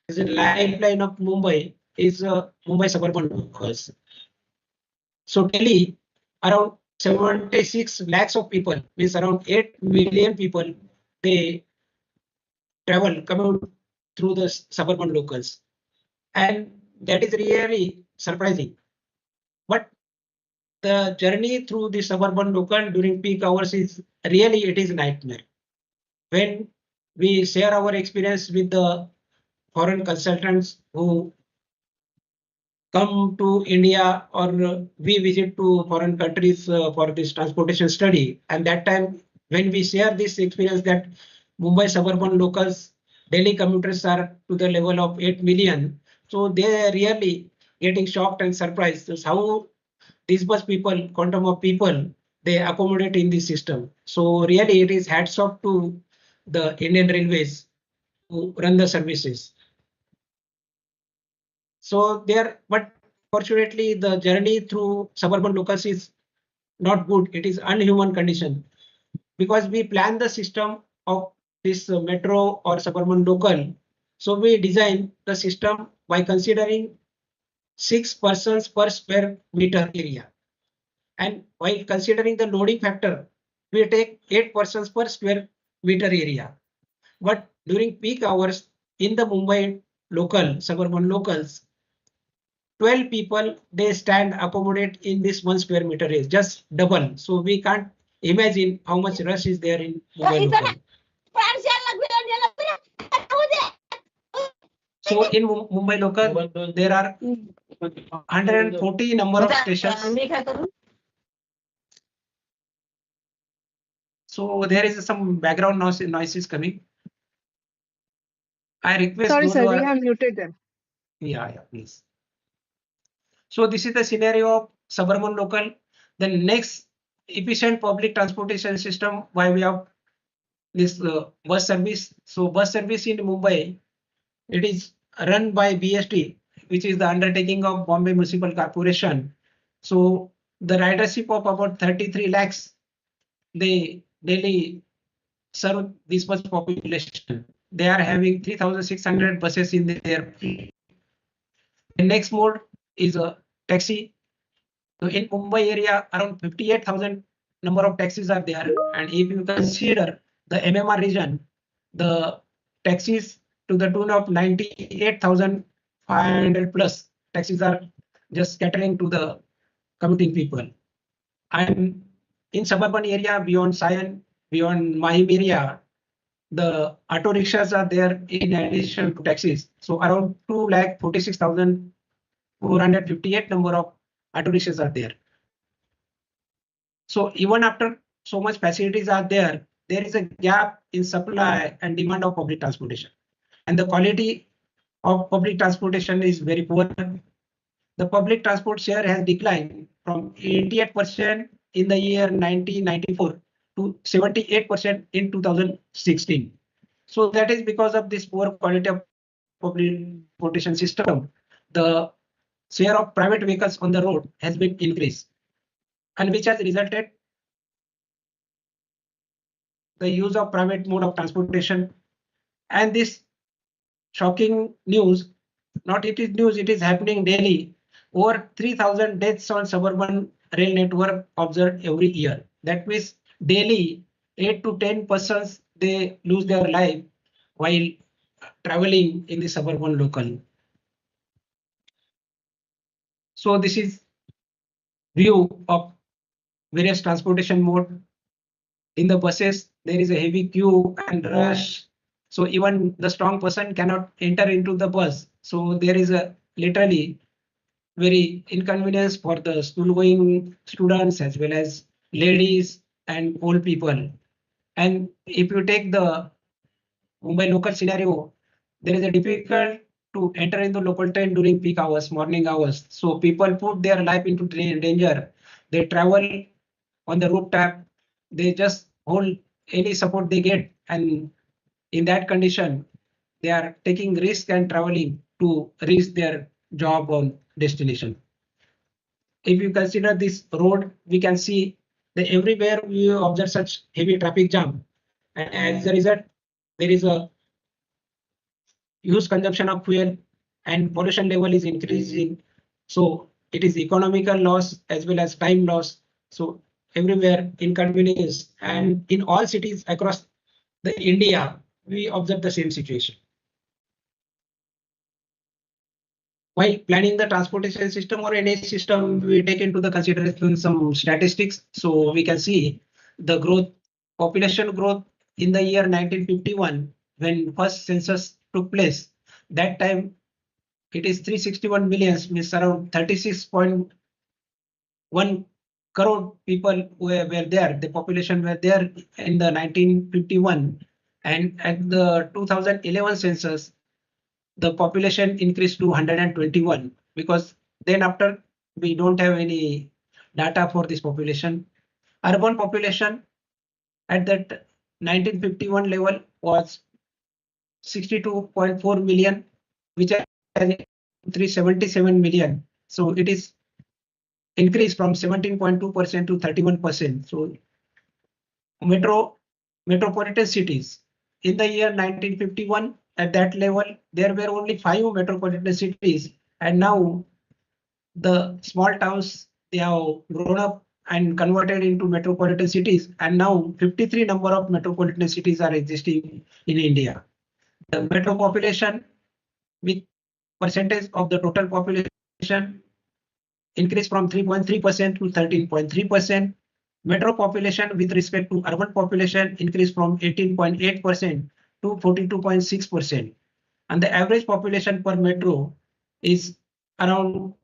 is a lifeline of Mumbai is Mumbai suburban locals. So Delhi, around 76 lakhs of people, means around 8 million people, they travel, commute through the suburban locals. And that is really surprising. But the journey through the suburban local during peak hours is really, it is a nightmare. When we share our experience with the foreign consultants who come to India, or we visit to foreign countries for this transportation study, and that time when we share this experience that Mumbai suburban locals, daily commuters are to the level of 8 million, so they are really getting shocked and surprised as how these much people, quantum of people, they accommodate in this system. So really it is hats off to the Indian Railways who run the services. So there, but fortunately the journey through suburban locals is not good. It is unhuman condition, because we plan the system of this metro or suburban local. So we design the system by considering 6 persons per square meter area. And while considering the loading factor, we take 8 persons per square meter area. But during peak hours in the Mumbai local, suburban locals, 12 people, they stand accommodate in this 1 square meter area, just double. So we can't imagine how much rush is there in Mumbai local. So in Mumbai local, there are 140 number of stations. So there is some background noise is coming. I request. Sorry, sir, we have muted them. Yeah, please. So this is the scenario of suburban local. The next efficient public transportation system, why we have this bus service. So bus service in Mumbai, it is run by BST, which is the undertaking of Bombay Municipal Corporation. So the ridership of about 33 lakhs, they daily serve this much population. They are having 3,600 buses in their fleet. The next mode is a taxi. So in Mumbai area, around 58,000 number of taxis are there. And if you consider the MMR region, the taxis to the tune of 98,500 plus taxis are just catering to the commuting people. And in suburban area, beyond Sion, beyond Mahim area, the auto rickshaws are there in addition to taxis. So around 2,46,000 458 number of auto rickshaws are there. So even after so much facilities are there is a gap in supply and demand of public transportation. And the quality of public transportation is very poor. The public transport share has declined from 88% in the year 1994 to 78% in 2016. So that is because of this poor quality of public transportation system. The share of private vehicles on the road has been increased, and which has resulted the use of private mode of transportation. And this shocking news, not it is news, it is happening daily. Over 3,000 deaths on suburban rail network observed every year. That means daily 8 to 10 persons they lose their life while traveling in the suburban local. So this is view of various transportation mode. In the buses, there is a heavy queue and rush. So even the strong person cannot enter into the bus. So there is a literally very inconvenience for the school going students as well as ladies and old people. And if you take the Mumbai local scenario, there is a difficult to enter into local train during peak hours, morning hours. So people put their life into danger. They travel on the rooftop. They just hold any support they get, and in that condition, they are taking risk and traveling to reach their job or destination. If you consider this road, we can see that everywhere we observe such heavy traffic jam, and as a result, there is a huge consumption of fuel and pollution level is increasing. So it is economical loss as well as time loss. So everywhere inconvenience, and in all cities across the India, we observe the same situation. While planning the transportation system or any system, we take into the consideration some statistics. So we can see the growth, population growth in the year 1951, when first census took place. That time it is 361 million, means around 36.1 crore people were there. The population were there in the 1951, and at the 2011 census, the population increased to 121, because then after we don't have any data for this population. Urban population at that 1951 level was 62.4 million, which has 377 million. So it is increased from 17.2% to 31%. So metropolitan cities in the year 1951, at that level, there were only 5 metropolitan cities, and now the small towns, they have grown up and converted into metropolitan cities, and now 53 number of metropolitan cities are existing in India. The metro population with percentage of the total population increased from 3.3% to 13.3%. Metro population with respect to urban population increased from 18.8% to 42.6%. And the average population per metro is around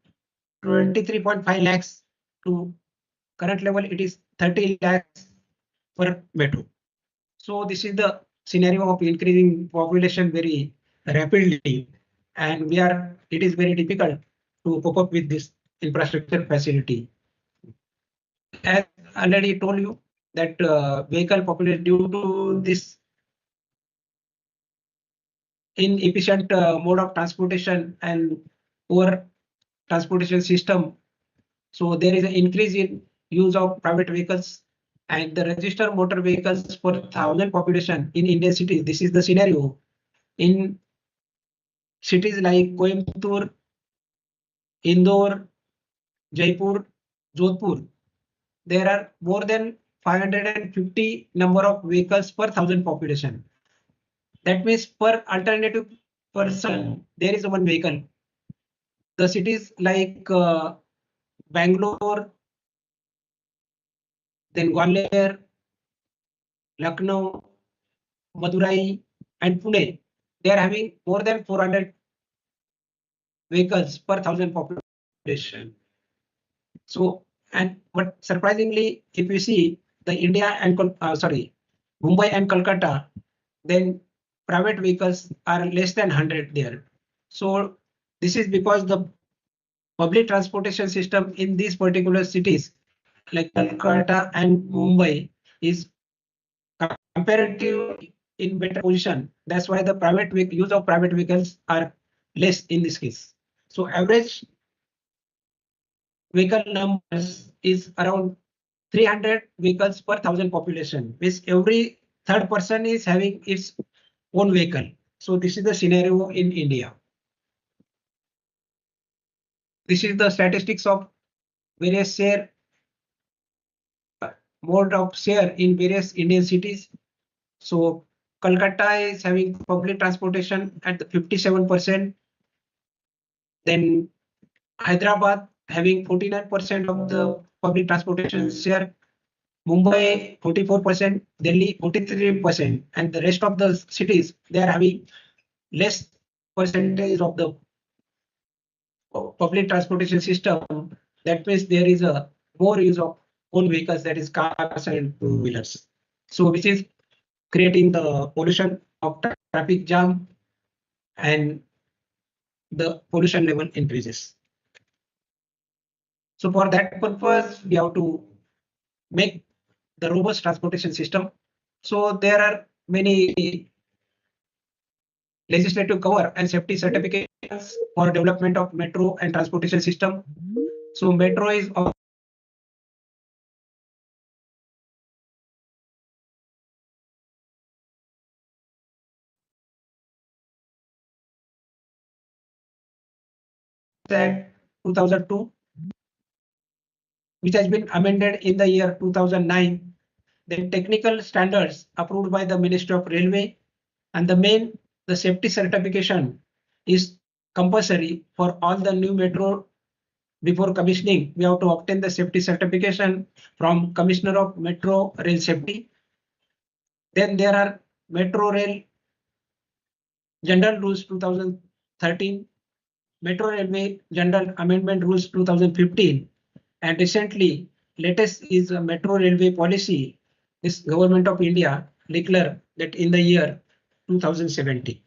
23.5 lakhs to current level, it is 30 lakhs per metro. So this is the scenario of increasing population very rapidly, and it is very difficult to cope up with this infrastructure facility. As already told you that vehicle population, due to this inefficient mode of transportation and poor transportation system, so there is an increase in use of private vehicles, and the registered motor vehicles per 1,000 population in Indian cities. This is the scenario in cities like Coimbatore, Indore, Jaipur, Jodhpur. There are more than 550 number of vehicles per 1,000 population. That means per alternative person, there is one vehicle. The cities like Bangalore, then Gwalior, Lucknow, Madurai, and Pune, they are having more than 400 vehicles per 1,000 population. population. So, but surprisingly, if you see the India and Mumbai and Kolkata, then private vehicles are less than 100 there. So this is because the public transportation system in these particular cities like Kolkata and Mumbai is comparatively in better position. That's why the use of private vehicles are less in this case. So average vehicle numbers is around 300 vehicles per 1,000 population, which every third person is having its own vehicle. So this is the scenario in India. This is the statistics of various mode of share in various Indian cities. So Kolkata is having public transportation at 57%. Then Hyderabad having 49% of the public transportation share. Mumbai 44%, Delhi 43%, and the rest of the cities they are having less percentage of the public transportation system. That means there is a more use of own vehicles, that is cars and two-wheelers. So which is creating the pollution of traffic jam and the pollution level increases. So for that purpose, we have to make the robust transportation system. So there are many legislative cover and safety certifications for development of metro and transportation system. So metro is Act 2002, which has been amended in the year 2009. Then technical standards approved by the Ministry of Railway, and the safety certification is compulsory for all the new metro. Before commissioning, we have to obtain the safety certification from Commissioner of Metro Rail Safety. Then there are Metro Rail General Rules 2013, Metro Railway General Amendment Rules 2015, and recently latest is a Metro Railway Policy. This Government of India declared that in the year 2017.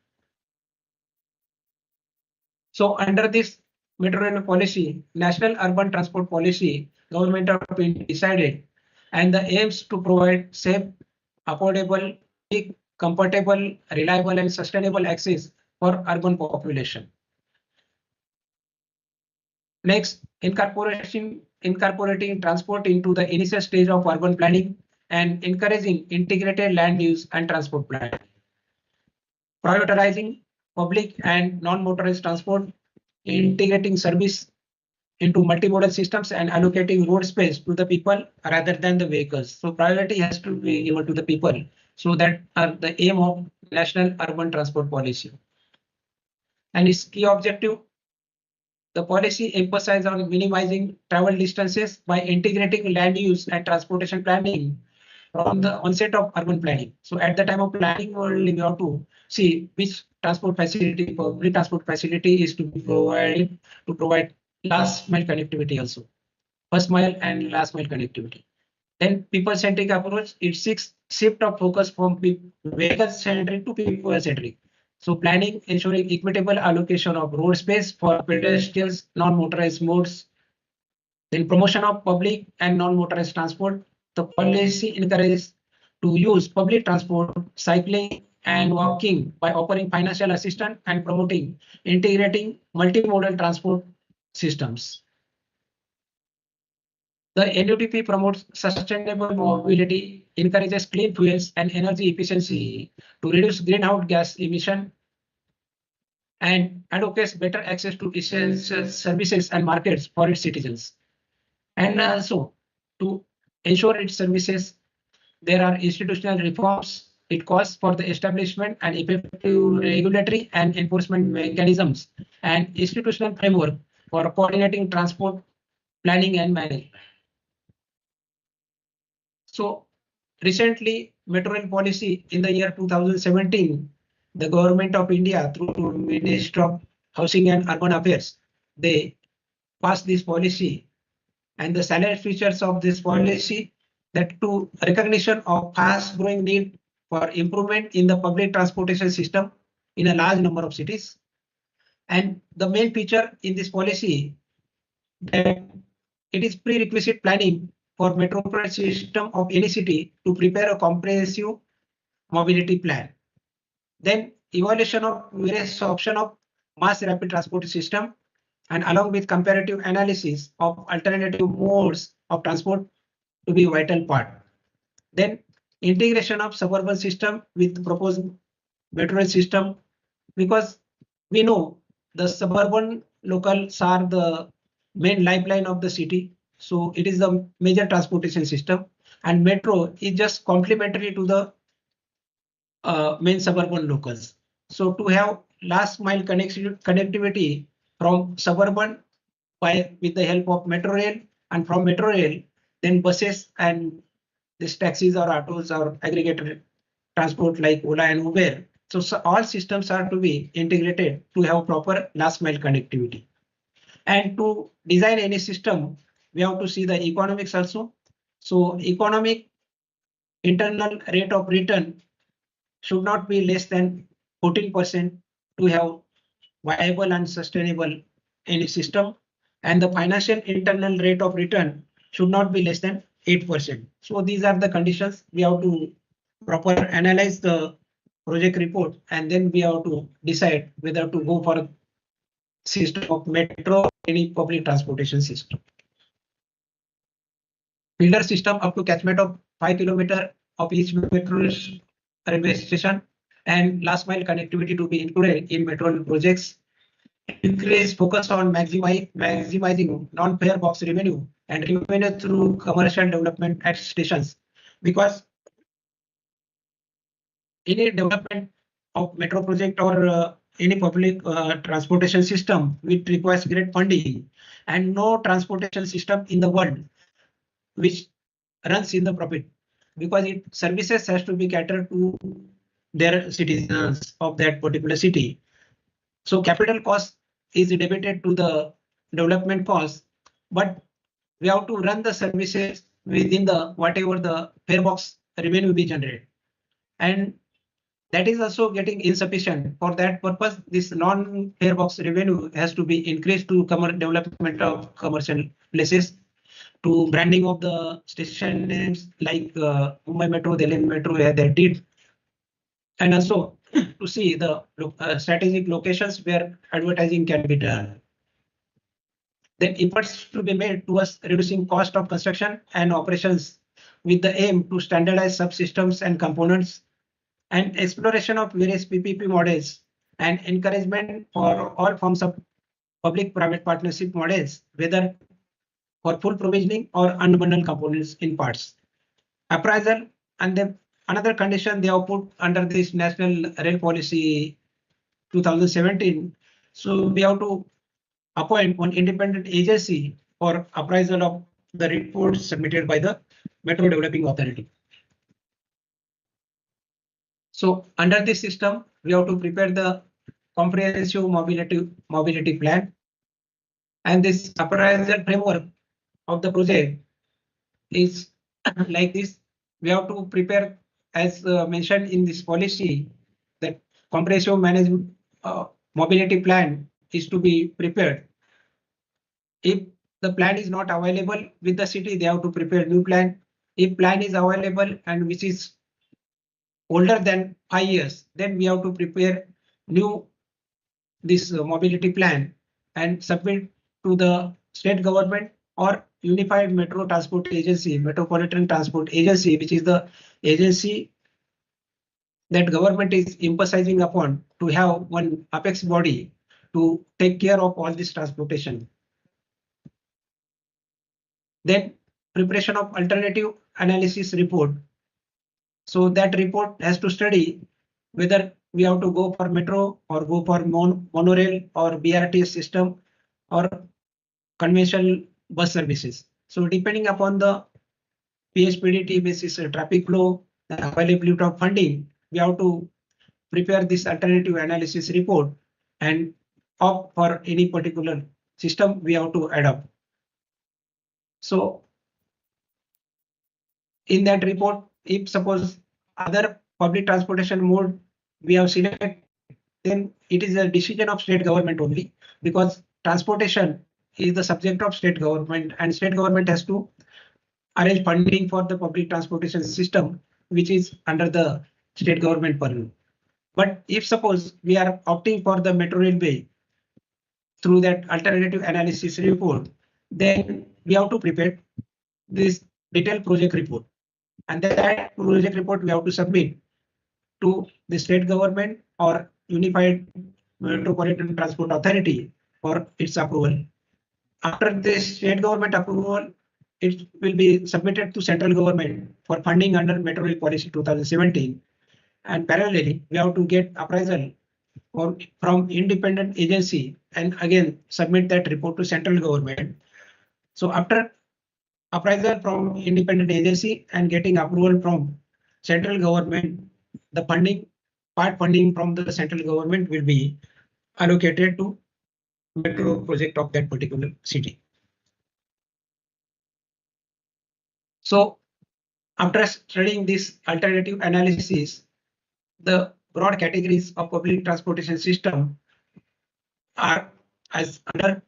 So under this Metro Rail Policy, National Urban Transport Policy, Government of India decided, and the aims to provide safe, affordable, comfortable, reliable, and sustainable access for urban population. Next, incorporating transport into the initial stage of urban planning and encouraging integrated land use and transport planning. Prioritizing public and non-motorized transport, integrating service into multimodal systems and allocating road space to the people rather than the vehicles. So priority has to be given to the people. So that are the aim of National Urban Transport Policy. And its key objective, the policy emphasizes on minimizing travel distances by integrating land use and transportation planning from the onset of urban planning. So at the time of planning, we have to see which transport facility, public transport facility is to be provided to provide last mile connectivity also. First mile and last mile connectivity. Then people-centric approach, it seeks shift of focus from vehicle-centric to people-centric. So planning ensuring equitable allocation of road space for pedestrians, non-motorized modes. Then promotion of public and non-motorized transport. The policy encourages to use public transport, cycling and walking by offering financial assistance and promoting integrating multimodal transport systems. The NUTP promotes sustainable mobility, encourages clean fuels and energy efficiency to reduce greenhouse gas emission, and advocates better access to essential services and markets for its citizens. And also to ensure its services, there are institutional reforms. It calls for the establishment and effective regulatory and enforcement mechanisms and institutional framework for coordinating transport planning and management. So recently, Metro Rail Policy in the year 2017, the Government of India through Ministry of Housing and Urban Affairs, they pass this policy, and the salient features of this policy that to recognition of fast growing need for improvement in the public transportation system in a large number of cities. And the main feature in this policy that it is prerequisite planning for metropolitan system of any city to prepare a comprehensive mobility plan. Then evaluation of various option of mass rapid transport system, and along with comparative analysis of alternative modes of transport to be vital part. Then integration of suburban system with proposed metro rail system, because we know the suburban locals are the main lifeline of the city. So it is the major transportation system, and metro is just complementary to the main suburban locals. So to have last mile connectivity from suburban with the help of metro rail, and from metro rail, then buses and these taxis or autos or aggregated transport like Ola and Uber. So all systems are to be integrated to have proper last mile connectivity. And to design any system, we have to see the economics also. So economic internal rate of return should not be less than 14% to have viable and sustainable any system. And the financial internal rate of return should not be less than 8%. So these are the conditions. We have to proper analyze the project report, and then we have to decide whether to go for a system of metro or any public transportation system. Feeder system up to catchment of 5 km of each metro railway station, and last mile connectivity to be included in metro projects. Increase focus on maximizing non-fare box revenue and revenue through commercial development at stations, because any development of metro project or any public transportation system which requires great funding, and no transportation system in the world which runs in the profit, because it services has to be catered to their citizens of that particular city. So capital cost is debited to the development cost, but we have to run the services within the whatever the fare box revenue we generate, and that is also getting insufficient. For that purpose, this non-fare box revenue has to be increased to development of commercial places, to branding of the station names like Mumbai Metro, Delhi Metro, where they did, and also to see the strategic locations where advertising can be done. Then efforts to be made towards reducing cost of construction and operations with the aim to standardize subsystems and components, and exploration of various PPP models, and encouragement for all forms of public-private partnership models, whether for full provisioning or unbundled components in parts. Appraisal, and then another condition they have put under this National Rail Policy 2017. So we have to appoint one independent agency for appraisal of the reports submitted by the Metro Developing Authority. So under this system, we have to prepare the comprehensive mobility plan, and this appraisal framework of the project is like this. We have to prepare, as mentioned in this policy, that comprehensive management mobility plan is to be prepared. If the plan is not available with the city, they have to prepare new plan. If plan is available and which is older than 5 years, then we have to prepare new this mobility plan and submit to the state government or Unified Metro Transport Agency, Metropolitan Transport Agency, which is the agency that government is emphasizing upon to have one apex body to take care of all this transportation. Then preparation of alternative analysis report. So that report has to study whether we have to go for metro or go for monorail or BRT system or conventional bus services. So depending upon the PHPDT basis traffic flow, the availability of funding, we have to prepare this alternative analysis report and opt for any particular system we have to adopt. So in that report, if suppose other public transportation mode we have selected, then it is a decision of state government only, because transportation is the subject of state government, and state government has to arrange funding for the public transportation system, which is under the state government purview. But if suppose we are opting for the metro railway through that alternative analysis report, then we have to prepare this detailed project report, and that project report we have to submit to the state government or Unified Metropolitan Transport Authority for its approval. After this state government approval, it will be submitted to central government for funding under Metro Rail Policy 2017. And parallelly, we have to get appraisal from independent agency and again submit that report to central government. So after appraisal from independent agency and getting approval from central government, the part funding from the central government will be allocated to metro project of that particular city. So after studying this alternative analysis, the broad categories of public transportation system are as under.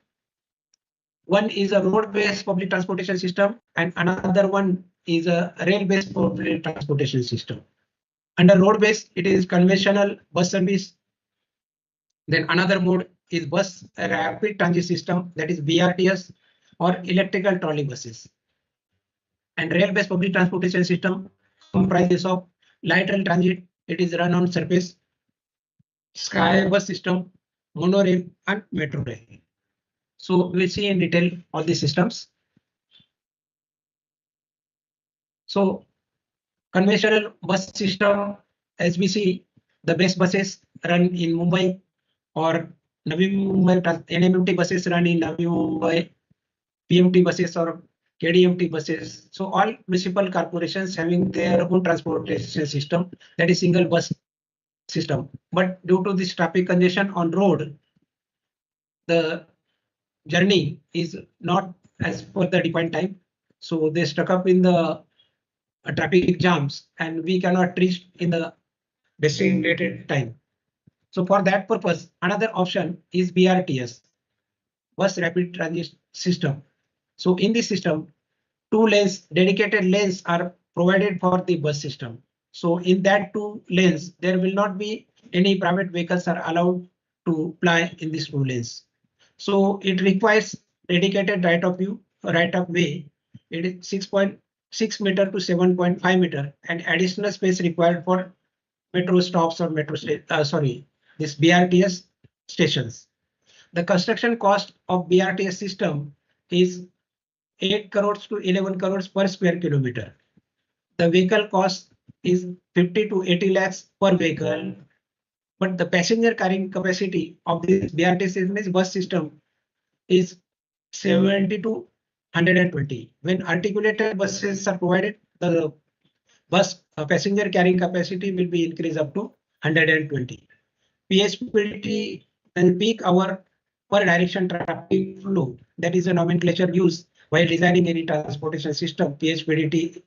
One is a road-based public transportation system, and another one is a rail-based public transportation system. Under road-based, it is conventional bus service. Then another mode is bus rapid transit system, that is BRTS, or electrical trolley buses. And rail-based public transportation system comprises of light rail transit, it is run on surface, sky bus system, monorail, and metro rail. So we'll see in detail all these systems. So conventional bus system, as we see, the best buses run in Mumbai, or Navi Mumbai, NMMT buses run in Navi Mumbai, PMT buses or KDMT buses. So all municipal corporations having their own transportation system, that is single bus system. But due to this traffic congestion on road, the journey is not as per the defined time. So they stuck up in the traffic jams and we cannot reach in the designated time. So for that purpose, another option is BRTS, bus rapid transit system. So in this system, dedicated lanes are provided for the bus system. So in that 2 lanes, there will not be any private vehicles are allowed to ply in these 2 lanes. So it requires dedicated right of way. It is 6.6 meter to 7.5 meter, and additional space required for metro stops or this BRTS stations. The construction cost of BRTS system is 8 crores to 11 crores per square kilometer. The vehicle cost is 50 to 80 lakhs per vehicle. But the passenger carrying capacity of this BRTS bus system is 70 to 120. When articulated buses are provided, the bus passenger carrying capacity will be increased up to 120. PHPDT and peak hour per direction traffic flow, that is a nomenclature used while designing any transportation system. PHPDT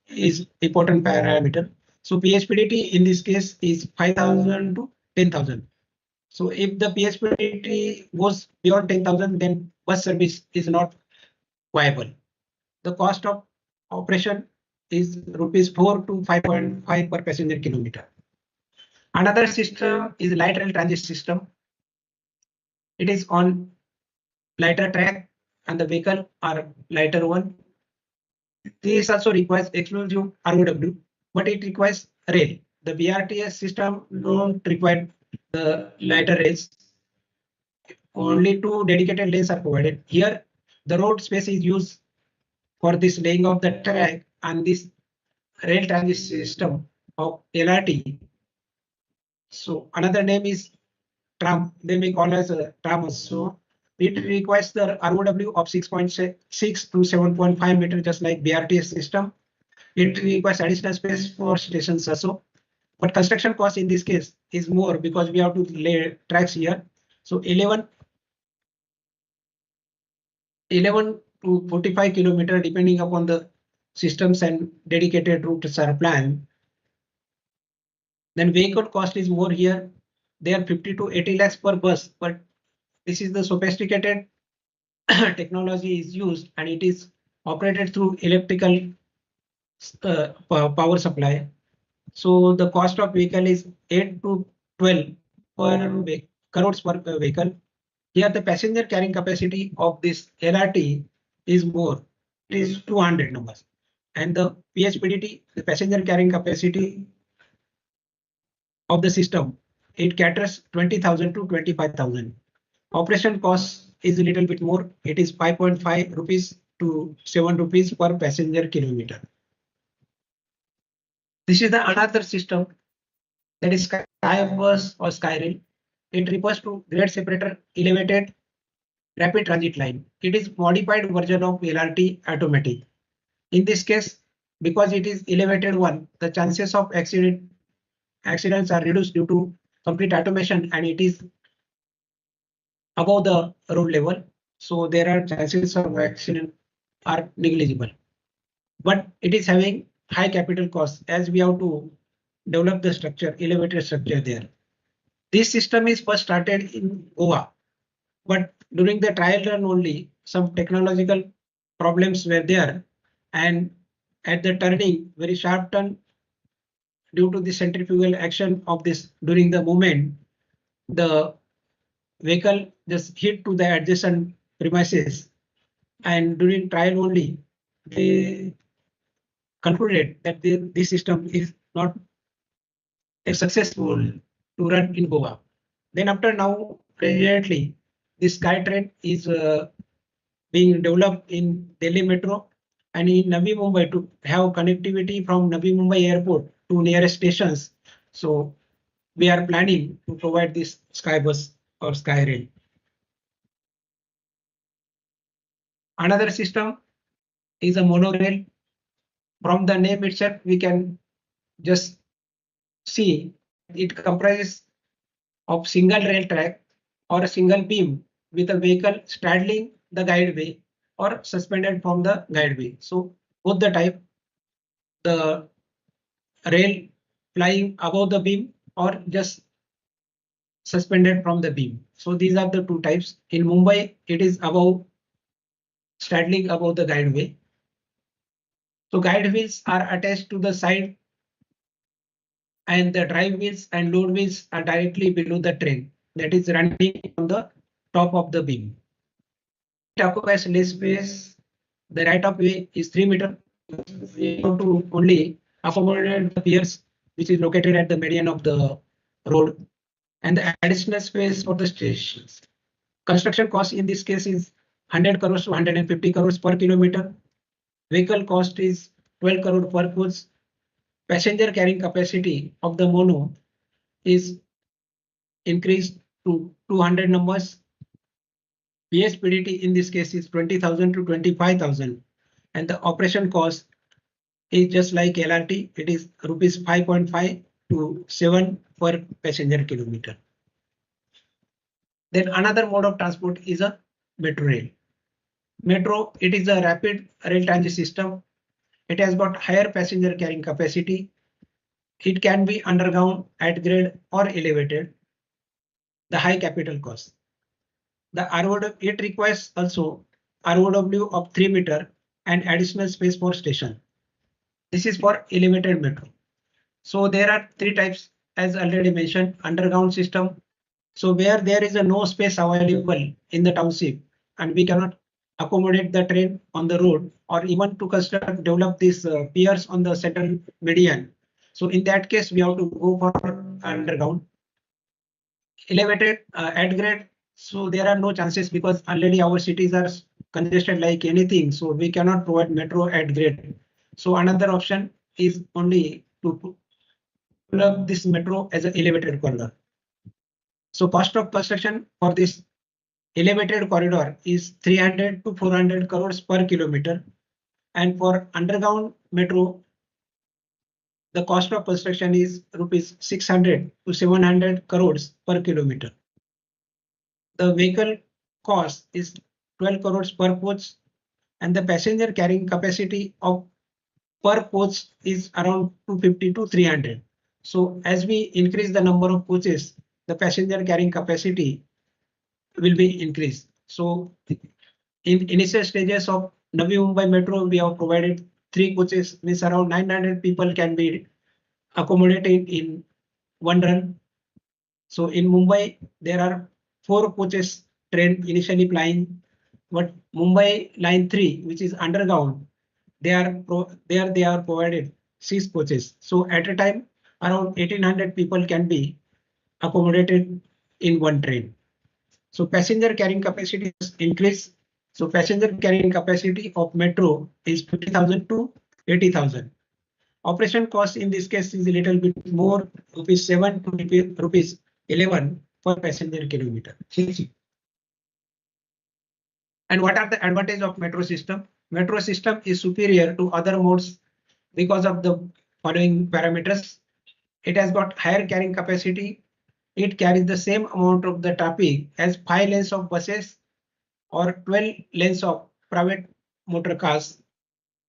is important parameter. So PHPDT in this case is 5,000 to 10,000. So if the PHPDT goes beyond 10,000, then bus service is not viable. The cost of operation is rupees 4 to 5.5 per passenger kilometer. Another system is light rail transit system. It is on lighter track and the vehicle are lighter one. This also requires exclusive ROW, but it requires rail. The BRTS system don't require the lighter rails. Only 2 dedicated lanes are provided. Here, the road space is used for this laying of the track, and this rail transit system of LRT. So another name is tram. They may call as a tram. So it requires the ROW of 6.6 to 7.5 meter, just like BRTS system. It requires additional space for stations also. But construction cost in this case is more because we have to lay tracks here. So 11 11 to 45 kilometer depending upon the systems and dedicated routes are planned. Then vehicle cost is more here. They are 50 to 80 lakhs per bus, but this is the sophisticated technology is used and it is operated through electrical power supply. So the cost of vehicle is 8 to 12 crores per vehicle. Here the passenger carrying capacity of this LRT is more. It is 200 numbers. And the PHPDT, the passenger carrying capacity of the system, it caters 20,000 to 25,000. Operation cost is a little bit more. It is 5.5 rupees to 7 rupees per passenger kilometer. This is the another system that is Skybus or Skyrail. It refers to grade separator elevated rapid transit line. It is modified version of LRT automatic. In this case, because it is elevated one, the chances of accidents are reduced due to complete automation and it is above the road level. So there are chances of accident are negligible. But it is having high capital costs as we have to develop the structure, elevated structure there. This system is first started in Goa, but during the trial run only, some technological problems were there. And at the turning, very sharp turn, due to the centrifugal action of this during the movement, the vehicle just hit to the adjacent premises. And during trial only, they concluded that this system is not successful to run in Goa. Then after now, presently, this SkyTrain is being developed in Delhi Metro and in Navi Mumbai to have connectivity from Navi Mumbai airport to nearest stations. So we are planning to provide this Skybus or Skyrail. Another system is a monorail. From the name itself, we can just see it comprises of single rail track or a single beam with a vehicle straddling the guideway or suspended from the guideway. So both the type, the rail flying above the beam or just suspended from the beam. So these are the two types. In Mumbai, it is above straddling above the guideway. So guide wheels are attached to the side and the drive wheels and load wheels are directly below the train that is running on the top of the beam. It occupies less space. The right of way is 3 meters. We have to only accommodate the piers which is located at the median of the road and the additional space for the stations. Construction cost in this case is 100 crores to 150 crores per kilometer. Vehicle cost is 12 crore per coach. Passenger carrying capacity of the mono is increased to 200 numbers. PHPDT in this case is 20,000 to 25,000 and the operation cost is just like LRT. It is rupees 5.5 to 7 per passenger kilometer. Then another mode of transport is a metro rail. Metro, it is a rapid rail transit system. It has got higher passenger carrying capacity. It can be underground, at grade or elevated. The high capital cost. The ROW, it requires also ROW of 3 meter and additional space for station. This is for elevated metro. So there are three types as already mentioned, underground system. So where there is a no space available in the township and we cannot accommodate the train on the road or even to construct, develop these piers on the central median. So in that case, we have to go for underground. Elevated at grade. So there are no chances because already our cities are congested like anything. So we cannot provide metro at grade. So another option is only to develop this metro as an elevated corridor. So cost of construction for this elevated corridor is 300 to 400 crores per kilometer. And for underground metro, the cost of construction is rupees 600 to 700 crores per kilometer. The vehicle cost is 12 crores per coach, and the passenger carrying capacity of per coach is around 250 to 300. So as we increase the number of coaches, the passenger carrying capacity will be increased. So in initial stages of Navi Mumbai Metro, we have provided 3 coaches, means around 900 people can be accommodated in one run. So in Mumbai, there are 4 coaches train initially flying, but Mumbai line 3, which is underground, they are provided 6 coaches. So at a time, around 1800 people can be accommodated in one train. So passenger carrying capacity is increased. So passenger carrying capacity of metro is 50,000 to 80,000. Operation cost in this case is a little bit more, rupees 7 to rupees 11 per passenger kilometer. And what are the advantages of metro system? Metro system is superior to other modes because of the following parameters. It has got higher carrying capacity. It carries the same amount of the traffic as 5 lanes of buses or 12 lanes of private motor cars,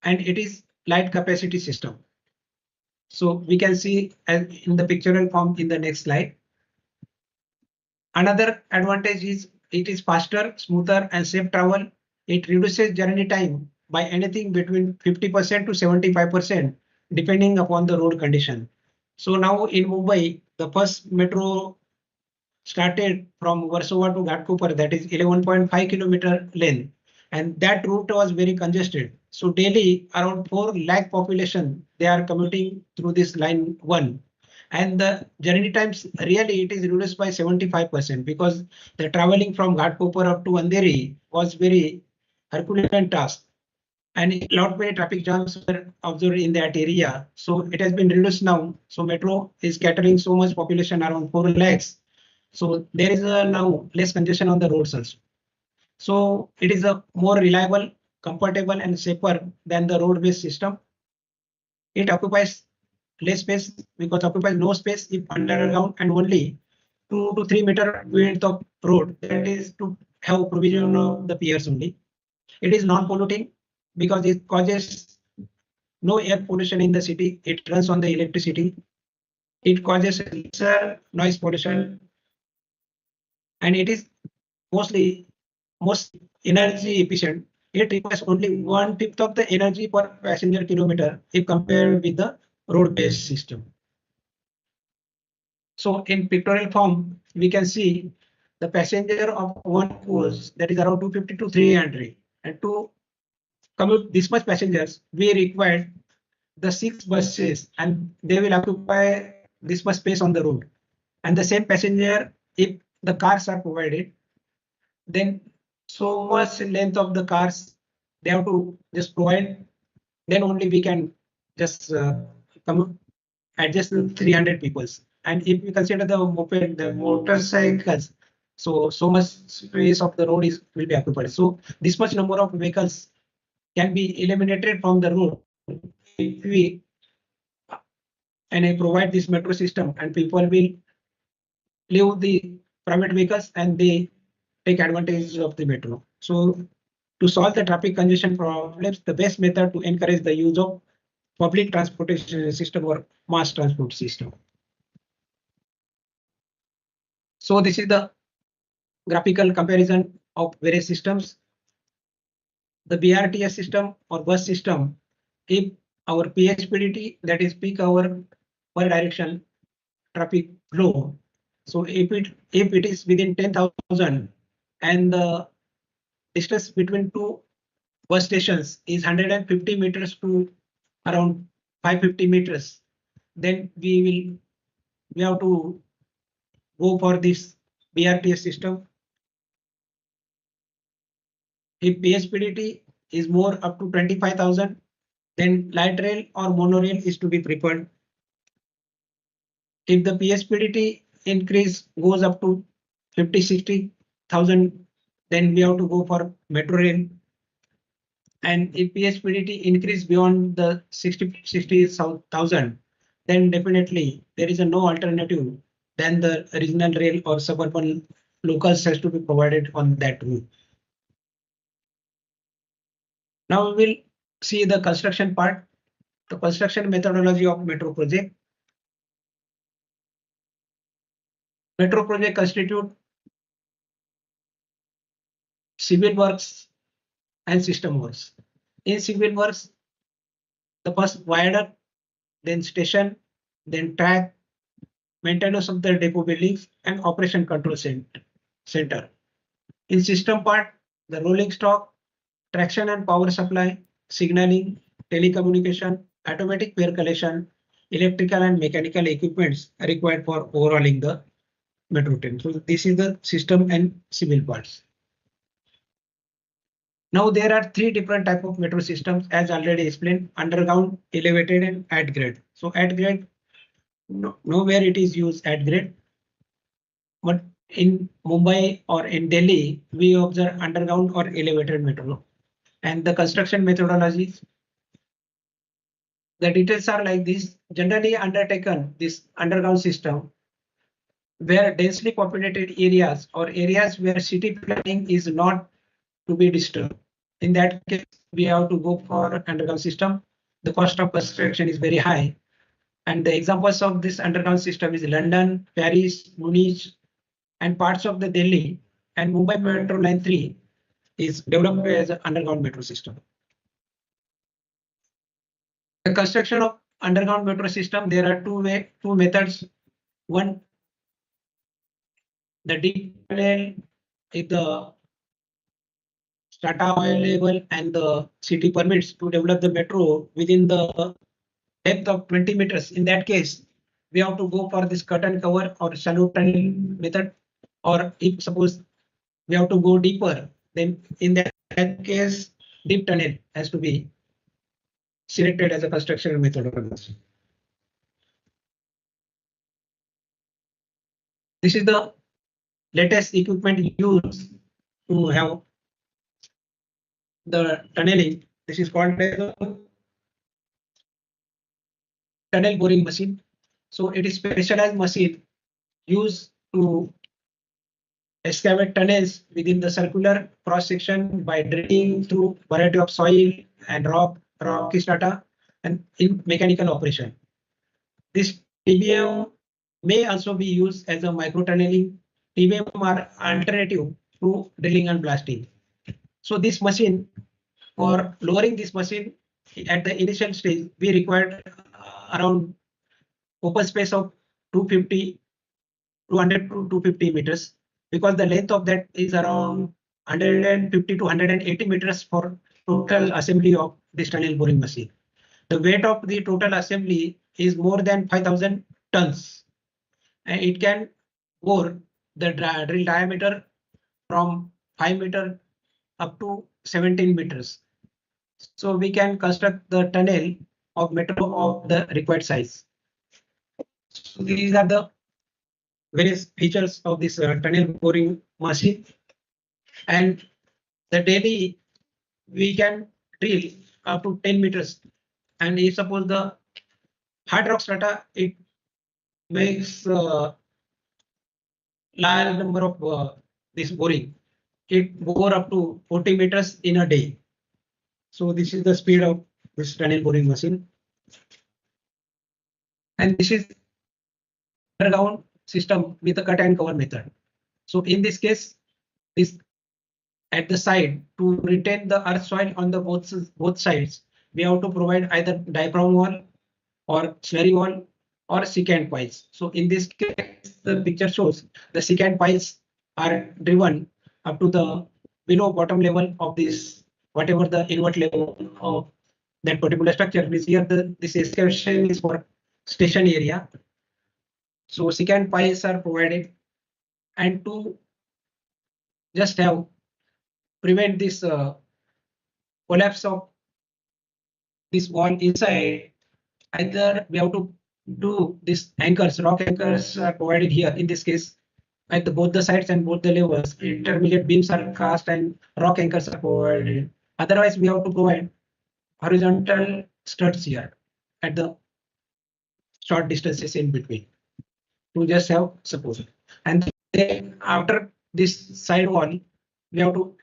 and it is light capacity system. So we can see in the pictorial form in the next slide. Another advantage is it is faster, smoother, and safe travel. It reduces journey time by anything between 50% to 75%, depending upon the road condition. So now in Mumbai, the first metro started from Warsaw to Ghatkopar, that is 11.5 kilometer length, and that route was very congested. So daily around 4 lakh population, they are commuting through this line 1. And the journey times really it is reduced by 75% because the traveling from Ghatkopar up to Andheri was very Herculean task. And a lot many traffic jams were observed in that area. So it has been reduced now. So metro is catering so much population, around 4 lakhs. So there is now less congestion on the roads also. So it is a more reliable, comfortable, and safer than the road-based system. It occupies less space because occupies no space if underground and only 2 to 3 meter width of road. That is to have provision of the piers only. It is non-polluting because it causes no air pollution in the city. It runs on the electricity. It causes lesser noise pollution, and it is most energy efficient. It requires only 1/5 of the energy per passenger kilometer if compared with the road-based system. So in pictorial form, we can see the passenger of one coach, that is around 250 to 300, and to commute this much passengers, we require the 6 buses, and they will occupy this much space on the road. And the same passenger, if the cars are provided, then so much length of the cars they have to just provide, then only we can just adjust the 300 people. And if we consider the moped, the motorcycles, so much space of the road will be occupied. So this much number of vehicles can be eliminated from the road if we and I provide this metro system, and people will leave the private vehicles and they take advantage of the metro. So to solve the traffic congestion problems, the best method to encourage the use of public transportation system or mass transport system. So this is the graphical comparison of various systems. The BRTS system or bus system, if our PHPDT, that is peak hour per direction traffic flow. So if it is within 10,000 and the distance between 2 bus stations is 150 meters to around 550 meters, then we have to go for this BRTS system. If PHPDT is more up to 25,000, then light rail or monorail is to be preferred. If the PHPDT increase goes up to 50-60,000, then we have to go for metro rail. And if PHPDT increase beyond the 60,000, then definitely there is no alternative than the regional rail or suburban locals has to be provided on that route. Now we will see the construction part, the construction methodology of metro project. Metro project constitute civil works and system works. In civil works, the first viaduct, then station, then track, maintenance of the depot buildings, and operation control center. In system part, the rolling stock, traction and power supply, signaling, telecommunication, automatic fare collection, electrical and mechanical equipments are required for overhauling the metro train. So this is the system and civil parts. Now there are three different type of metro systems as already explained: underground, elevated, and at grade. So at grade, nowhere it is used at grade, but in Mumbai or in Delhi, we observe underground or elevated metro. And the construction methodologies, the details are like this: generally undertaken this underground system where densely populated areas or areas where city planning is not to be disturbed. In that case, we have to go for underground system. The cost of construction is very high. And the examples of this underground system is London, Paris, Munich, and parts of the Delhi, and Mumbai Metro Line 3 is developed as an underground metro system. The construction of underground metro system, there are two methods. One, the deep tunnel is the strata available and the city permits to develop the metro within the depth of 20 meters. In that case, we have to go for this cut and cover or shallow tunnel method. Or if suppose we have to go deeper, then in that case, deep tunnel has to be selected as a construction methodology. This is the latest equipment used to have the tunneling. This is called a tunnel boring machine. So it is specialized machine used to excavate tunnels within the circular cross section by drilling through variety of soil and rocky strata and in mechanical operation. This TBM may also be used as a micro tunneling. TBM are alternative to drilling and blasting. So this machine, for lowering this machine at the initial stage, we required around open space of 200 to 250 meters, because the length of that is around 150 to 180 meters for total assembly of this tunnel boring machine. The weight of the total assembly is more than 5,000 tons, and it can bore the drill diameter from 5 meter up to 17 meters. So we can construct the tunnel of metro of the required size. So these are the various features of this tunnel boring machine. And the daily we can drill up to 10 meters. And if suppose the hard rock strata, it makes large number of this boring. It bore up to 40 meters in a day. So this is the speed of this tunnel boring machine. And this is underground system with a cut and cover method. So in this case, this at the side, to retain the earth soil on the both sides, we have to provide either diaphragm wall or slurry wall or secant piles. So in this case, the picture shows the secant piles are driven up to the below bottom level of this, whatever the invert level of that particular structure. This here this excavation is for station area. So secant piles are provided, and to just have prevent this collapse of this wall inside, either we have to do this anchors, rock anchors are provided here. In this case, at both the sides and both the levels, intermediate beams are cast and rock anchors are provided. Otherwise, we have to provide horizontal studs here at the short distances in between to just have support. And then after this side wall, we have to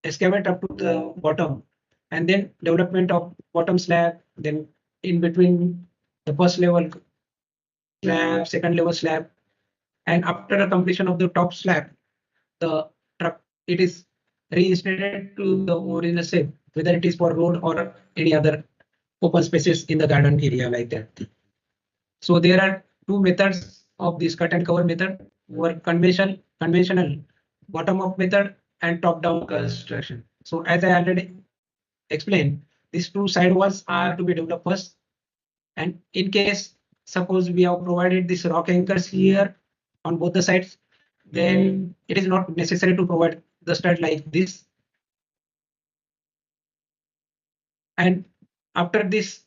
excavate up to the bottom and then development of bottom slab, then in between the first level slab, second level slab, and after the completion of the top slab, the truck it is reinstated to the original shape, whether it is for road or any other open spaces in the garden area like that. So there are two methods of this cut and cover method, or conventional bottom up method and top down construction. So as I already explained, these two side walls are to be developed first, and in case suppose we have provided these rock anchors here on both the sides, then it is not necessary to provide the stud like this. And after this,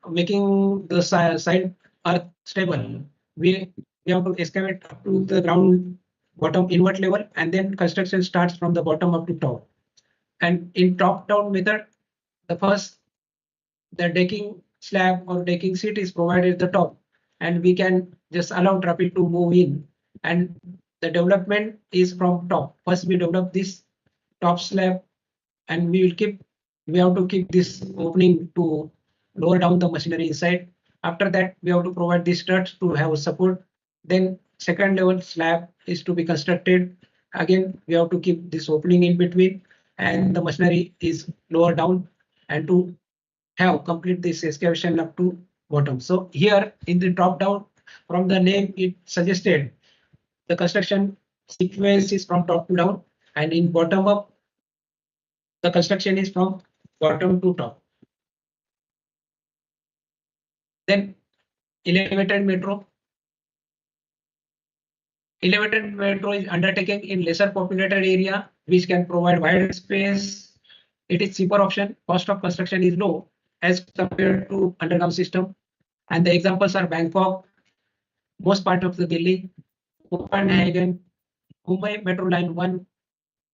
making the side earth stable, we have to excavate up to the ground bottom invert level, and then construction starts from the bottom up to top. And in top down method, the first the decking slab or decking sheet is provided at the top, and we can just allow traffic to move in, and the development is from top. First we develop this top slab, and we have to keep this opening to lower down the machinery inside. After that, we have to provide these struts to have support. Then second level slab is to be constructed. Again, we have to keep this opening in between, and the machinery is lower down, and to have complete this excavation up to bottom. So here in the drop down, from the name it suggested, the construction sequence is from top to down, and in bottom up, the construction is from bottom to top. Then elevated metro. Elevated metro is undertaken in lesser populated area, which can provide wider space. It is cheaper option. Cost of construction is low as compared to underground system. And the examples are Bangkok, most part of the Delhi, Copenhagen, Mumbai Metro Line 1,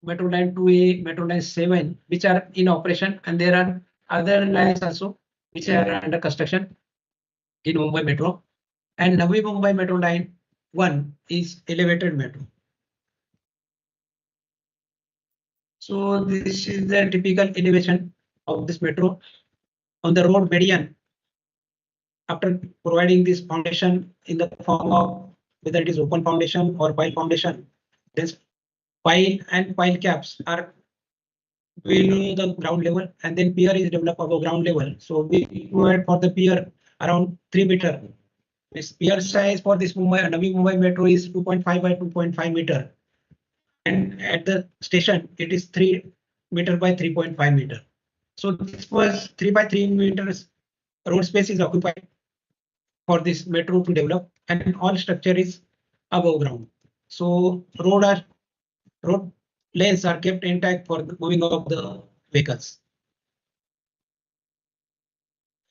Metro Line 2A, Metro Line 7, which are in operation, and there are other lines also which are under construction in Mumbai Metro. And Navi Mumbai Metro Line 1 is elevated metro. So this is the typical elevation of this metro. On the road median, after providing this foundation in the form of whether it is open foundation or pile foundation, this pile and pile caps are below the ground level, and then pier is developed above ground level. So we provide for the pier around 3 meter. This pier size for this Navi Mumbai Metro is 2.5 by 2.5 meter, and at the station it is 3 meter by 3.5 meter. So this was 3 by 3 meters road space is occupied for this metro to develop, and all structure is above ground. So road lanes are kept intact for the moving of the vehicles.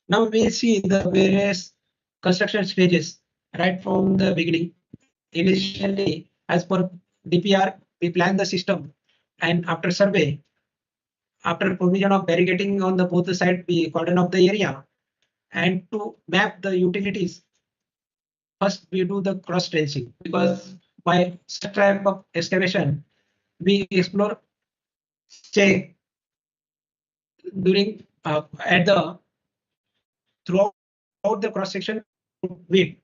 Now we see the various construction stages right from the beginning. Initially, as per DPR, we plan the system, and after survey, after provision of barricading on the both sides, we cordon off the area, and to map the utilities. First, we do the cross trenching, because by such type of excavation, we explore check during at the throughout the cross section width.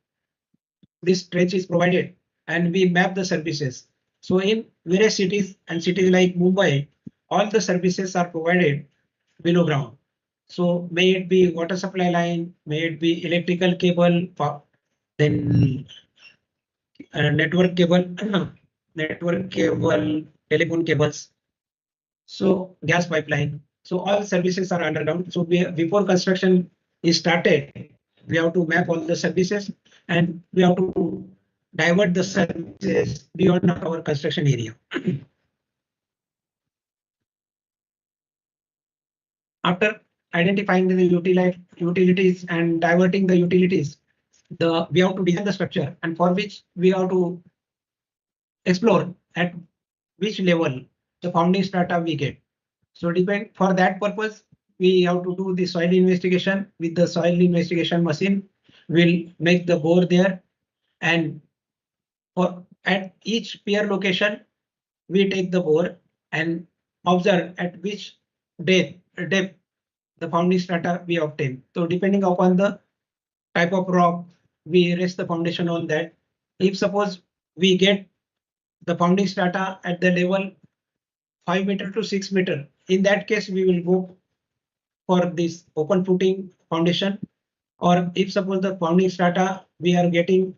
This trench is provided, and we map the services. So in various cities and cities like Mumbai, all the services are provided below ground. So may it be water supply line, may it be electrical cable, then network cable, telephone cables, so gas pipeline. So all services are underground. So before construction is started, we have to map all the services, and we have to divert the services beyond our construction area. After identifying the utilities and diverting the utilities, we have to design the structure, and for which we have to explore at which level the founding strata we get. So for that purpose, we have to do the soil investigation. With the soil investigation machine, we'll make the bore there, and at each pier location, we take the bore, and observe at which depth the founding strata we obtain. So depending upon the type of rock, we rest the foundation on that. If suppose we get the founding strata at the level 5 meter to 6 meter, in that case we will go for this open footing foundation. Or if suppose the founding strata we are getting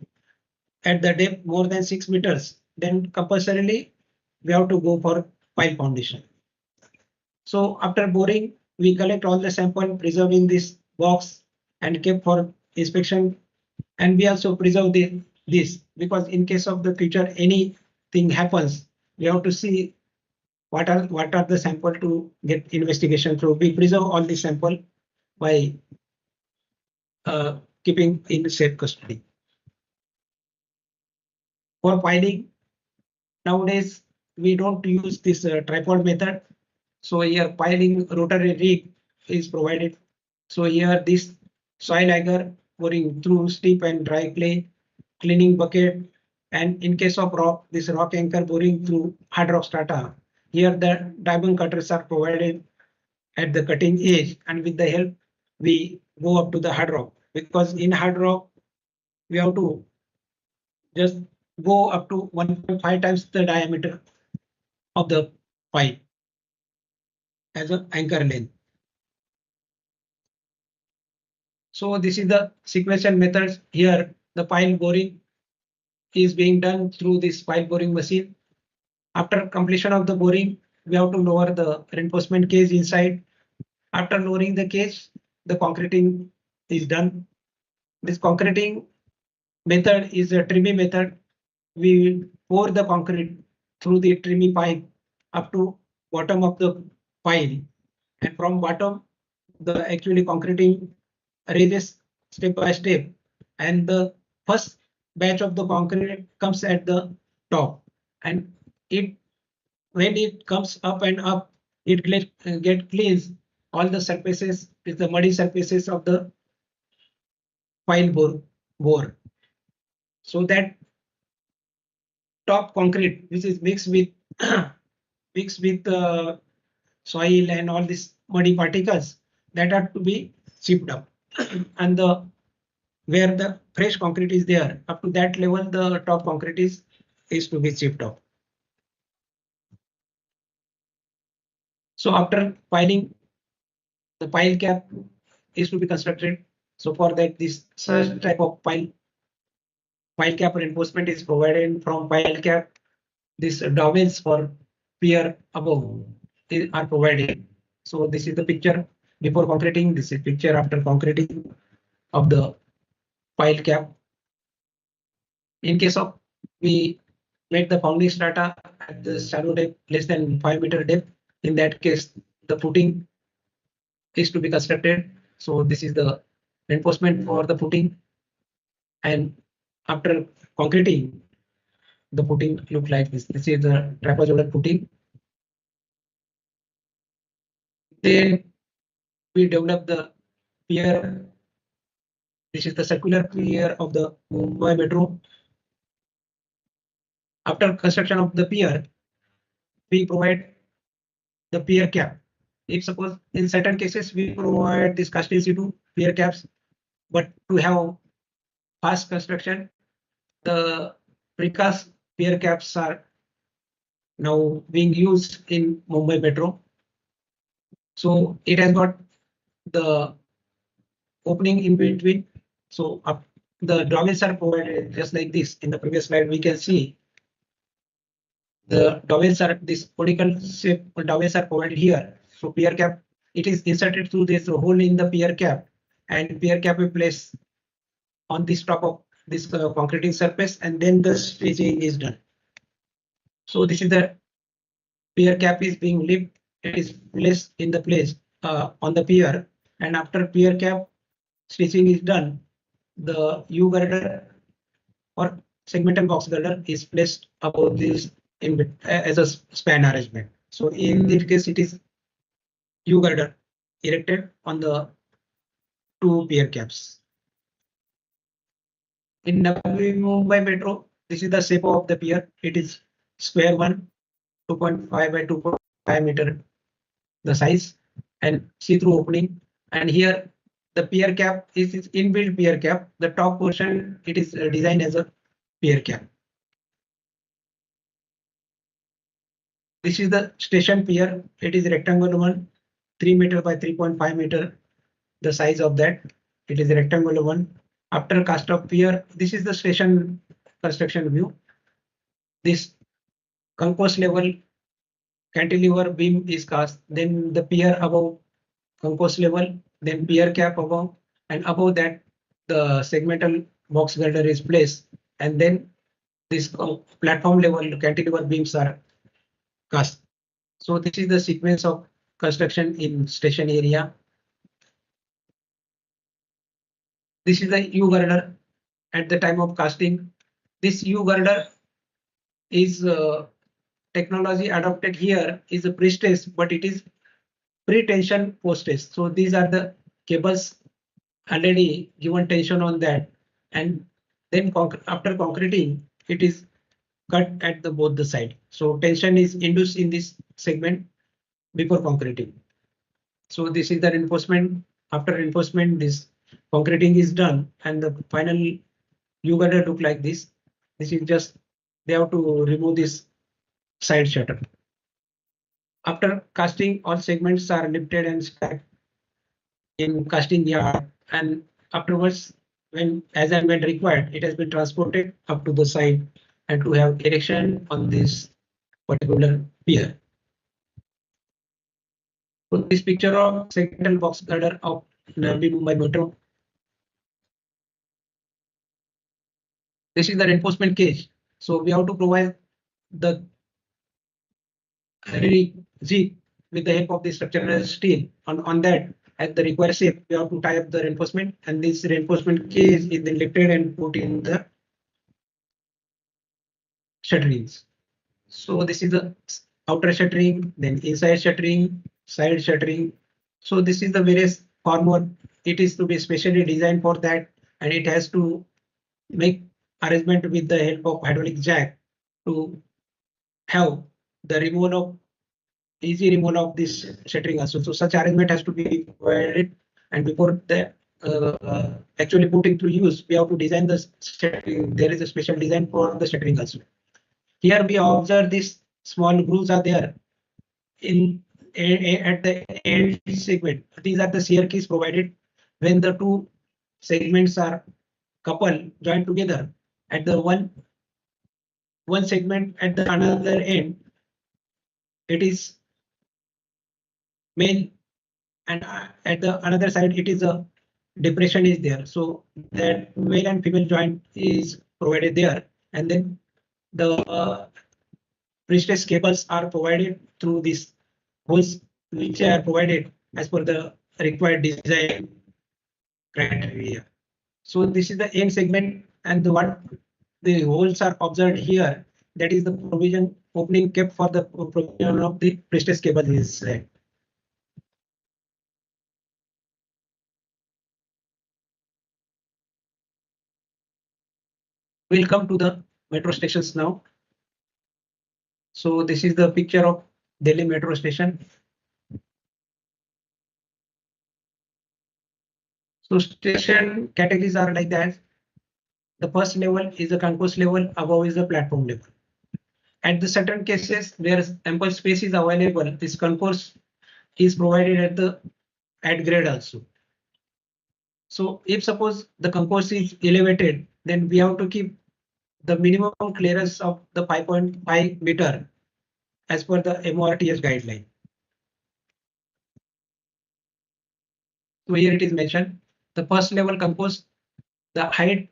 at the depth more than 6 meters, then compulsorily we have to go for pile foundation. So after boring, we collect all the sample, preserve in this box and keep for inspection. And we also preserve this because in case of the future anything happens, we have to see what are the sample to get investigation through. We preserve all the sample by keeping in safe custody. For piling, nowadays we don't use this tripod method. So here piling rotary rig is provided. So here this soil agar boring through steep and dry clay, cleaning bucket, and in case of rock, this rock anchor boring through hard rock strata. Here the diamond cutters are provided at the cutting edge, and with the help we go up to the hard rock, because in hard rock we have to just go up to 1.5 times the diameter of the pipe as an anchor length. So this is the sequential methods. Here the pile boring is being done through this pile boring machine. After completion of the boring, we have to lower the reinforcement cage inside. After lowering the cage, the concreting is done. This concreting method is a trimmy method. We pour the concrete through the trimmy pipe up to bottom of the pile, and from bottom the actually concreting raises step by step, and the first batch of the concrete comes at the top, and when it comes up and up, it get cleans all the surfaces with the muddy surfaces of the pile bore, so that top concrete which is mixed with soil and all these muddy particles that are to be chipped up, and where the fresh concrete is there, up to that level the top concrete is to be chipped up. So after piling, the pile cap is to be constructed. So for that, this such type of pile cap reinforcement is provided from pile cap. These dowels for pier above are provided. So this is the picture before concreting. This is picture after concreting of the pile cap. In case of we make the founding strata at the shallow depth less than 5 meter depth, in that case the footing is to be constructed. So this is the reinforcement for the footing, and after concreting, the footing look like this. This is the trapezoidal footing. Then we develop the pier. This is the circular pier of the Mumbai Metro. After construction of the pier, we provide the pier cap. If suppose in certain cases we provide this cast in situ pier caps, but to have fast construction, the precast pier caps are now being used in Mumbai Metro. So it has got the opening in between. So the dowels are provided just like this. In the previous slide, we can see the dowels are this conical shape. Dowels are provided here. So pier cap, it is inserted through this hole in the pier cap, and pier cap is placed on this top of this concreting surface, and then the staging is done. So this is the pier cap is being lifted. It is placed in the place on the pier, and after pier cap stitching is done, the U girder or segmental box girder is placed above this as a span arrangement. So in this case, it is U girder erected on the two pier caps. In Navi Mumbai Metro, this is the shape of the pier. It is square one, 2.5 by 2.5 5 meter the size and see-through opening. And here the pier cap is inbuilt pier cap. The top portion it is designed as a pier cap. This is the station pier. It is rectangular one, 3 meter by 3.5 meter. The size of that, it is a rectangular one. After cast off pier, this is the station construction view. This concourse level cantilever beam is cast, then the pier above concourse level, then pier cap above, and above that the segmental box girder is placed, and then this platform level cantilever beams are cast. So this is the sequence of construction in station area. This is the U girder at the time of casting. This U girder is technology adopted here is a pre-stress, but it is pre-tension post-stress. So these are the cables already given tension on that, and then after concreting, it is cut at the both the side. So tension is induced in this segment before concreting. So this is the reinforcement. After reinforcement, this concreting is done, and the final U girder look like this. This is just they have to remove this side shutter. After casting, all segments are lifted and stacked in casting yard, and afterwards, when as and when required, it has been transported up to the site and to have erection on this particular pier. So this picture of segmental box girder of Navi Mumbai Metro. This is the reinforcement cage. So we have to provide the Z with the help of the structural steel. On that, at the required shape, we have to tie up the reinforcement, and this reinforcement cage is then lifted and put in the shutterings. So this is the outer shuttering, then inside shuttering, side shuttering. So this is the various formwork. It is to be specially designed for that, and it has to make arrangement with the help of hydraulic jack to have the removal of easy removal of this shuttering also. So such arrangement has to be provided, and before the actually putting to use, we have to design the shuttering. There is a special design for the shuttering also. Here we observe these small grooves are there in at the end segment. These are the shear keys provided when the two segments are coupled, joined together at the one segment at the another end. It is male, and at the another side it is a depression is there. So that male and female joint is provided there, and then the pre-stress cables are provided through these holes, which are provided as per the required design criteria. So this is the end segment, and what the holes are observed here, that is the provision opening kept for the provision of the pre-stress cable is right. We'll come to the metro stations now. So this is the picture of Delhi metro station. So station categories are like that. The first level is the concourse level, above is the platform level. At the certain cases where ample space is available, this concourse is provided at grade also. So if suppose the concourse is elevated, then we have to keep the minimum clearance of the 5.5 meter as per the MMRDA guideline. So here it is mentioned, the first level concourse, the height,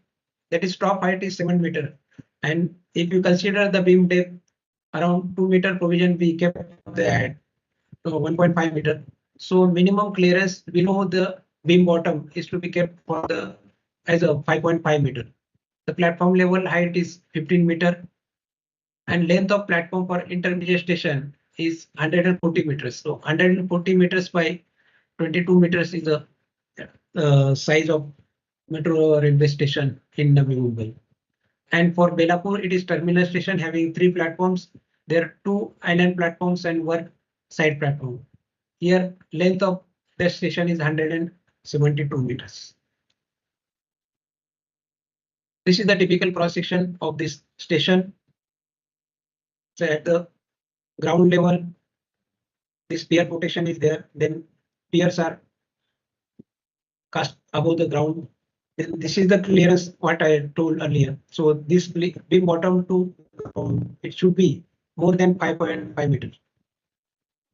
that is top height is 7 meter, and if you consider the beam depth around 2 meter provision, we kept that 1.5 meter. So minimum clearance below the beam bottom is to be kept for the as a 5.5 meter. The platform level height is 15 meter, and length of platform for intermediate station is 140 meters. So 140 meters by 22 meters is the size of metro railway station in Navi Mumbai. And for Belapur, it is terminal station having 3 platforms. There are 2 island platforms and 1 side platform. Here, length of the station is 172 meters. This is the typical cross section of this station. So at the ground level, this pier protection is there. Then piers are cast above the ground. Then this is the clearance what I told earlier. So this beam bottom to it should be more than 5.5 meters.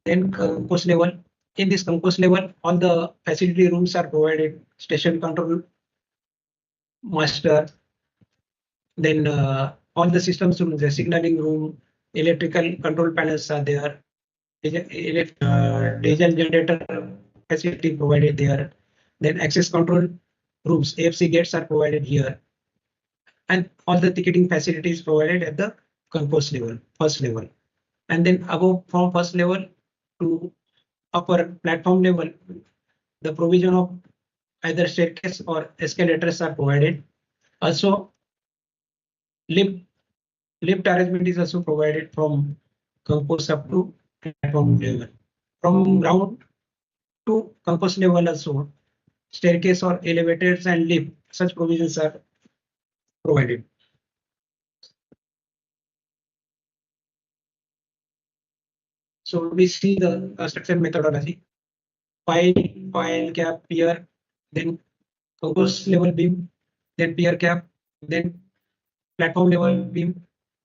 Then concourse level. In this concourse level, all the facility rooms are provided. Station control master. Then all the systems rooms, the signaling room, electrical control panels are there. Diesel generator facility provided there. Then access control rooms, AFC gates are provided here. And all the ticketing facilities provided at the concourse level, first level. And then above from first level to upper platform level, the provision of either staircase or escalators are provided. Also, lift arrangement is also provided from concourse up to platform level. From ground to concourse level also, staircase or elevators and lift, such provisions are provided. So we see the construction methodology: pile, cap, pier, then concourse level beam, then pier cap, then platform level beam,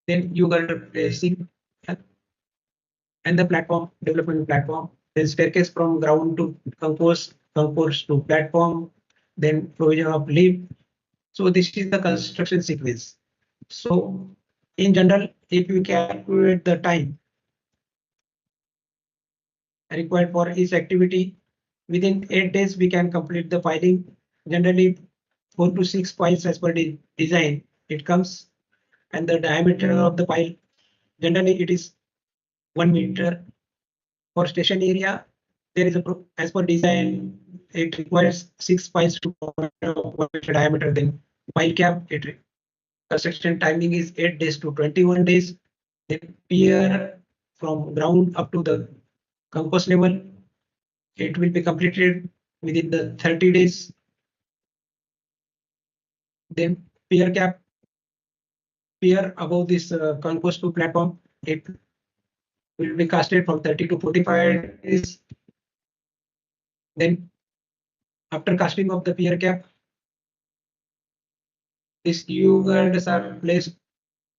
then U-girder placing, and the platform development platform. Then staircase from ground to concourse to platform, then provision of lift. So this is the construction sequence. So in general, if you calculate the time required for each activity, within 8 days we can complete the piling. Generally 4 to 6 piles as per the design it comes, and the diameter of the pile generally it is 1 meter. For station area, there is a as per design it requires 6 piles to 1 meter diameter. Then pile cap, construction timing is 8 days to 21 days. Then pier from ground up to the concourse level, it will be completed within the 30 days. Then pier cap, pier above this concourse to platform, it will be casted from 30 to 45 days. Then after casting of the pier cap, these U-girders are placed.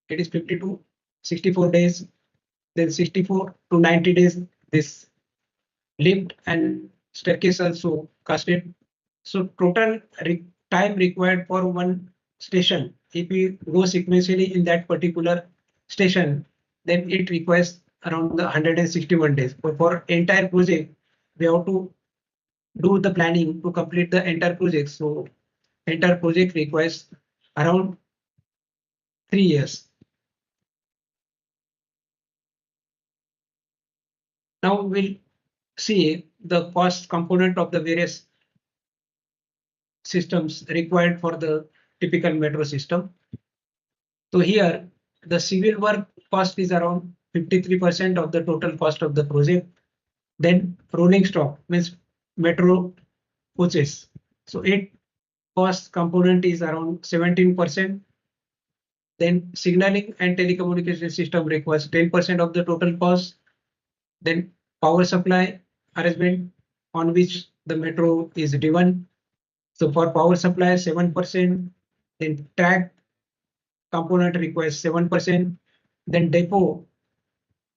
It is 50 to 64 days. Then 64 to 90 days, this lift and staircase also casted. So total time required for one station, if we go sequentially in that particular station, then it requires around the 161 days. But for entire project, we have to do the planning to complete the entire project. So entire project requires around 3 years. Now we'll see the cost component of the various systems required for the typical metro system. So here the civil work cost is around 53% of the total cost of the project. Then rolling stock means metro coaches. So it cost component is around 17%. Then signaling and telecommunication system requires 10% of the total cost. Then power supply arrangement on which the metro is driven. So for power supply 7%. Then track component requires 7%. Then depot,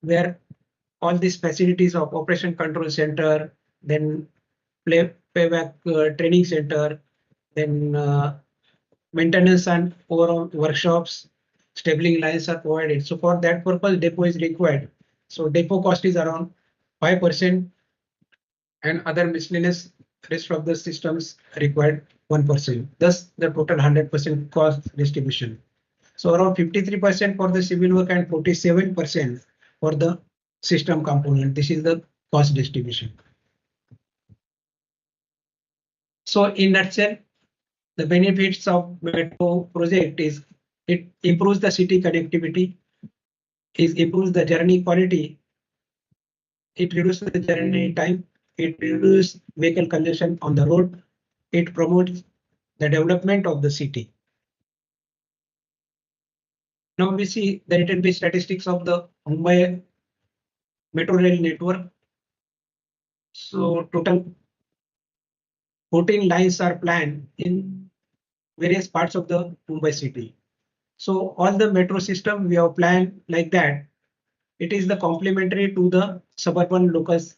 where all these facilities of operation control center, then playback training center, then maintenance and overall workshops, stabling lines are provided. So for that purpose, depot is required. So depot cost is around 5%, and other miscellaneous rest of the systems required 1%. Thus, the total 100% cost distribution. So around 53% for the civil work and 47% for the system component. This is the cost distribution. So in nutshell, the benefits of metro project is it improves the city connectivity, it improves the journey quality, it reduces the journey time, it reduces vehicle congestion on the road, it promotes the development of the city. Now we see the little bit statistics of the Mumbai metro rail network. So total 14 lines are planned in various parts of the Mumbai city. So all the metro system we have planned like that. It is the complementary to the suburban locus,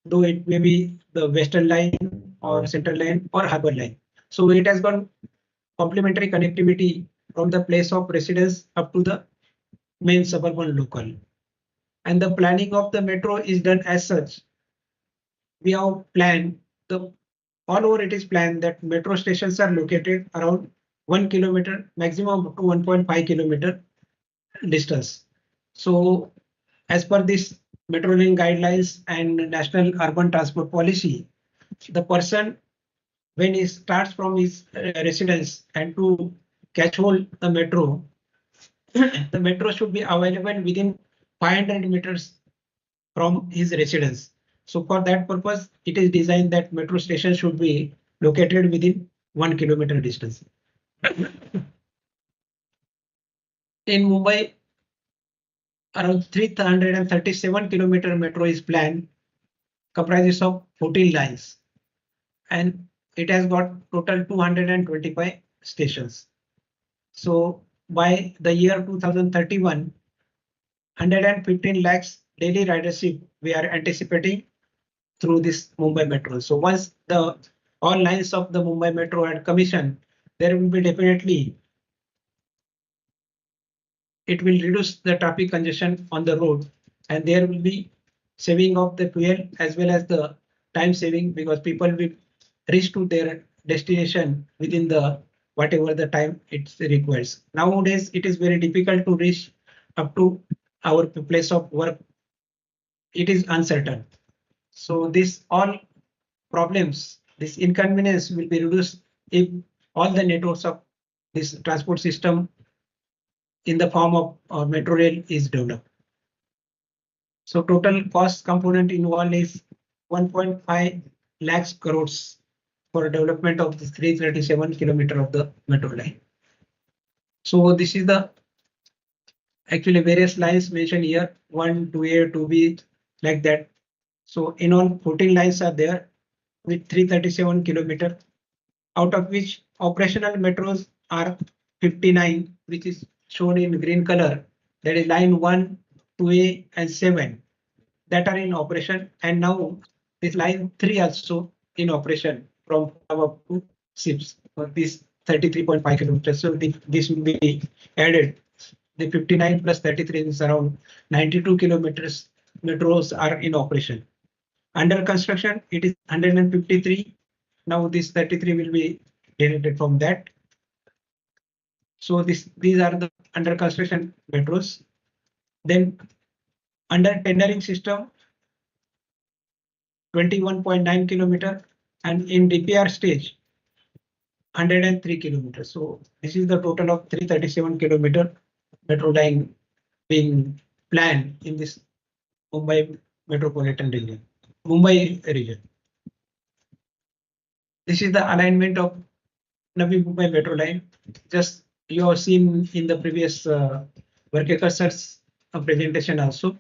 though it may be the western line or central line or harbour line. So it has got complementary connectivity from the place of residence up to the main suburban local. And the planning of the metro is done as such. We have planned the all over it is planned that metro stations are located around 1 kilometer, maximum up to 1.5 kilometer distance. So as per this metro link guidelines and national urban transport policy, the person when he starts from his residence and to catch hold the metro, the metro should be available within 500 meters from his residence. So for that purpose, it is designed that metro station should be located within 1 kilometer distance. In Mumbai, around 337 kilometer metro is planned, comprises of 14 lines, and it has got total 225 stations. So by the year 2031, 115 lakhs daily ridership we are anticipating through this Mumbai metro. So once the all lines of the Mumbai metro are commissioned, there will be definitely it will reduce the traffic congestion on the road, and there will be saving of the fuel as well as the time saving, because people will reach to their destination within the whatever the time it requires. Nowadays, it is very difficult to reach up to our place of work. It is uncertain. So this all problems, this inconvenience will be reduced if all the networks of this transport system in the form of metro rail is developed. So total cost component involved is 1.5 lakhs crores for development of this 337 kilometer of the metro line. So this is the actually various lines mentioned here, 1, 2A, 2B, like that. So in all 14 lines are there with 337 kilometer, out of which operational metros are 59, which is shown in green color. That is line 1, 2A and 7 that are in operation, and now this line 3 also in operation from up to SIPs for this 33.5 kilometers. So this will be added. The 59 plus 33 is around 92 kilometers metros are in operation. Under construction, it is 153. Now this 33 will be deleted from that. So these are the under construction metros. Then under tendering system, 21.9 kilometer, and in DPR stage, 103 kilometers. So this is the total of 337 kilometer metro line being planned in this Mumbai metropolitan region, Mumbai region. This is the alignment of Navi Mumbai metro line. Just you have seen in the previous Varkhedkar sir's presentation also.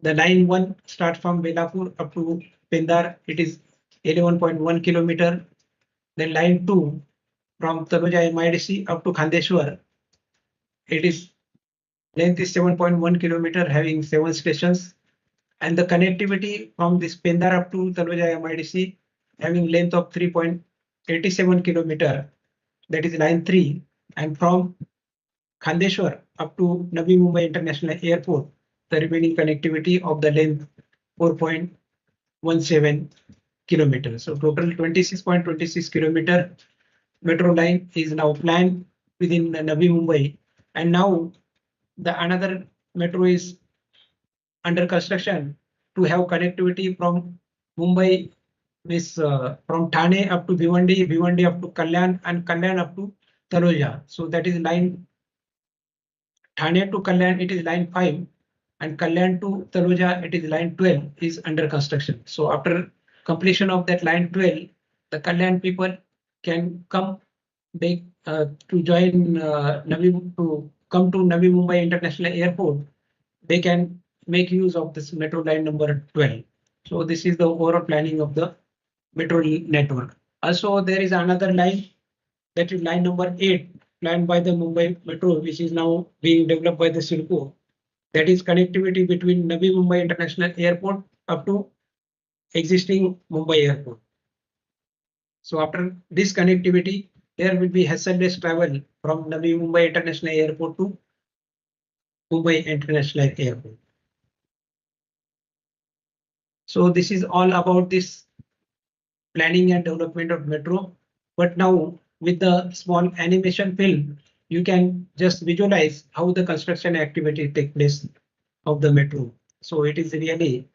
The line 1 starts from Belapur up to Pendar. It is 11.1 kilometer. Then line 2 from Taloja MIDC up to Khandeshwar. It is length is 7.1 kilometer, having 7 stations. And the connectivity from this Pendar up to Taloja MIDC having length of 3.87 kilometer. That is line 3. And from Khandeshwar up to Navi Mumbai International Airport, the remaining connectivity of the length 4.17 kilometers. So total 26.26 kilometer metro line is now planned within Navi Mumbai. And now the another metro is under construction to have connectivity from Mumbai, from Thane up to Bhiwandi, Bhiwandi up to Kalyan, and Kalyan up to Taloja. So that is line Thane to Kalyan, it is line 5. and Kalyan to Taloja, it is line 12 is under construction. So after completion of that line 12, the Kalyan people can come to join Navi, to come to Navi Mumbai International Airport. They can make use of this metro line number 12. So this is the overall planning of the metro network. Also, there is another line, that is line number 8, planned by the Mumbai Metro, which is now being developed by the CIDCO. That is connectivity between Navi Mumbai International Airport up to existing Mumbai Airport. So after this connectivity, there will be hassle-less travel from Navi Mumbai International Airport to Mumbai International Airport. So this is all about this planning and development of metro. But now with the small animation film, you can just visualize how the construction activity take place of the metro. So it is really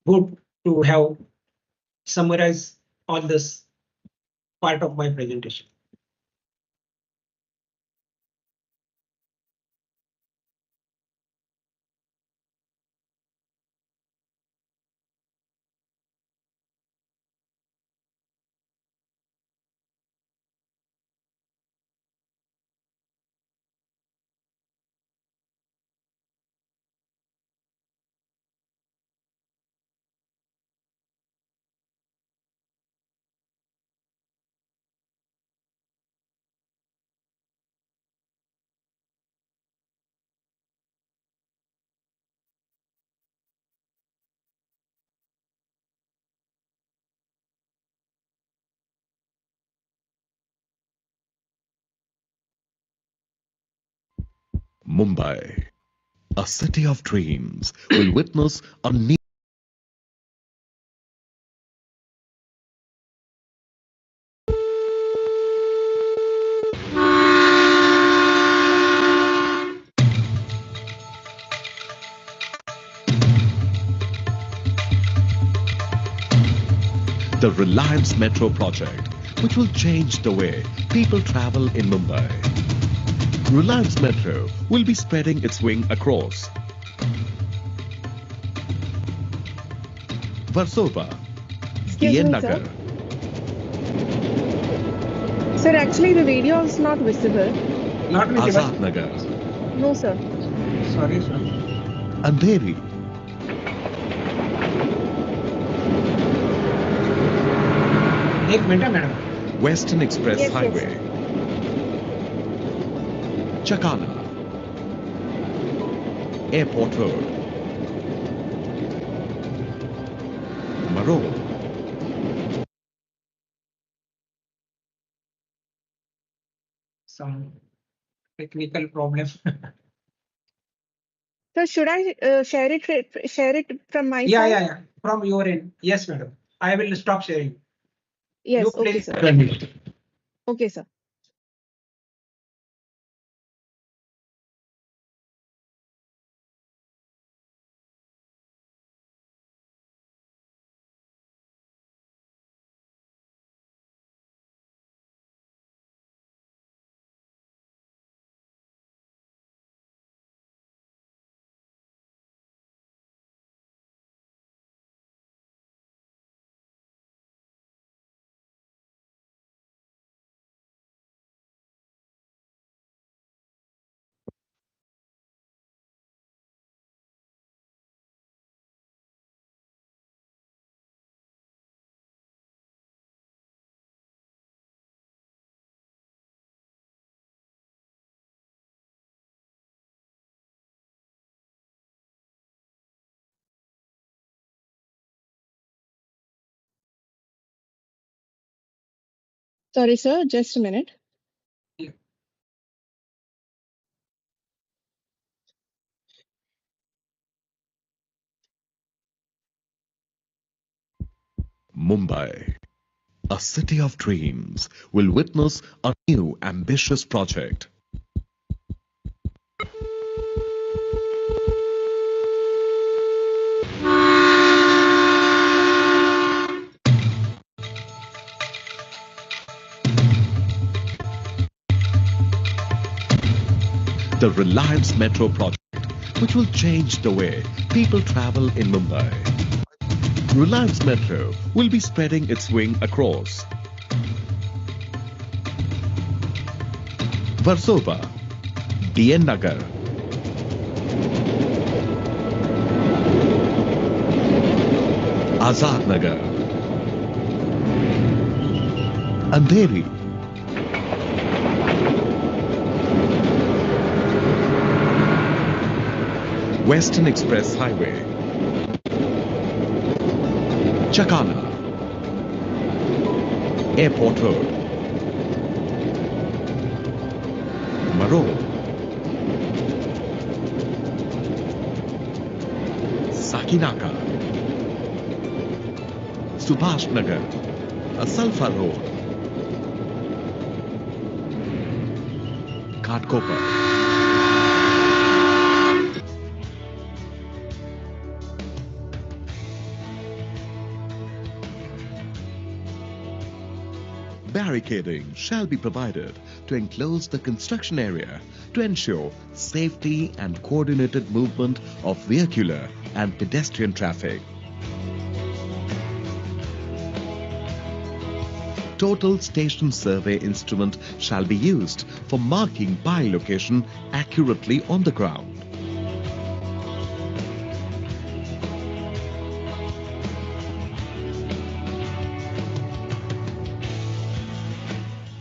good to have summarized all this part of my presentation. Mumbai, a city of dreams, will witness a new the Reliance Metro project, which will change the way people travel in Mumbai. Reliance Metro will be spreading its wing across Versova, Excuse me, Nagar, Sir, actually the video is not visible. Not visible. Azad Nagar, No, sir. Sorry, sir. Andheri, एक minute है madam. Western Express Yes, yes. Highway, Chakana, Airport Road, Marol, Some technical problem. So should I share it from my Yeah, side? yeah, yeah. From your end. Yes, madam. I will stop sharing. Yes, You okay, please sir. continue. Okay, sir. Sorry, sir, just a minute. Mumbai, a city of dreams, will witness a new ambitious project. The Reliance Metro project, which will change the way people travel in Mumbai. Reliance Metro will be spreading its wing across Versova, DN Nagar, Azad Nagar, Andheri, Western Express Highway, Chakala, Airport Road, Marol, Sakinaka, Subhash Nagar, Asalfa Road, Ghatkopar, barricading shall be provided to enclose the construction area to ensure safety and coordinated movement of vehicular and pedestrian traffic. Total station survey instrument shall be used for marking bi-location accurately on the ground.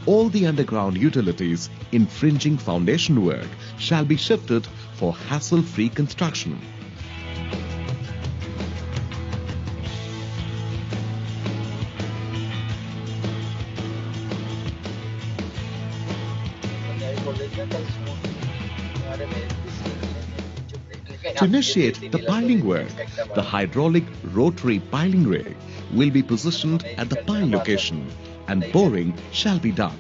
All the underground utilities infringing foundation work shall be shifted for hassle-free construction. To initiate the piling work, the hydraulic rotary piling rig will be positioned at the pile location and boring shall be done.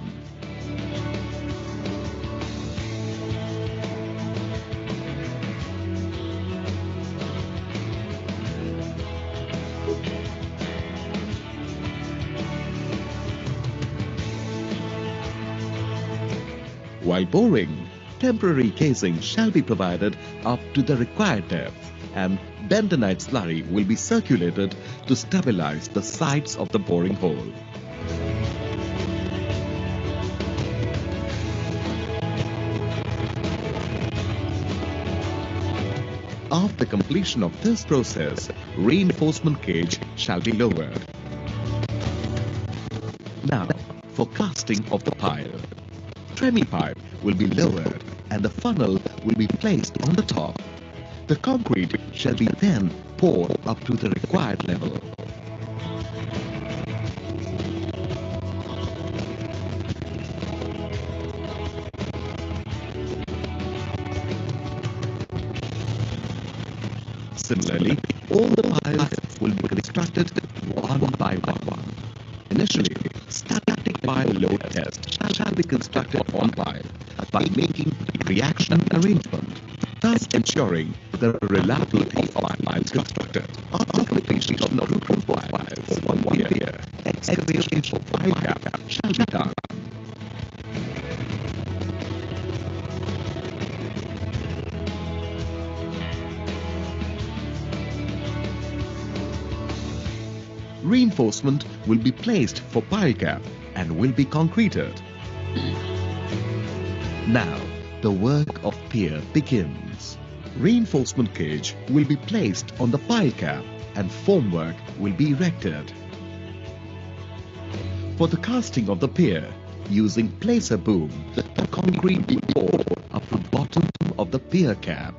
While boring, temporary casing shall be provided up to the required depth and bentonite slurry will be circulated to stabilize the sides of the boring hole. After completion of this process, reinforcement cage shall be lowered. Now, for casting of the pile. Tremie pipe will be lowered and the funnel will be placed on the top. The concrete shall be then poured up to the required level. Similarly, all the piles will be constructed one by one. Initially, static pile load test shall be constructed on pile by making reaction arrangement, thus ensuring the reliability of piles constructed. After completion of group piles on one pier, excavation for pile cap shall be done. Reinforcement will be placed for pile cap and will be concreted. Now, the work of pier begins. Reinforcement cage will be placed on the pile cap and formwork will be erected. For the casting of the pier, using placer boom, the concrete will be poured up to the bottom of the pier cap.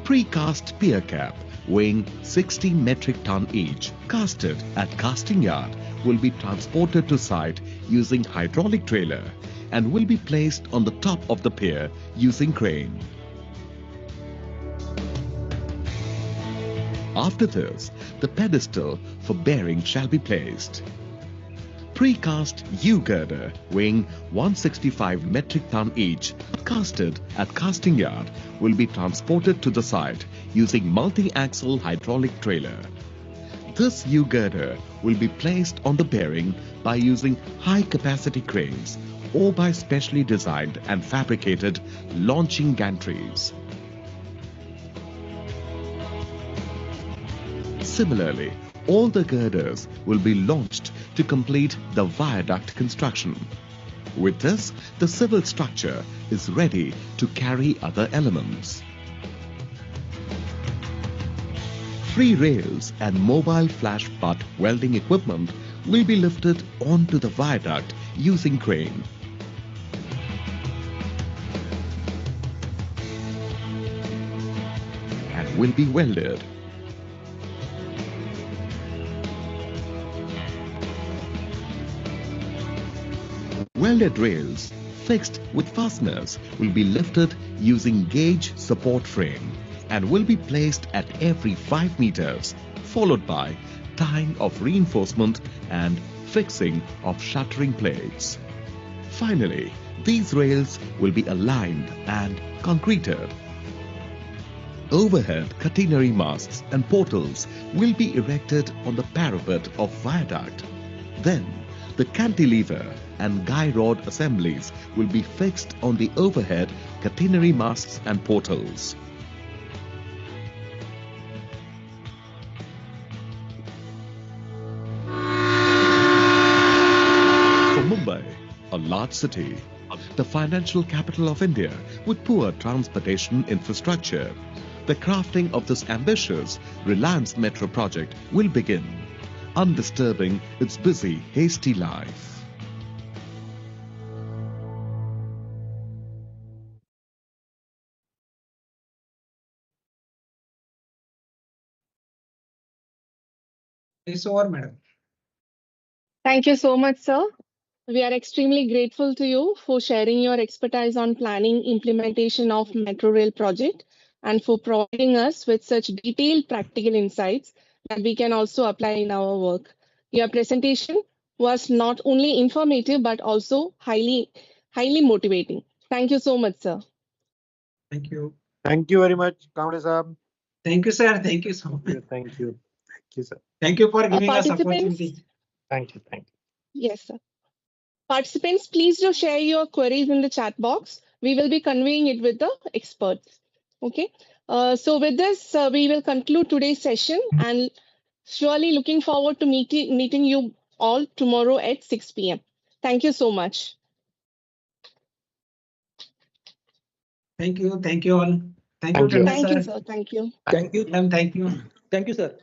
Precast pier cap weighing 60 metric ton each, casted at casting yard, will be transported to site using hydraulic trailer and will be placed on the top of the pier using crane. After this, the pedestal for bearing shall be placed. Precast U-girder weighing 165 metric ton each, casted at casting yard, will be transported to the site using multi-axle hydraulic trailer. This U-girder will be placed on the bearing by using high-capacity cranes or by specially designed and fabricated launching gantries. Similarly, all the girders will be launched to complete the viaduct construction. With this, the civil structure is ready to carry other elements. Free rails and mobile flash butt welding equipment will be lifted onto the viaduct using crane. And will be welded. Welded rails fixed with fasteners will be lifted using gauge support frame and will be placed at every 5 meters, followed by tying of reinforcement and fixing of shuttering plates. Finally, these rails will be aligned and concreted. Overhead catenary masts and portals will be erected on the parapet of viaduct. Then, the cantilever and guy rod assemblies will be fixed on the overhead catenary masts and portals. For Mumbai, a large city, the financial capital of India with poor transportation infrastructure, the crafting of this ambitious Reliance Metro project will begin, undisturbing its busy, hasty life. It's over, madam. Thank you so much, sir. We are extremely grateful to you for sharing your expertise on planning implementation of Metro Rail project and for providing us with such detailed practical insights that we can also apply in our work. Your presentation was not only informative but also highly motivating. Thank you so much, sir. Thank you. Thank you very much, Kamble sir. Thank you, sir. Thank you so much. Thank you. Thank you, sir. Thank you for giving us Participants? opportunity. Thank you. Thank you. Yes, sir. Participants, please do share your queries in the chat box. We will be conveying it with the experts. Okay. So with this, we will conclude today's session and surely looking forward to meeting you all tomorrow at 6 p.m. Thank you so much. Thank you. Thank you all. Thank Thank you, you. Tanda Thank you, sir. sir. Thank you. Thank you. Madam, thank you. Thank you, sir.